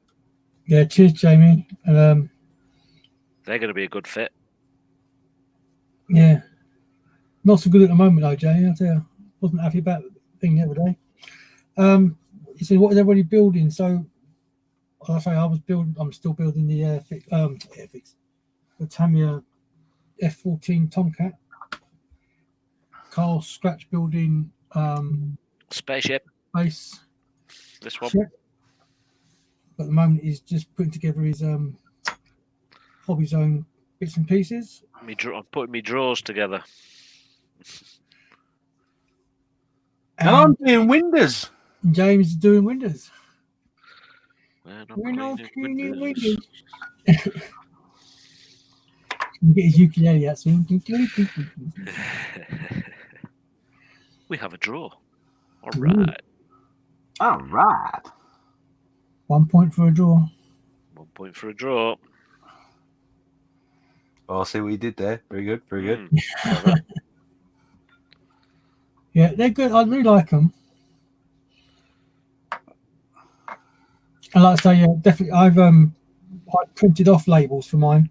Yeah, cheers, Jamie. And they're going to be a good fit. Yeah. Not so good at the moment, though, Jamie. I'll tell you. Wasn't happy about the thing the other day. He said, what is everybody building? So, like I say, I'm still building the Airfix. The Tamiya F-14 Tomcat. Carl Scratch building spaceship. Base. This one. Ship. At the moment, he's just putting together his hobby zone bits and pieces. I'm putting my drawers together. And I'm doing windows. James is doing windows. We're not cleaning windows. Get his ukulele out soon. We have a draw. All right. All right. 1 point for a draw. 1 point for a draw. Oh, I see what you did there. Very good. Very good. Yeah, they're good. I really like them. And like I say, yeah, definitely. I printed off labels for mine,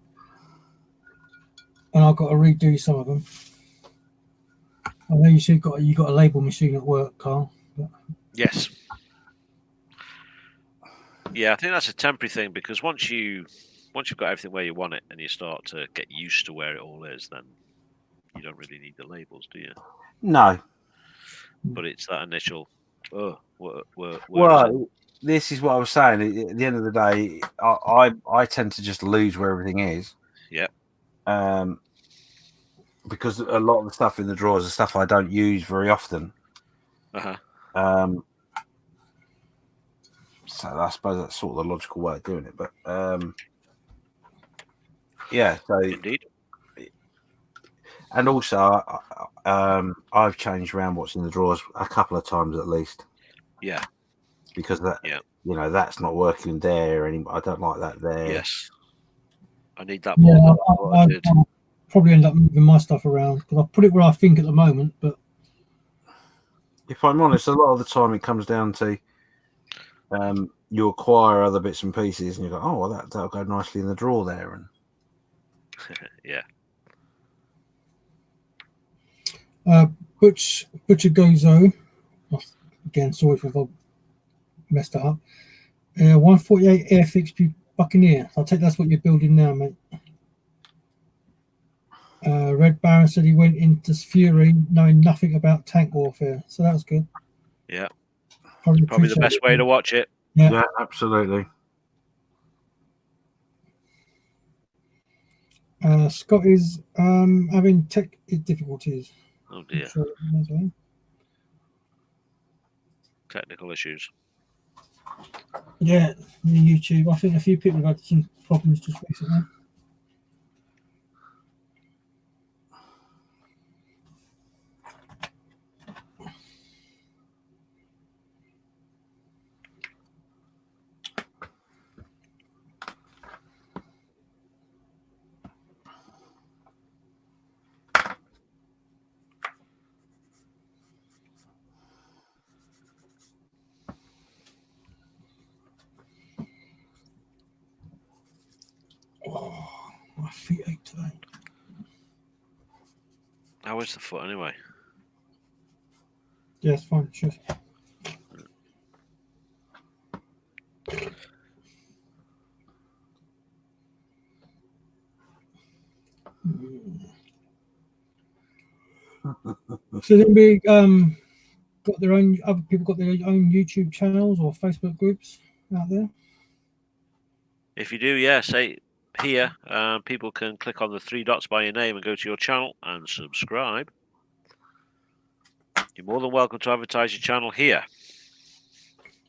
and I've got to redo some of them. I know you got a label machine at work, Carl. But... Yes. Yeah, I think that's a temporary thing because once you've got everything where you want it and you start to get used to where it all is, then you don't really need the labels, do you? No. But it's that initial. This is what I was saying. At the end of the day, I tend to just lose where everything is. Yeah. Because a lot of the stuff in the drawers is stuff I don't use very often. Uh-huh. So I suppose that's sort of the logical way of doing it. But yeah. So indeed. And also, I've changed around what's in the drawers a couple of times at least. Yeah. Because that, Yeah. you know, that's not working there anymore. I don't like that there. Yes. I need that more than what I did. I'll probably end up moving my stuff around because I've put it where I think at the moment. But if I'm honest, a lot of the time it comes down to you acquire other bits and pieces, and you go, "Oh, well, that'll go nicely in the drawer there." And yeah. Butcher Gozo. Again, sorry if I messed it up. 148 Airfix Buccaneer. I take that's what you're building now, mate. Red Baron said he went into Fury knowing nothing about tank warfare, so that was good. Yeah. Probably the best way to watch it. Yeah, absolutely. Scott is having tech difficulties. Oh dear. Sure, Technical issues. yeah, YouTube. I think a few people have had some problems just recently. Oh, my feet ache today. How is the foot anyway? Yeah, it's fine. Sure. So then we got their own. Other people got their own YouTube channels or Facebook groups out there. If you do, yeah, say here. People can click on the 3 dots by your name and go to your channel and subscribe. You're more than welcome to advertise your channel here.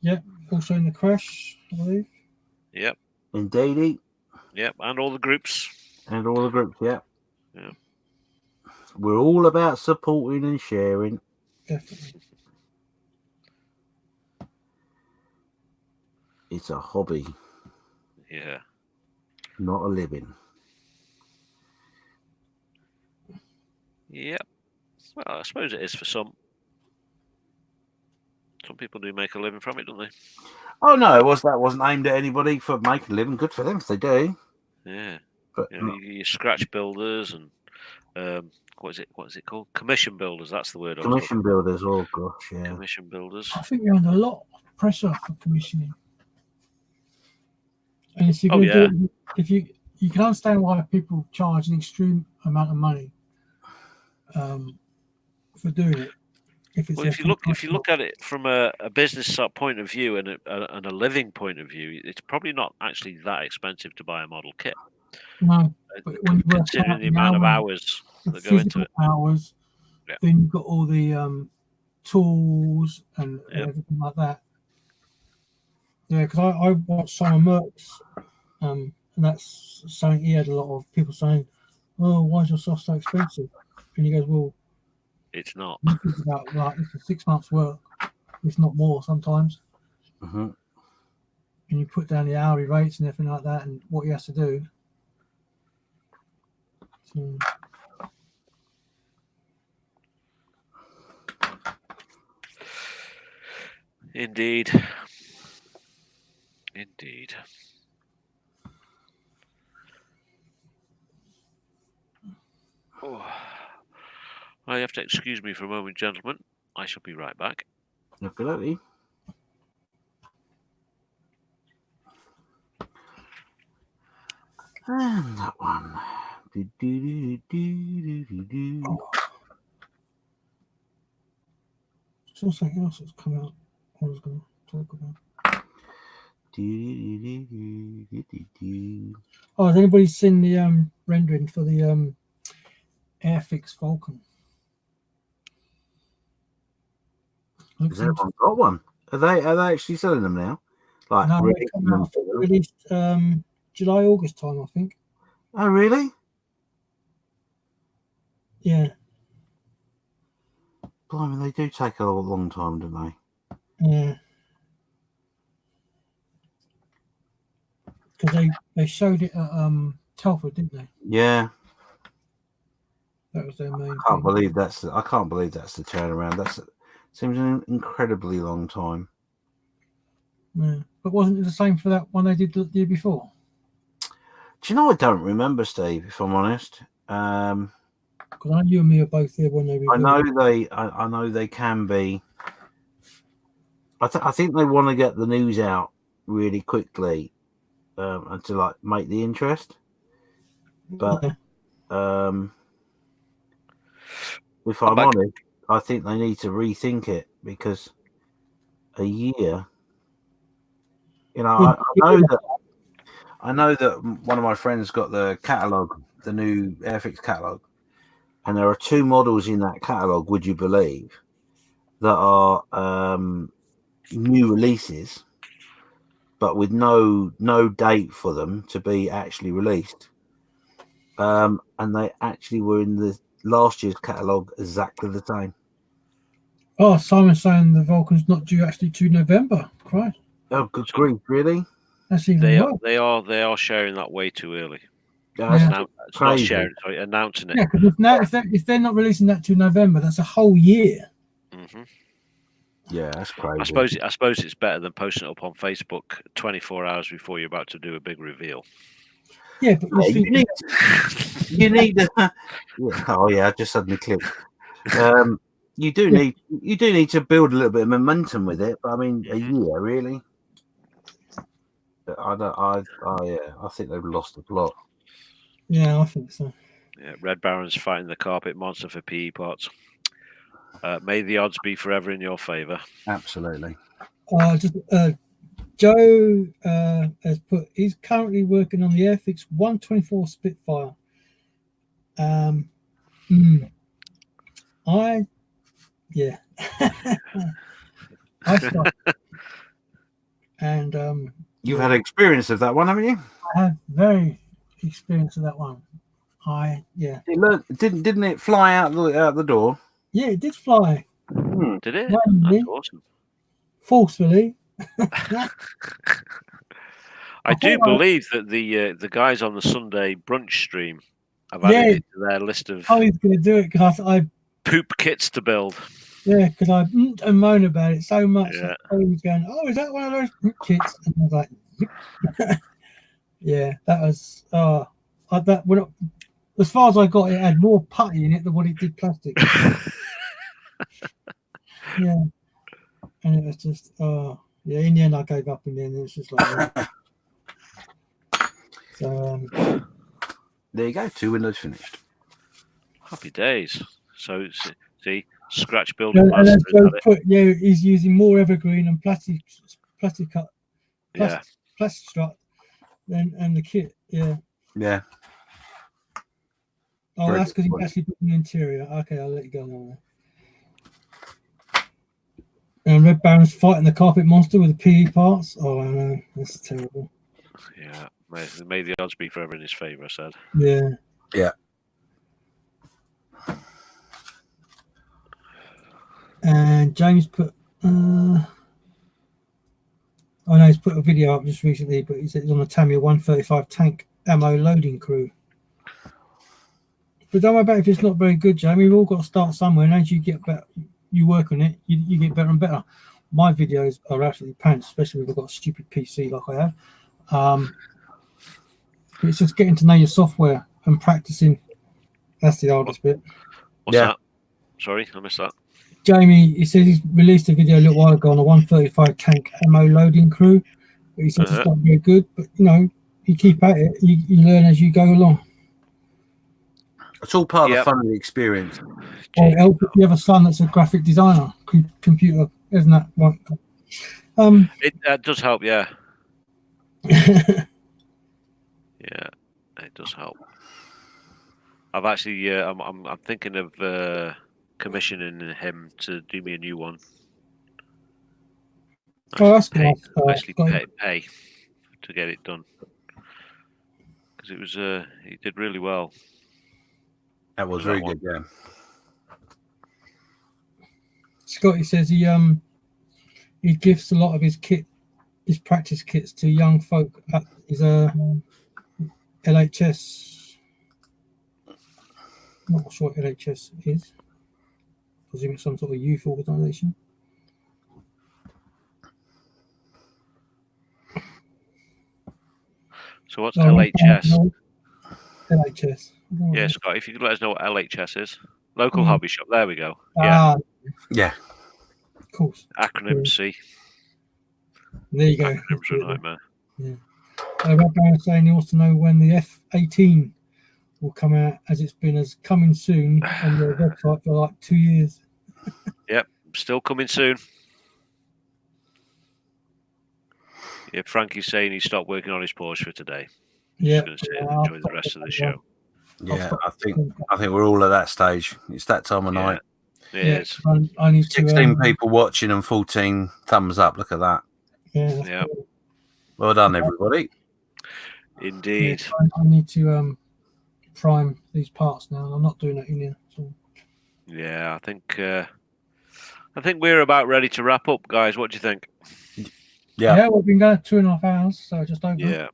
Yep. Also in the Creche, I believe. Yep. Indeedy. Yep. And all the groups. And all the groups, yeah. Yeah. We're all about supporting and sharing. Definitely. It's a hobby. Yeah. Not a living. Yep. Well, I suppose it is for some. Some people do make a living from it, don't they? Oh no, that wasn't aimed at anybody for making a living. Good for them if they do. Yeah. But you know, your scratch builders and what is it called? Commission builders. That's the word. commission builders. Oh gosh, yeah. Commission builders. I think you're under a lot of pressure for commissioning. And if you're going to do it, if you can understand why people charge an extreme amount of money for doing it. If you look at it from a business point of view and a living point of view, it's probably not actually that expensive to buy a model kit. No, but when you considering the amount of hours that go into it. Hours, then you've got all the tools and everything like that. Yeah, because I watched Simon Merck's, and that's something he had a lot of people saying, "Oh, why is your stuff so expensive?" And he goes, "Well, it's not. It's about like it's a 6 months' work, if not more sometimes." Mm-hmm. And you put down the hourly rates and everything like that, and what he has to do. So, Indeed. Oh. I have to excuse me for a moment, gentlemen. I shall be right back. Okay. And that one. So something else that's come out I was going to talk about. Oh, has anybody seen the rendering for the Airfix Vulcan? Has everyone got one? Are they actually selling them now? Like no, released July, August time, I think. Oh, really? Yeah. Blimey, they do take a long time, don't they? Yeah. because they showed it at Telford, didn't they? Yeah. That was their main I can't thing. believe that's the turnaround. Seems an incredibly long time. Yeah. But wasn't it the same for that one they did the year before? Do you know? I don't remember, Steve. If I'm honest, Because I know you and me are both there when they revealed. I know they can be. I think they want to get the news out really quickly, and to like make the interest. But if I'm honest, I think they need to rethink it because a year. You know, I know that one of my friends got the catalogue, the new Airfix catalogue, and there are 2 models in that catalogue, would you believe, that are new releases, but with no date for them to be actually released. And they actually were in the last year's catalogue exactly the same. Oh, Simon's saying the Vulcan's not due actually to November. Christ. Oh, good grief! Really? That's even worse. They are sharing that way too early. Yeah, It's not sharing, sorry, announcing it. Yeah, because if they're not releasing that to November, that's a whole year. Mm-hmm. Yeah, that's crazy. I suppose it's better than posting it up on Facebook 24 hours before you're about to do a big reveal. Yeah, but you need. Oh yeah, I just suddenly clicked. You do need to build a little bit of momentum with it, but I mean, a year really. I think they've lost the plot. Yeah, I think so. Yeah, Red Baron's fighting the carpet monster for PE parts. May the odds be forever in your favour. Absolutely. Joe has put. He's currently working on the Airfix 124 Spitfire. I started. And you've had experience of that one, haven't you? I have very experience of that one. Didn't it fly out the door? Yeah, it did fly. Did it? Randomly, that's awesome. Forcefully. I do believe that the guys on the Sunday brunch stream have added it to their list of. Oh, he's going to do it because I poop kits to build. Yeah, because I and moan about it so much. Yeah. That he was going, "Oh, is that one of those poop kits?" And I was like, "Yep." Yeah, that was. As far as I got, it had more putty in it than what it did plastic. Yeah, and it was just. Yeah, in the end, I gave up. In the end, it's just like. So. There you go. 2 windows finished. Happy days. So see, scratch building. He's using more evergreen and plastic cut. Plastic strut and the kit. Yeah. Yeah. Oh, that's because he's actually put in the interior. Okay, I'll let you go now. And Red Baron's fighting the carpet monster with the PE parts. Oh, I know. That's terrible. Yeah. May the odds be forever in his favour, I said. Yeah. Yeah. And James put... he's put a video up just recently, but he said it's on the Tamiya 135 tank ammo loading crew. But don't worry about it if it's not very good, Jamie. We've all got to start somewhere, and as you get better, you work on it, you get better and better. My videos are absolutely pants, especially if I've got a stupid PC like I have. It's just getting to know your software and practicing. That's the hardest bit. What's that? Sorry, I missed that. Jamie, he says he's released a video a little while ago on a 135 tank ammo loading crew. But he says it's not very good, but you keep at it, you learn as you go along. It's all part of the fun of the experience. Well, it helps if you have a son that's a graphic designer, computer, isn't that right? It does help, yeah. Yeah, it does help. I've actually, I'm thinking of commissioning him to do me a new one. That's nice. Actually pay to get it done because it was he did really well. That was very good, yeah. Scotty says he gives a lot of his practice kits to young folk is a LHS. Not sure what LHS is. I presume it's some sort of youth organisation. So what's LHS? LHS. Yeah, Scott, if you could let us know what LHS is. Local hobby shop. There we go. Yeah. Of course. Acronym C. There you go. Acronyms are a nightmare. Yeah. Rob Brown saying he wants to know when the F-18 will come out, as it's been as coming soon on the website for like 2 years. Yep, still coming soon. Yeah, Frankie's saying he stopped working on his Porsche for today. Yeah. He's going to sit and enjoy the rest of the show. Yeah, I think we're all at that stage. It's that time of night. It is. I need 16 people watching and 14 thumbs up. Look at that. Yeah. Well done, everybody. Indeed. Yeah, I need to prime these parts now. I'm not doing it in here. So. Yeah, I think we're about ready to wrap up, guys. What do you think? Yeah, we've been going 2.5 hours, so just over. Yeah.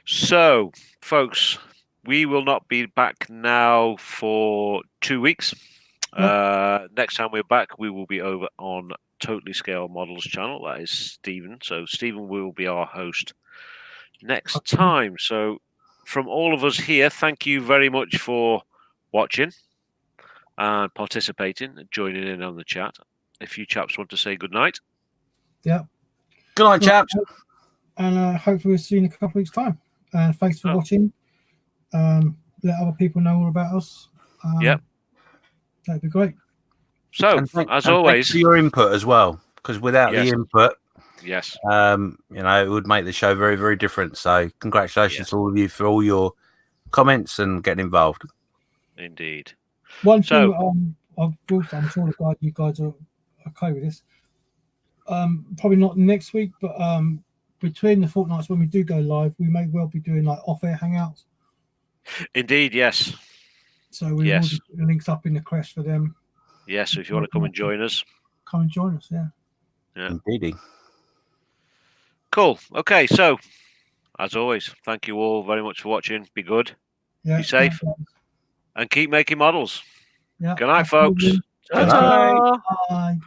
So, folks, we will not be back now for 2 weeks. Next time we're back, we will be over on Totally Scale Models channel. That is Stephen. So Stephen will be our host next time. So from all of us here, thank you very much for watching and participating and joining in on the chat. If you chaps want to say good night. Yeah. Good night, chaps. And hopefully we'll see you in a couple of weeks' time. And thanks for watching. Let other people know all about us. That'd be great. So, as always, thanks for your input as well, because without the input, it would make the show very, very different. So, congratulations to all of you for all your comments and getting involved. Indeed. One thing, I'm sure you guys are okay with this. Probably not next week, but between the fortnights when we do go live, we may well be doing like off-air hangouts. Indeed, yes. So we will put the links up in the Creche for them. Yes, so if you want to come and join us. Come and join us, yeah. Indeed. Cool. Okay, so as always, thank you all very much for watching. Be good. Be safe. And keep making models. Yeah. Good night, folks. Good night. Bye.